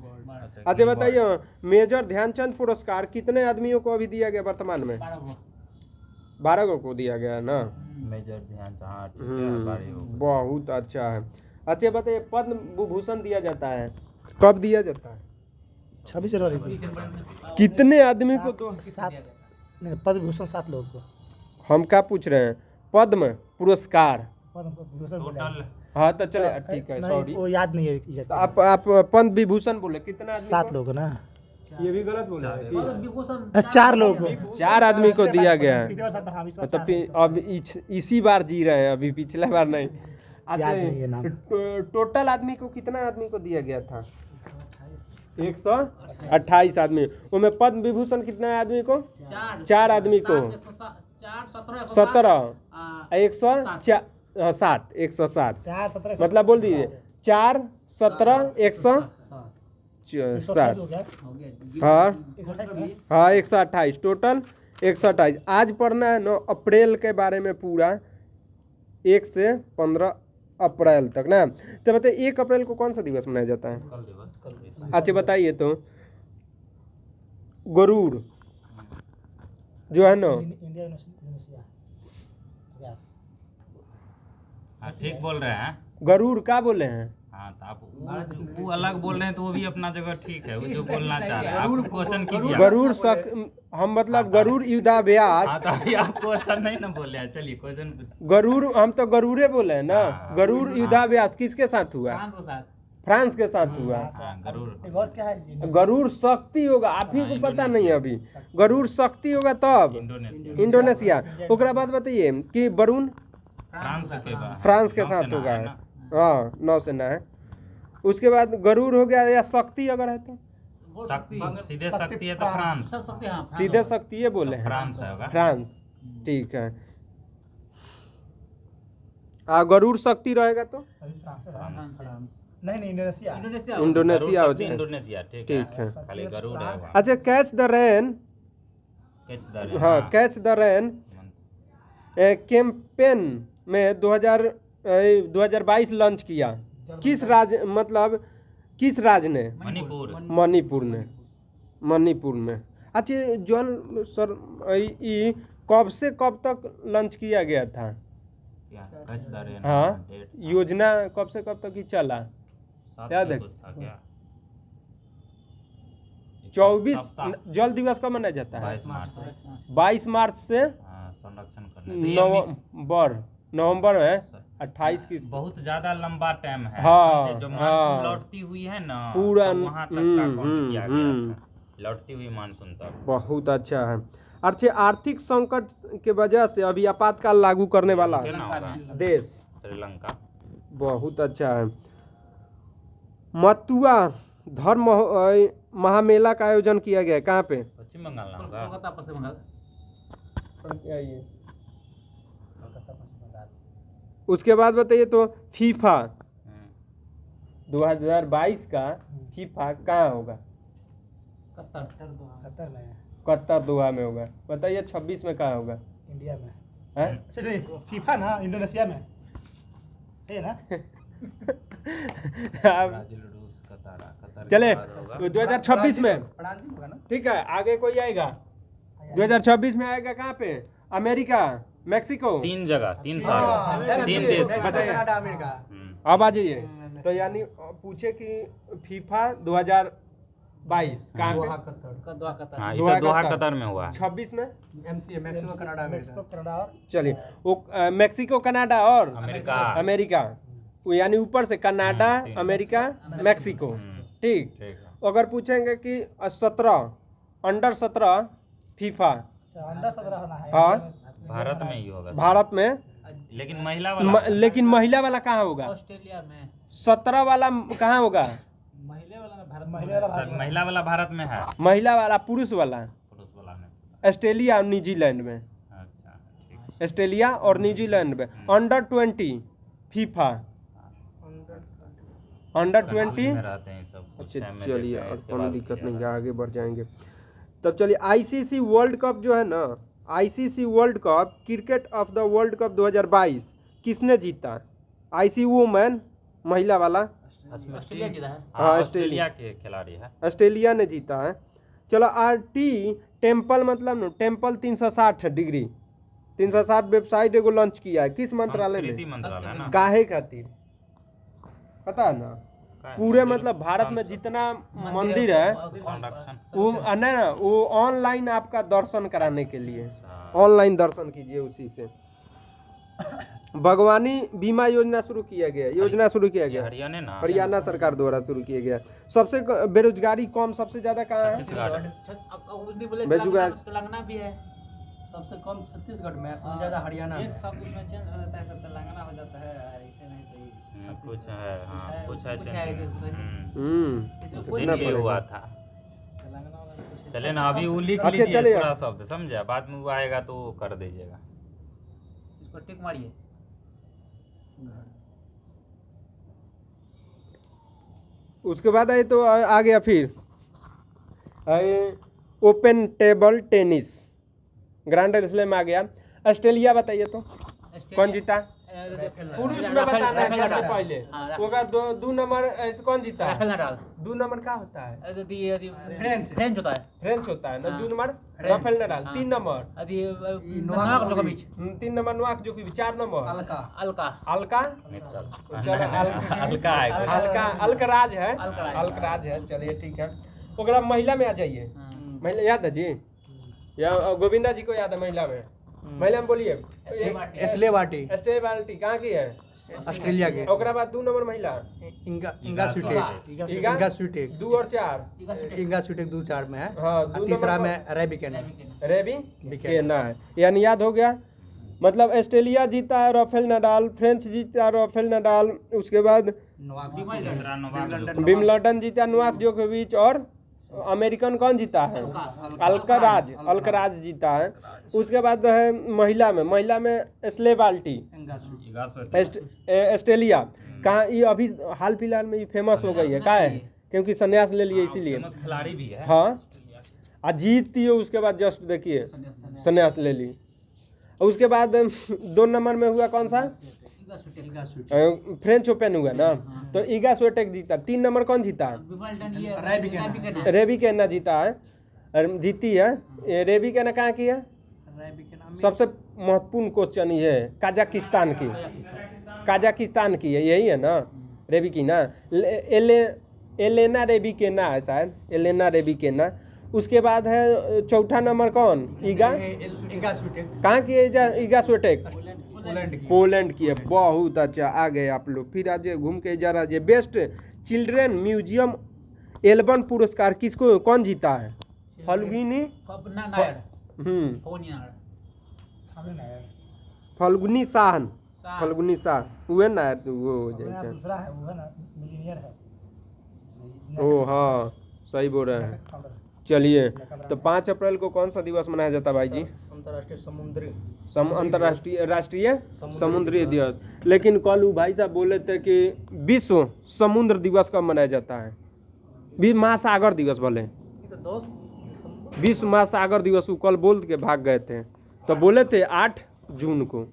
अच्छा बताइए, मेजर ध्यानचंद पुरस्कार कितने आदमियों को अभी दिया गया वर्तमान में? 12 को दिया गया है ना? मेजर ध्यान, हाँ ठीक है, बारी हो गई। बहुत अच्छा है। अच्छा बताइए, पद्म विभूषण दिया जाता है, कब दिया जाता है? 26 जनवरी को। कितने आदमी को? तो 7 नहीं, पद्म विभूषण 7 लोगों को। हम क्या पूछ रहे हैं? पद्म पुरस्कार। पद्म विभूषण बोले हैं। टोटल हाँ तो चले, ठीक है, नहीं, सॉरी। वो याद नहीं है कि तो आप पद्म विभूषण बोले, कितना आदमी 7 को? लोग ना, ये भी गलत बोले हैं कि? विभूषण 4 लोग को। 4 आदमी को दिया गया है। हाँ, इस बार तो 4 फिर अब इसी बार जी रहे हैं, अभी पिछला बार नहीं। याद नहीं है नाम। टोटल आदमी को, कितना आदमी को दिया गया था? 128 आदमी। उनमें पद्म विभूषण कितना आदमी को? 4 आदमी को। 17 107 107 4 17 मतलब बोल दीजिए 4 17 107। हो गया। हाँ 128 में। हाँ 128 टोटल 128। आज पढ़ना है 9 अप्रैल के बारे में पूरा, 1 से 15 अप्रैल तक ना। तो बताइए 1 अप्रैल को कौन सा दिवस मनाया जाता है? कल दिवस। अच्छा बताइए तो, गरुड़ जो है ना, इंडिया यूनिवर्सिटी अभ्यास। हाँ ठीक बोल रहे हैं। गरुड़ क्या बोले हैं? हाँ तो आप वो अलग बोल रहे हैं तो वो भी अपना जगह ठीक है, वो जो बोलना चाह रहे हैं आप क्वेश्चन कीजिए। गरुड़ हम मतलब गरुड़ युद्धाभ्यास। हाँ तो अभी आप क्वेश्चन नहीं ना बोले हैं, चलिए क्वेश्चन पूछिए। गरुड़, हम तो गरुड़े बोले हैं ना। गरुड़ युद्धाभ्यास किसके साथ हुआ? फ्रांस के साथ। फ्रांस के साथ हुआ। हाँ गरुड़। एक और क्या है? गरुड़ शक्ति होगा, आप ही को पता नहीं है अभी। गरुड़ शक्ति होगा तब इंडोनेशिया। इंडोनेशिया। ओकरा बाद बताइए कि वरुण फ्रांस के बाद फ्रांस के साथ नौसेना होगा। है ना? हाँ नौसेना है। उसके बाद गरुड़ हो गया, या शक्ति अगर है तो शक्ति, सीधे शक्ति है तो फ्रांस। शक्ति, हाँ। सीधे शक्ति ये बोले हैं। फ्रांस है होगा। फ्रांस, ठीक है। गरुड़ शक्ति रहेगा तो अभी फ्रांस है। फ्रांस। नहीं इंडोनेशिया। इंडोनेशिया। इंडोनेशिया हो गरुड़ शक्ति जाए। इंडोनेशिया, ठीक ठीक है। है, खाली गरुड़ है वहाँ। अच्छा catch the rain. Catch the rain, हाँ कैच द रेन कैंपेन में 2022 लॉन्च किया। किस राज्य, मतलब किस राज्य ने? मणिपुर। मणिपुर में। अच्छा जल सर, ये कब से कब तक लॉन्च किया गया था? क्या कैच द रेन? हाँ डेट योजना कब से कब तक ही चला? सात याद से है? कुछ था क्या? 24 सप्ताह। जल दिवस कब मनाया जाता है? 22 मार्च। 22 मार्च से हाँ, संरक्षण करने तो ये नवंबर है 28 की। बहुत ज्यादा लंबा टाइम है। हाँ, समझे? जो हाँ। मानसून लौटती हुई है ना, पूरा तो वहाँ तक का काउंट किया गया था, लौटती हुई मानसून तक। बहुत अच्छा है। अच्छा आर्थिक संकट के वजह से अभी आपातकाल लागू करने वाला क्या ना होगा? देश श्रीलंका। बहुत अच्छा है। मथुआ धर्म महामेला का आयोजन किया गया है, कहाँ पे? पश्चिम बंगाल ना होगा? कोलकाता, पश्चिम बंगाल। उसके बाद बताइए तो फीफा 2022 का फीफा कहाँ होगा? कतर में। कतर दोहा में होगा। बताइए 26 में कहाँ होगा? इंडिया में। हैं? अच्छा नहीं, फीफा ना इंडोनेशिया में, सही है ना? ब्राजील, रूस, कतर चले के बाद होगा। 2026 में, ठीक है। आगे कोई आएगा 2026 में आएगा कहाँ पे? America, Mexico. 3 जगह, 3 साल, 3 देश। बताइए हम्म। अब आ जाइए। तो यानी पूछे कि फीफा 2022 कहाँ पे? दोहा, कतर। हाँ, ये दोहा तो दोहा कतर। कतर में हुआ। 26 में मेक्सिको कनाडा और चलिए वो मेक्सिको, कनाडा और अमेरिका। अमेरिका, वो यानी ऊपर से कनाडा, अमेरिका, मेक्सिको, ठीक। ठीक है। अगर पूछेंगे कि 17 अंडर 17 फीफा, अच्छा अंडर 17 होना है। हाँ भारत में ही होगा, भारत में, लेकिन महिला वाला लेकिन महिला वाला कहाँ होगा? ऑस्ट्रेलिया में। 17 वाला कहाँ होगा? महिला वाला सर, महिला वाला भारत में है, महिला वाला, पुरुष वाला पुरुष वाला में। ऑस्ट्रेलिया और न्यूजीलैंड में। अच्छा ठीक। ऑस्ट्रेलिया और न्यूजीलैंड में। अंडर 20 फीफा, अंडर-20 में रहते हैं सब कुछ अच्छा टाइम में चलिए, देखते हैं, अब इसके कोनो बाद दिक्कत खेला। नहीं है, आगे बढ़ जाएंगे। तब चलिए आईसीसी वर्ल्ड कप जो है ना, ICC world cup cricket of the world cup 2022 किसने जीता? आईसी वुमेन महिला वाला ऑस्ट्रेलिया जीता है। हाँ, ऑस्ट्रेलिया के खिलाड़ी है। ऑस्ट्रेलिया ने जीता है। चलो आरटी टेम्पल मतलब न टेम्पल 360 डिग्री 360 वेबसाइट एगो लॉन्च किया है, किस मंत्रालय संस्कृति में? मंत्रालय है ना। काहे खातिर पता है ना? काहे? पूरे मंदिर- मतलब भारत में संस- जितना मंदिर है संरक्षण। वो नहीं ना, वो ऑनलाइन आपका दर्शन कराने के लिए, अच्छा। ऑनलाइन दर्शन कीजिए उसी से। बागवानी बीमा योजना शुरू किया गया, योजना शुरू किया ये गया हरियाणा ना। हरियाणा सरकार द्वारा शुरू किया गया। सबसे बेरोजगारी कम सबसे ज्यादा कहाँ है? छत्तीसगढ़। बेजुगार। तेलंगाना भी है। सबसे कम छत्तीसगढ़ में, सबसे ज्यादा हरियाणा में। एक शब्द उसमें चेंज हो जाता है तो तेलंगाना हो जाता है, ऐसे नहीं तो ये कुछ है, हाँ कुछ है कुछ change है, में। कुछ है। हम्म इसमें दिन पड़ेगा। ये हुआ था। तेलंगाना वाला कुछ चले ना, अभी वो लिख अच्छा, लीजिए चलिए। पूरा शब्द, समझे? बाद में वो आएगा तो वो कर दीजिएगा। इसको टिक मारिए। उसके बाद आए तो आ गया फिर आए open table tennis grand slam आ गया। ऑस्ट्रेलिया बताइए तो कौन जीता? पुरुष में बताना है सबसे पहले। होगा दो नंबर कौन जीता? Rafael Nadal. 2 नंबर क्या होता है? फ्रेंच होता है। फ्रेंच होता है ना। हाँ। 2 नंबर फ्रेंच। Rafael Nadal. हाँ। 3 नंबर नोवाक जोकोविच। 3 नंबर नोवाक जोकोविच। 4 नंबर अलका। अलका। अलका मित्तल। चलो हल्का है कुछ। अलका अलकराज है। अलकराज। अलकराज है, चलिए ठीक है। ओकरा महिला में आ जाइए। हाँ। महिला याद है जी, या गोविंदा जी को याद है महिला में? महिला में बोलिए। एस्ले वाटी स्टे बाल्टी कहाँ की है? ऑस्ट्रेलिया के। ओकरा बाद 2 नंबर महिला इंगा स्वीटेक। इंगा स्वीटेक। 2 और 4 इंगा स्वीटेक 2-4 में है। हाँ, और 2 तीसरा नंबर में रेबिकन है। रेबी केना है, यानी याद हो गया। मतलब ऑस्ट्रेलिया जीता है राफेल नडाल, फ्रेंच जीता है राफेल नडाल, उसके बाद दूसरा नोवाक विम्बलडन जीता नोवाक जोकोविच, और अमेरिकन कौन जीता है? अलकराज जीता है। उसके बाद है महिला में एस्ले बाल्टी ऑस्ट्रेलिया। कहाँ ये अभी हाल फिलहाल में ये फेमस हो गई है, का है? क्योंकि संन्यास ले लिए इसीलिए। फेमस खिलाड़ी भी है। हाँ, जीतती है उसके बाद जस्ट देखिए संन्यास ले ली। और उसके बाद 2 नंबर में हुआ कौन सा? फ्रेंच ओपन हुआ ना, तो ईगा स्वीटेक जीता। 3 नंबर कौन जीता? रेबी केना जीता है, जीती है। रेबी केना कहाँ की है? सबसे महत्वपूर्ण क्वेश्चन ये है, काजाकिस्तान की है, यही है ना रेबी की ना। एलेना रेबी केना है शायद, एलेना रेबी केना। उसके बाद है चौथा नंबर कौन? ईगा स्वीटेक कहाँ की है? ईगा स्वीटेक पोलैंड की। पोलैंड की है। बहुत अच्छा, आ गए आप लोग। फिर आज घूम के जा रहा। बेस्ट चिल्ड्रन म्यूजियम एल्बम पुरस्कार किसको कौन जीता है? फल्गुनी फल्गुनी शाहन, फल्गुनी शाह हुए ना वो हो जाए। दूसरा है वो है ना, मिलीनियर है। ओ हाँ, सही बोल रहे हैं। चलिए, तो 5 अप्रैल को कौन सा दिवस मनाया जाता है भाई जी? अंतर्राष्ट्रीय समुद्री अंतर्राष्ट्रीय राष्ट्रीय समुद्री दिवस। लेकिन कल वो भाई साहब बोले थे कि विश्व समुद्र दिवस कब मनाया जाता है? महासागर दिवस बोले, विश्व महासागर दिवस। वो कल बोल के भाग गए थे, तो बोले थे 8 जून को,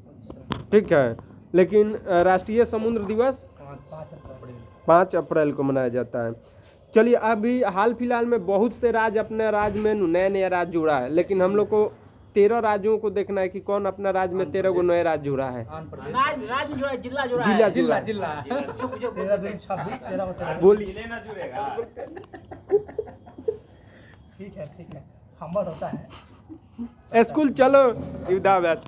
ठीक है। लेकिन राष्ट्रीय समुद्र दिवस 5 अप्रैल को मनाया जाता है। चलिए, अभी हाल फिलहाल में बहुत से राज्य अपने राज्य में नया नया राज्य जुड़ा है, लेकिन हम लोग को 13 राज्यों को देखना है कि कौन अपना राज्य में 13 गो नए राज्य जुड़ा है। राज्य जुड़ा है, जिला जुड़ा जिला है। जिला जिला 13 बोलिए। ठीक है, हमर होता है। स्कूल चलो युद्धा बैठ।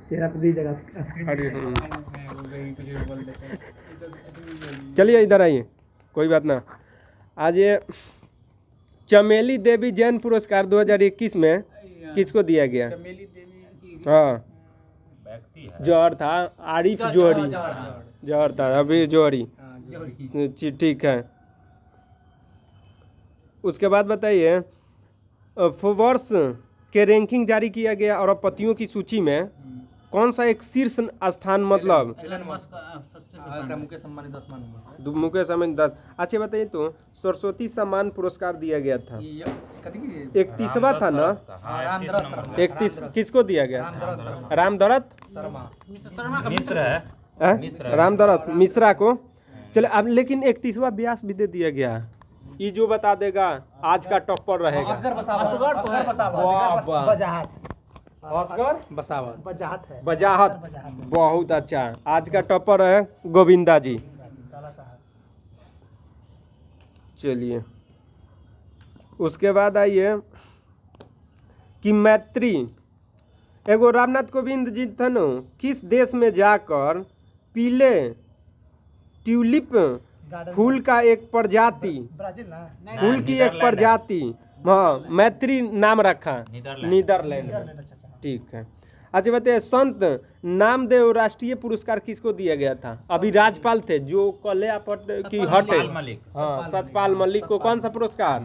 चेहरा पे दी जगह स्क्रीन। चलिए इधर आइए, कोई बात ना। आज ये चमेली देवी जैन पुरस्कार 2021 में किसको दिया गया? हाँ, व्यक्ति है। जौहर था, आरिफ जौहरी। जौहर था, अभी जौहरी। ठीक है। उसके बाद बताइए, फोर्ब्स के रैंकिंग जारी किया गया और पतियों की सूची में कौन सा एक शीर्ष स्थान मतलब एलन मस्क सबसे हाँ, मुकेश अंबानी 10वां नंबर मुकेश अंबानी 10। अच्छा बताइए तो सरस्वती सम्मान पुरस्कार दिया गया था, ये कथी की 31वां था ना? रामदरस शर्मा 31 किसको दिया गया? रामदरस शर्मा रामदरत शर्मा शर्मा का मिश्र है। रामदरत मिश्रा को। चले अब लेकिन 31वां व्यास भी दे दिया गया। ये जो बता देगा आज का टॉपर रहेगा। असगर बसावा असगर तो है। असगर बसावा वाह वाह। वजाहत असगर बसावा वजाहत है। वजाहत बहुत अच्छा। आज का टॉपर है गोविंदा जी। काला साहब। चलिए उसके बाद आइए कि मैत्री एगो रामनाथ कोविंद जी थे न, किस देश में जाकर पीले ट्यूलिप फूल का एक प्रजाति ब्राजील ना। फूल की एक प्रजाति हाँ मैत्री नाम रखा नीदरलैंड में। अच्छा अच्छा। ठीक है। अच्छा बताइए संत नामदेव राष्ट्रीय पुरस्कार किसको दिया गया था? अभी राज्यपाल थे जो कल्यापट की हटे। सतपाल मलिक। हाँ सतपाल मलिक को कौन सा पुरस्कार?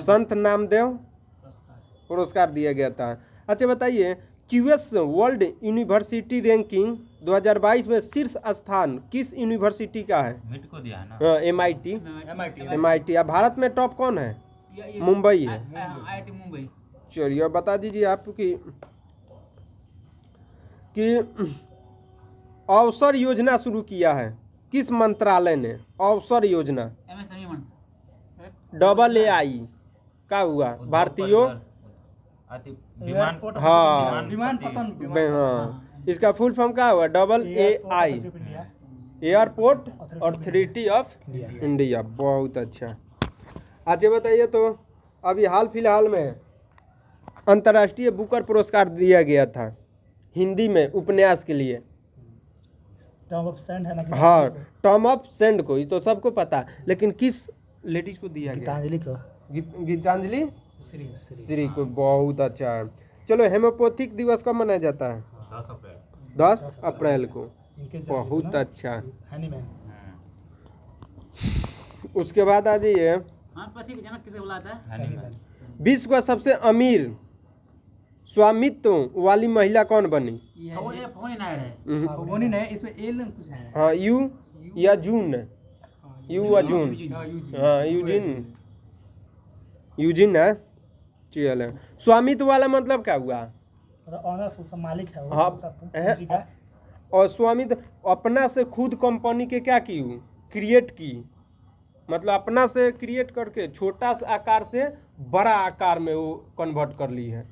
संत नामदेव पुरस्कार दिया गया था। अच्छा बताइए क्यूएस वर्ल्ड यूनिवर्सिटी रैंकिंग 2022 में शीर्ष स्थान किस यूनिवर्सिटी का है? मिट को दिया है ना। हाँ, MIT। MIT MIT। अब भारत में टॉप कौन है? मुंबई है। IIT मुंबई। चलिए अब बता दीजिए आप कि अवसर योजना शुरू किया है किस मंत्रालय ने? अवसर योजना MSME मन AI का हुआ भारतीय विमान हाँ विमान पतन हाँ इसका फुल फॉर्म क्या हुआ? AI airport authority of India. बहुत अच्छा। अच्छा बताइए तो अभी हाल फिलहाल में अंतर्राष्ट्रीय बुकर पुरस्कार दिया गया था हिंदी में उपन्यास के लिए। टर्म ऑफ सेंड है ना। हाँ टॉम ऑफ सेंड को ये तो सबको पता है, लेकिन किस लेडीज को दिया गया? गीतांजलि को। गीतांजलि श्री को। बहुत अच्छा है। चलो हेमोपैथिक दिवस कब मनाया जाता है? 10 अप्रैल। 10 अप्रैल को। इनके बहुत अच्छा। हैनीमैन। उसके बाद आ जाइए हाँ पति के जनक किसे बुलाता है? हैनीमैन। विश्व का सबसे अमीर स्वामित्व वाली महिला कौन बनी? वो ये फोन ही नायर है। वो नहीं है इसमें एल कुछ है हाँ यू या जून यू या जून हाँ यूजिन है। चलो स्वामित्व वाला मतलब क्या हुआ? ऑनर सबका मालिक है वो। हाँ, पूंजी का। और स्वामित्व अपना से खुद कंपनी के क्या की क्रिएट की, मतलब अपना से क्रिएट करके छोटा सा आकार से बड़ा आकार में वो कन्वर्ट कर ली है।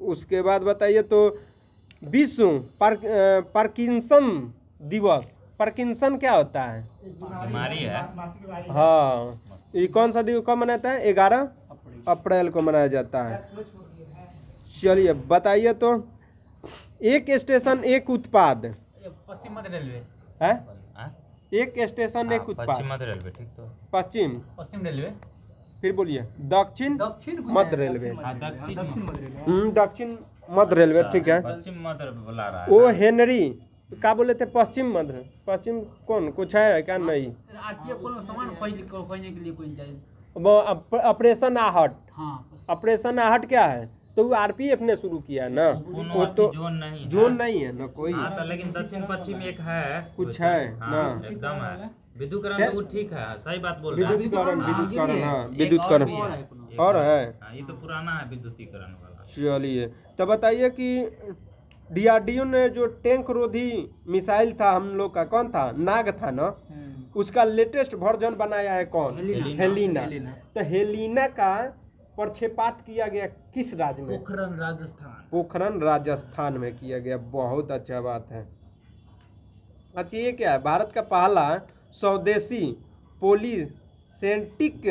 उसके बाद बताइए तो विश्व पार्किंसन दिवस। पार्किंसन क्या होता है? बीमारी है। हाँ ये कौन सा दिवस कब मनाता है? 11 अप्रैल को मनाया जाता है। चलिए बताइए तो एक स्टेशन एक उत्पाद पश्चिम मध्य रेलवे। है? हाँ? एक स्टेशन एक पश्चिम उत्पाद। मध्य रेलवे। ठीक तो पश्चिम रेलवे। फिर बोलिए दक्षिण दक्षिण कुछ मध्य है, रेलवे। हाँ, दक्षिण दक्षिण मध्य रेलवे दक्षिण मध्य रेलवे। ठीक है। पश्चिम मध्य बुला रहा है। ओ हेनरी क्या बोले थे? पश्चिम कौन कुछ है क्या? नहीं आरपीएफ को सामान खोजने के लिए कोई इंचार्ज। वो ऑपरेशन आहट। हाँ ऑपरेशन आहट क्या है? तो वो आरपीएफ ने शुरू किया ना। कोनो वो तो जोन नहीं है। जोन नहीं है ना कोई। हाँ तो लेकिन दक्षिण पश्चिम एक है कुछ है हाँ, ना। एकदम है। विद्युतकरण तो वो ठीक है, सही बात बोल रहा है। विद्युतीकरण हाँ, विद्युतीकरण हाँ एक विद्युतीकरण और भी है। और है। हाँ, ये तो पुराना है विद्युतीकरण वाला। चलिए तो बताइए कि DRDO ने जो टैंक रोधी मिसाइल था हम लोग का, कौन था? नाग था ना। उसका लेटेस्ट वर्जन बनाया है कौन? हेलिना। तो हेलिना का प्रक्षेपात किया गया किस राज्य में? पोखरण राजस्थान। पोखरण राजस्थान में किया गया। बहुत अच्छा बात है। अच्छा ये क्या है? भारत का पहला स्वदेशी पोलिसेंटिक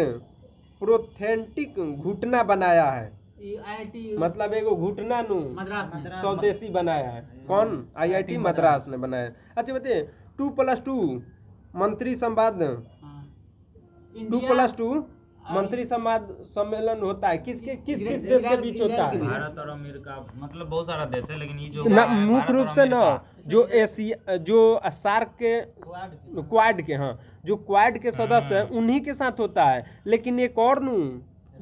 प्रोथेंटिक घुटना बनाया है। IIT मतलब एगो घुटना नु मद्रास में। स्वदेशी बनाया है। कौन? IIT मद्रास ने बनाया है। अच्छा बताइए 2+2 मंत्री संवाद हाँ। 2+2 मंत्री संवाद सम्मेलन होता है किस देश के बीच होता है? भारत और अमेरिका, मतलब बहुत सारा देश है, लेकिन ये जो ना है, मुख्य भारत रूप और से ना अमेरिका। जो एशिया जो सार्क के क्वाड के हाँ जो क्वाड के सदस्य हैं उन्हीं के साथ होता है। लेकिन एक और नु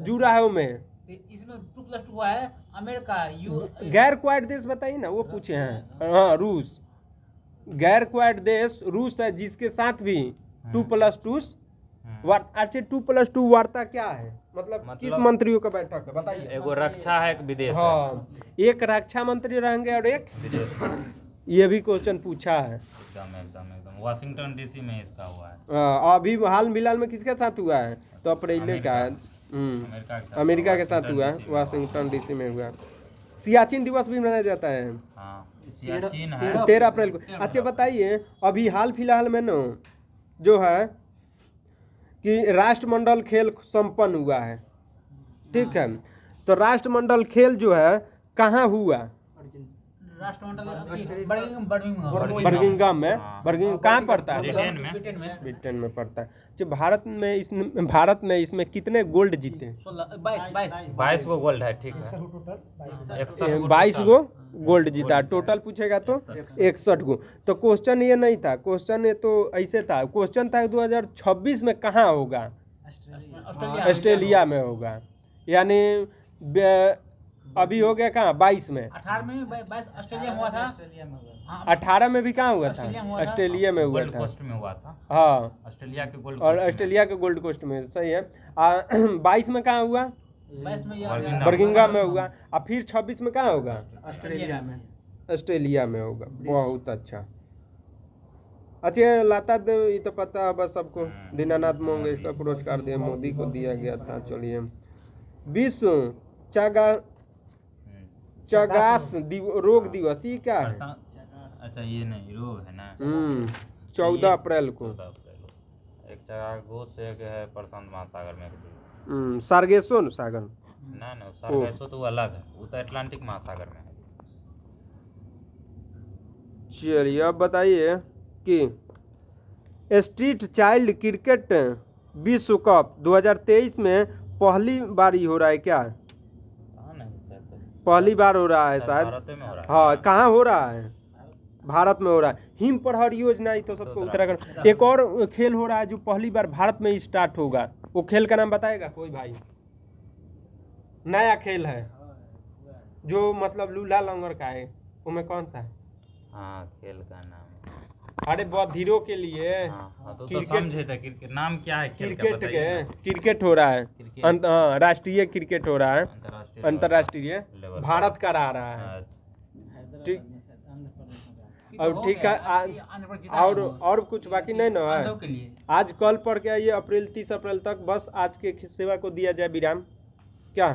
जुड़ा है उनमें तो इसमें 2+2 हुआ है अमेरिका यू गैर क्वाड देश बताइए ना, वो पूछे हैं। हाँ, रूस। गैर क्वाड देश रूस है, जिसके साथ भी 2+2 अच्छा 2+2 वार्ता क्या है, मतलब किस मंत्रियों का बैठक है बताइए। एगो रक्षा है, एक विदेश है। हाँ, एक रक्षा मंत्री रहेंगे और एक विदेश है। ये भी क्वेश्चन पूछा है। एकदम एकदम एकदम वाशिंगटन डीसी में इसका हुआ है। अभी हाल फिलहाल में किसके साथ हुआ है, तो अप्रैल का है। अमेरिका के साथ हुआ है, वाशिंगटन डीसी में हुआ। सियाचिन दिवस भी मनाया जाता है हाँ, सियाचिन है 13 अप्रैल को। अच्छा बताइए, अभी हाल फिलहाल में न जो है कि राष्ट्रमंडल खेल संपन्न हुआ है, ठीक है, तो राष्ट्रमंडल खेल जो है कहाँ हुआ? राष्ट्रमंडल बर्मिंघम में। बर्मिंघम कहाँ पड़ता है? ब्रिटेन में। ब्रिटेन में पड़ता है। जो भारत में इसमें कितने गोल्ड जीते? 22 गो गोल्ड है, ठीक है। 22 गो गोल्ड जीता। टोटल पूछेगा तो 61 गो। तो क्वेश्चन ये नहीं था, क्वेश्चन ये तो ऐसे था, क्वेश्चन था 2026 में कहाँ होगा? ऑस्ट्रेलिया में होगा। यानी अभी हो गया कहाँ? 22 में। 18 में 22 ऑस्ट्रेलिया में हुआ था। 18 में भी कहाँ हुआ था? ऑस्ट्रेलिया में हुआ गोल्ड था। कोस्ट में हुआ था। हाँ, ऑस्ट्रेलिया के गोल्ड और कोस्ट में। ऑस्ट्रेलिया के गोल्ड कोस्ट में, सही है। 22 में कहाँ हुआ? 22 में बर्मिंघम में हुआ। और फिर 26 में कहाँ होगा? ऑस्ट्रेलिया में। ऑस्ट्रेलिया में होगा। बहुत अच्छा। अच्छा लाता ये तो पता है बस सबको, दीनानाथ मंगेशकर पुरस्कार दिया, मोदी को दिया गया था। चलिए, विश्व चगास रोग दिवस ये क्या है? अच्छा ये नहीं रोग है ना। 14 अप्रैल को। 14 अप्रैल को। एक चगागोस एक है प्रशांत महासागर में, एक सार्गेसो सागर। ना ना सार्गेसो तो अलग है, वो तो अटलांटिक महासागर में है। चलिए अब बताइए कि स्ट्रीट चाइल्ड क्रिकेट विश्व कप 2023 में पहली बार ही हो रहा है क्या? कहाँ नहीं शायद पहली बार हो रहा है शायद। भारत में हो रहा है। हाँ, कहाँ हो रहा है? भारत में हो रहा है। हिम प्रहर योजना ही तो सबको उत्तराखंड। एक और खेल हो रहा है जो पहली बार भारत में ही स्टार्ट होगा, वो खेल का नाम बताएगा कोई भाई? नया खेल है जो मतलब लूला लंगर का है, उसमें कौन सा है? हाँ, खेल का नाम अरे बधिरों के लिए तो क्रिकेट। समझे थे क्रिकेट नाम क्या है खेल का, क्रिकेट बताइए ना। के क्रिकेट हो रहा है। क्रिकेट। हाँ, राष्ट्रीय क्रिकेट हो रहा है। अंतर्राष्ट्रीय अंतर्राष्ट्रीय लेवल भारत करा रहा है। ठीक, और ठीक है। और कुछ बाकी नहीं ना है? के लिए आज कल पर क्या ये अप्रैल 30 अप्रैल तक बस आज के सेवा को दिया जाए विराम क्या?